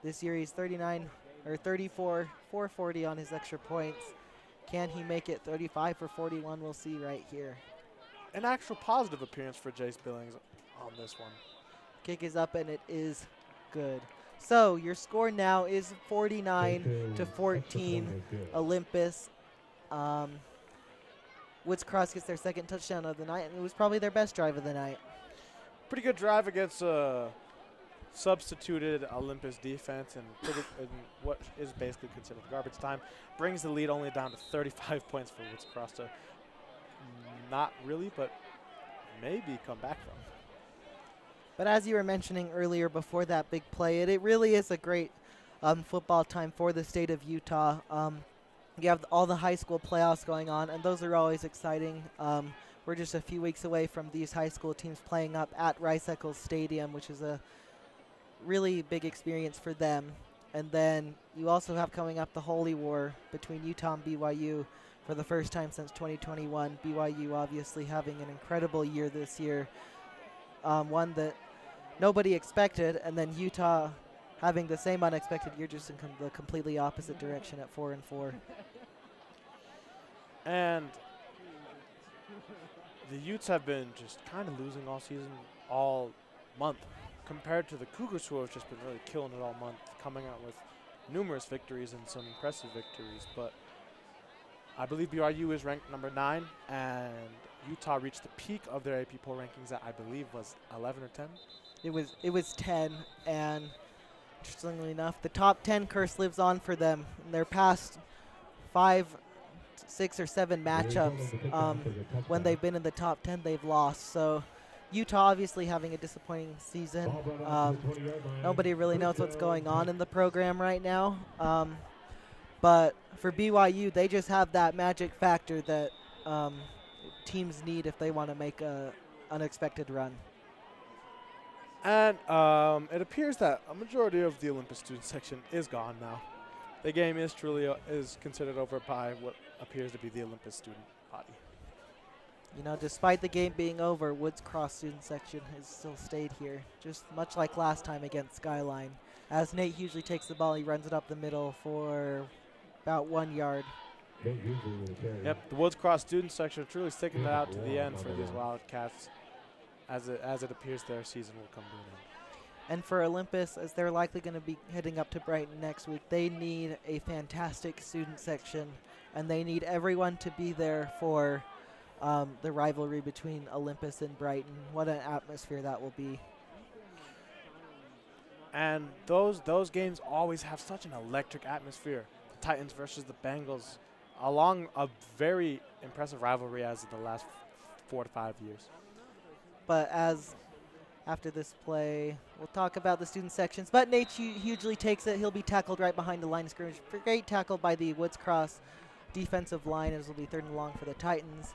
This year he's 34 for 40 on his extra points. Can he make it 35 for 41? We'll see right here. An actual positive appearance for Jay Spillings on this one. Kick is up, and it is good. So your score now is 49-14 Olympus. Woods Cross gets their 2nd touchdown of the night, and it was probably their best drive of the night. Pretty good drive against substituted Olympus defense, and what is basically considered garbage time. Brings the lead only down to 35 points for Woods Cross to not really, but maybe come back from. But as you were mentioning earlier before that big play, it really is a great football time for the state of Utah. You have all the high school playoffs going on, and those are always exciting. We're just a few weeks away from these high school teams playing up at Rice Eccles Stadium, which is a really big experience for them. And then you also have coming up the Holy War between Utah and BYU for the first time since 2021. BYU obviously having an incredible year this year, one that nobody expected, and then Utah having the same unexpected year, just in the completely opposite direction at 4-4. And the Utes have been just kind of losing all season, all month, compared to the Cougars, who have just been really killing it all month, coming out with numerous victories and some impressive victories. But I believe BYU is ranked number 9, and Utah reached the peak of their AP poll rankings at, I believe, was 11 or 10. It was 10, and interestingly enough, the top 10 curse lives on for them. In their past 5, 6, or 7 matchups, when they've been in the top 10, they've lost. So Utah obviously having a disappointing season. Nobody really knows what's going on in the program right now. But for BYU, they just have that magic factor that teams need if they want to make a unexpected run. And it appears that a majority of the Olympus student section is gone now. The game is truly is considered over by what appears to be the Olympus student body. You know, despite the game being over, Woods Cross student section has still stayed here, just much like last time against Skyline. As Nate Hughley takes the ball, he runs it up the middle for about 1 yard. Yep, the Woods Cross student section truly sticking it out to the end for these Wildcats, as it appears their season will come to an end. And for Olympus, as they're likely going to be heading up to Brighton next week, they need a fantastic student section, and they need everyone to be there for the rivalry between Olympus and Brighton. What an atmosphere that will be. And those games always have such an electric atmosphere. The Titans versus the Bengals, along a very impressive rivalry as in the last 4 to 5 years. But after this play, we'll talk about the student sections. But Nate Hughley takes it. He'll be tackled right behind the line of scrimmage. Great tackle by the Woods Cross defensive line, as will be 3rd and long for the Titans.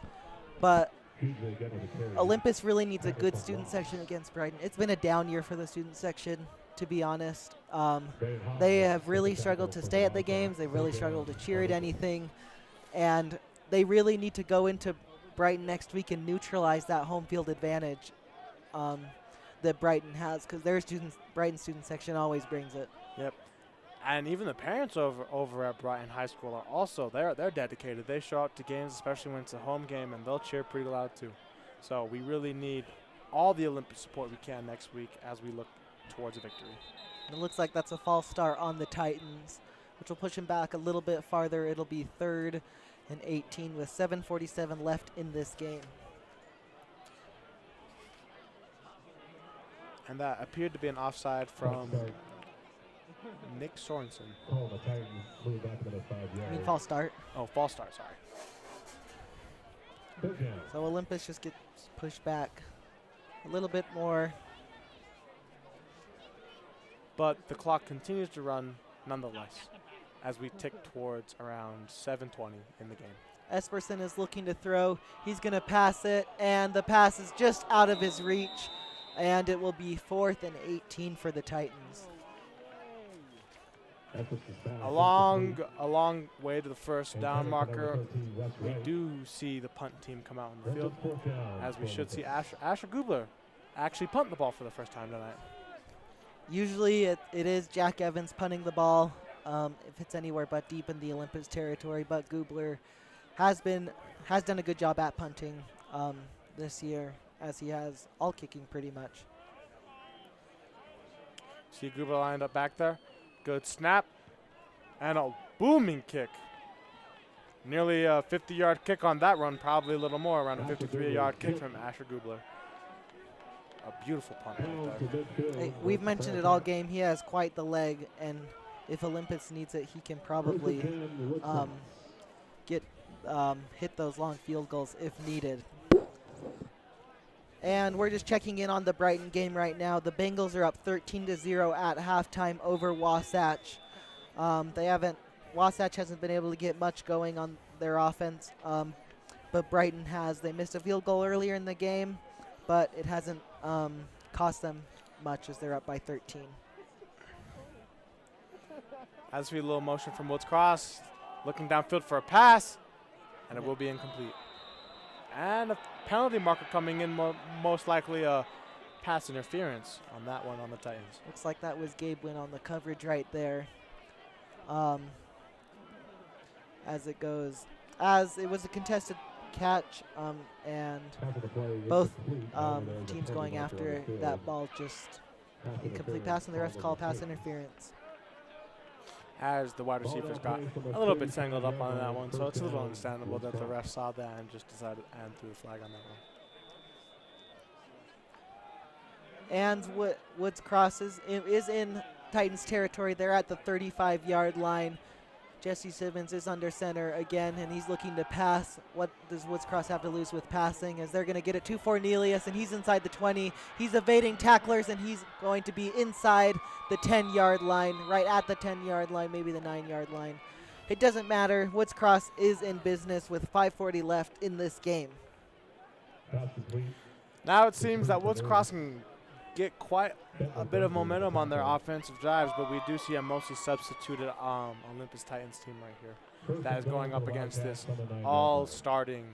But Olympus really needs a good student section against Brighton. It's been a down year for the student section, to be honest. They have really struggled to stay at the games. They've really struggled to cheer at anything. And they really need to go into Brighton next week and neutralize that home field advantage that Brighton has, because their Brighton student section always brings it. Yep. And even the parents over at Brighton High School are also, they're dedicated. They show up to games, especially when it's a home game, and they'll cheer pretty loud too. So we really need all the Olympus support we can next week as we look towards a victory. And it looks like that's a false start on the Titans, which will push them back a little bit farther. It'll be 3rd and 18 with 7:47 left in this game. And that appeared to be an offside from Nick Sorensen. I mean, false start. Oh, false start, sorry. So Olympus just gets pushed back a little bit more. But the clock continues to run nonetheless as we tick towards around 7:20 in the game. Esperson is looking to throw. He's going to pass it, and the pass is just out of his reach, and it will be 4th and 18 for the Titans. A long way to the first down marker. We do see the punt team come out on the field, as we should see Asher Gubler actually punt the ball for the first time tonight. Usually it is Jack Evans punting the ball if it's anywhere but deep in the Olympus territory, but Gubler has done a good job at punting this year, as he has all kicking pretty much. See Gubler lined up back there. Good snap and a booming kick. Nearly a 50-yard kick on that run, probably a little more, around a 53-yard kick from Asher Gubler. A beautiful punt right there. Hey, we've mentioned it all game. He has quite the leg, and if Olympus needs it, he can probably hit those long field goals if needed. And we're just checking in on the Brighton game right now. The Bengals are up 13-0 at halftime over Wasatch. Wasatch hasn't been able to get much going on their offense, but Brighton has. They missed a field goal earlier in the game, but it hasn't cost them much as they're up by 13. As we a little motion from Woods Cross, looking downfield for a pass, and it will be incomplete. And a penalty marker coming in, most likely a pass interference on that one on the Titans. Looks like that was Gabe Wynn on the coverage right there. As it goes, as it was a contested catch, and both teams going after that ball, just incomplete pass, and the refs call pass interference. As the wide receivers got a little bit tangled up on that one, so it's a little understandable that the ref saw that and just decided and threw the flag on that one. And Woods Cross is in Titans territory. They're at the 35-yard line. Jesse Simmons is under center again, and he's looking to pass. What does Woods Cross have to lose with passing? As they're going to get it to Fornelius, and he's inside the 20. He's evading tacklers, and he's going to be inside the 10-yard line, right at the 10-yard line, maybe the 9-yard line. It doesn't matter. Woods Cross is in business with 5:40 left in this game. Now it seems that Woods Cross can get quite a bit of momentum on their offensive drives, but we do see a mostly substituted Olympus Titans team right here that is going up against this all-starting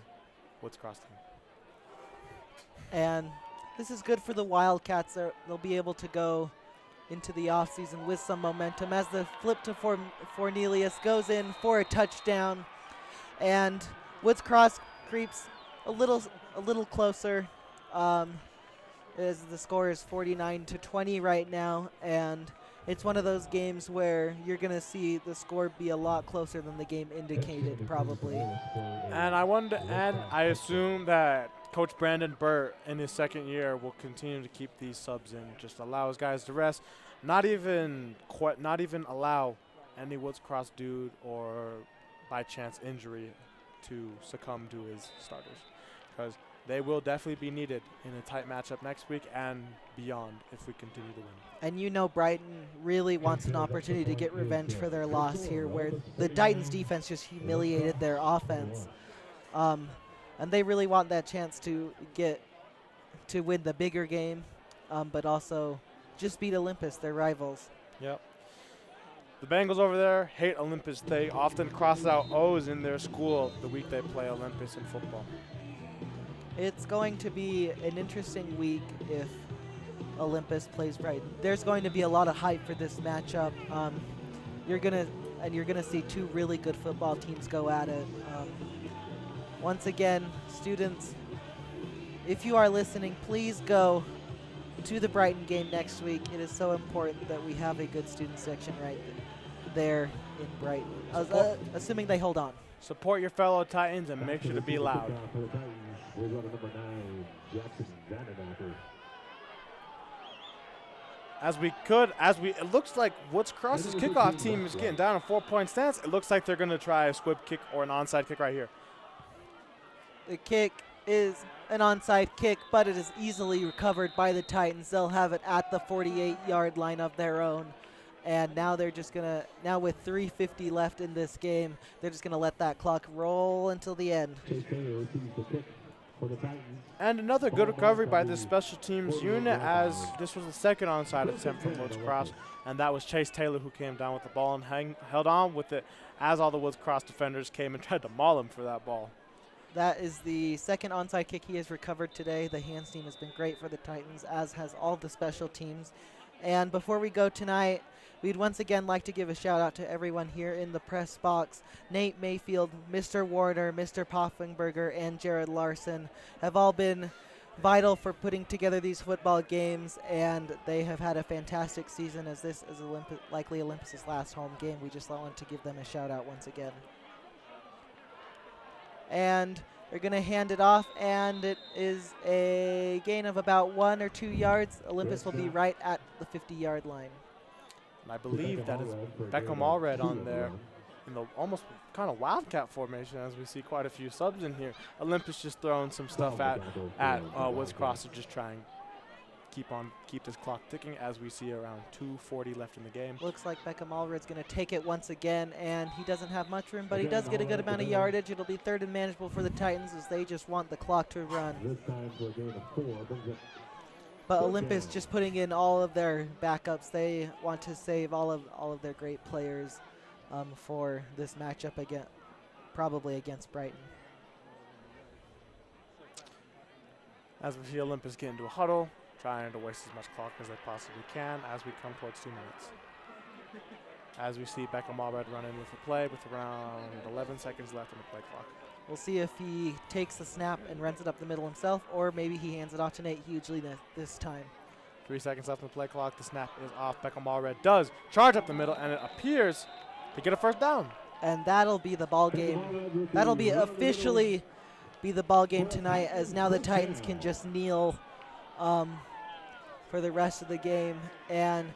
Woods Cross team. And this is good for the Wildcats. They'll be able to go into the offseason with some momentum as the flip to Fornelius goes in for a touchdown. And Woods Cross creeps a little closer. As the score is 49-20 right now, and it's one of those games where you're going to see the score be a lot closer than the game indicated, probably. And I assume that Coach Brandon Burt in his second year will continue to keep these subs in, just allow his guys to rest, not even allow any Woods Cross dude or by chance injury to succumb to his starters, because they will definitely be needed in a tight matchup next week and beyond if we continue to win. And you know Brighton really wants an opportunity to get revenge for their loss here, where the Titans defense just humiliated their offense. And they really want that chance to win the bigger game, but also just beat Olympus, their rivals. Yep. The Bengals over there hate Olympus. They often cross out O's in their school the week they play Olympus in football. It's going to be an interesting week if Olympus plays Brighton. There's going to be a lot of hype for this matchup. You're gonna see two really good football teams go at it. Once again, students, if you are listening, please go to the Brighton game next week. It is so important that we have a good student section right there in Brighton, assuming they hold on. Support your fellow Titans and make sure to be loud. It looks like Woods Cross's kickoff team is getting down a 4-point stance. It looks like they're going to try a squib kick or an onside kick right here. The kick is an onside kick, but it is easily recovered by the Titans. They'll have it at the 48-yard line of their own. And now they're just going to, now with 3:50 left in this game, they're just going to let that clock roll until the end. And another good recovery by the special teams unit, as this was the second onside attempt from Woods Cross, and that was Chase Taylor who came down with the ball and held on with it as all the Woods Cross defenders came and tried to maul him for that ball. That is the second onside kick he has recovered today. The hands team has been great for the Titans, as has all the special teams. And before we go tonight, we'd once again like to give a shout out to everyone here in the press box. Nate Mayfield, Mr. Warner, Mr. Poffenberger, and Jared Larson have all been vital for putting together these football games, and they have had a fantastic season, as this is likely Olympus's last home game. We just wanted to give them a shout out once again. And they're going to hand it off, and it is a gain of about 1 or 2 yards. Olympus will be right at the 50-yard line. And I believe that is Beckham Allred on there in the almost kind of Wildcat formation, as we see quite a few subs in here. Olympus just throwing some stuff at Woods Cross to just try and keep this clock ticking, as we see around 2:40 left in the game. Looks like Beckham Allred's going to take it once again, and he doesn't have much room, but he does get a good amount of yardage. It'll be third and manageable for the Titans, as they just want the clock to run. But Olympus just putting in all of their backups. They want to save all of their great players for this matchup again, probably against Brighton. As we see Olympus get into a huddle, trying to waste as much clock as they possibly can as we come towards 2 minutes. As we see Beckham Allred run in with a play with around 11 seconds left on the play clock. We'll see if he takes the snap and runs it up the middle himself, or maybe he hands it off to Nate Hughley this time. 3 seconds left on the play clock. The snap is off. Beckham Allred does charge up the middle, and it appears to get a first down. And that'll be the ball game. That'll be officially be the ball game tonight, as now the Titans can just kneel for the rest of the game. And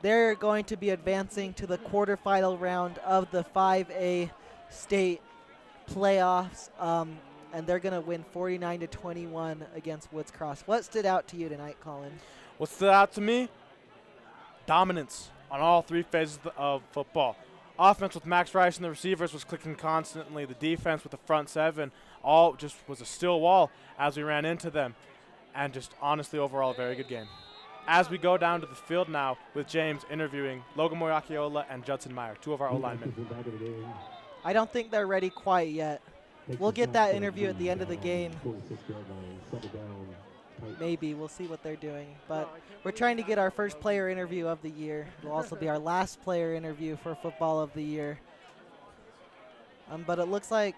they're going to be advancing to the quarterfinal round of the 5A state playoffs, and they're going to win 49-21 against Woods Cross. What stood out to you tonight, Colin? What stood out to me? Dominance on all 3 phases of football. Offense with Max Rice and the receivers was clicking constantly. The defense with the front 7 all just was a still wall as we ran into them. And just honestly, overall, a very good game. As we go down to the field now with James interviewing Logan Moyakiola and Judson Meyer, 2 of our O-linemen. I don't think they're ready quite yet. We'll get that interview at the end of the game. Maybe. We'll see what they're doing. But we're trying to get our first player interview of the year. It'll also be our last player interview for football of the year. But it looks like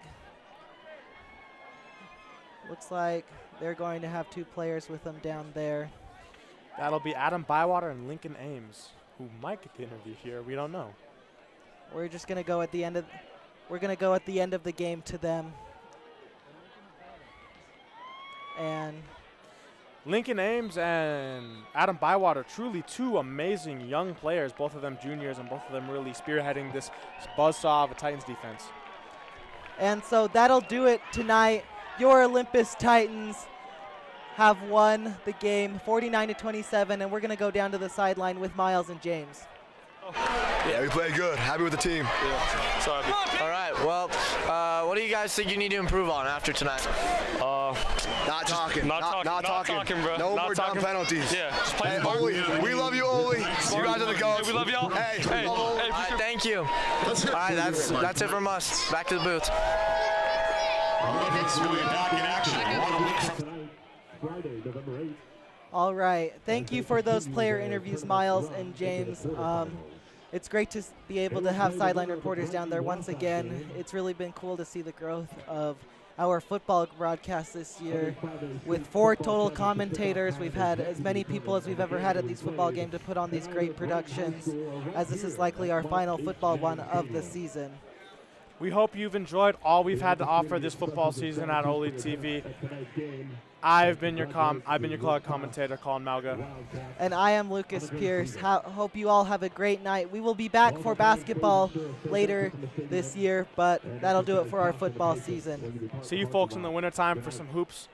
they're going to have 2 players with them down there. That'll be Adam Bywater and Lincoln Ames, who might get the interview here. We don't know. We're just going to go at the end of the game to them. And Lincoln Ames and Adam Bywater, truly 2 amazing young players, both of them juniors, and both of them really spearheading this buzzsaw of a Titans defense. And so that'll do it tonight. Your Olympus Titans have won the game 49-27, and we're going to go down to the sideline with Miles and James. Yeah, we played good. Happy with the team. Yeah. Sorry. All right. Well, what do you guys think you need to improve on after tonight? Not talking. Not talking, bro. No not more dumb penalties. Yeah. Just play Hey, Oli, we love you, Oli. You guys are the goats. Hey, we love y'all. Hey. All right, thank you. All right, that's it from us. Back to the booth. All right. Thank you for those player interviews, Miles and James. It's great to be able to have sideline reporters down there once again. It's really been cool to see the growth of our football broadcast this year. With 4 total commentators, we've had as many people as we've ever had at these football games to put on these great productions, as this is likely our final football one of the season. We hope you've enjoyed all we've had to offer this football season at OlyTV. I've been your color commentator, Colin Malga. And I am Lucas Pierce. Hope you all have a great night. We will be back for basketball later this year, but that'll do it for our football season. See you folks in the wintertime for some hoops.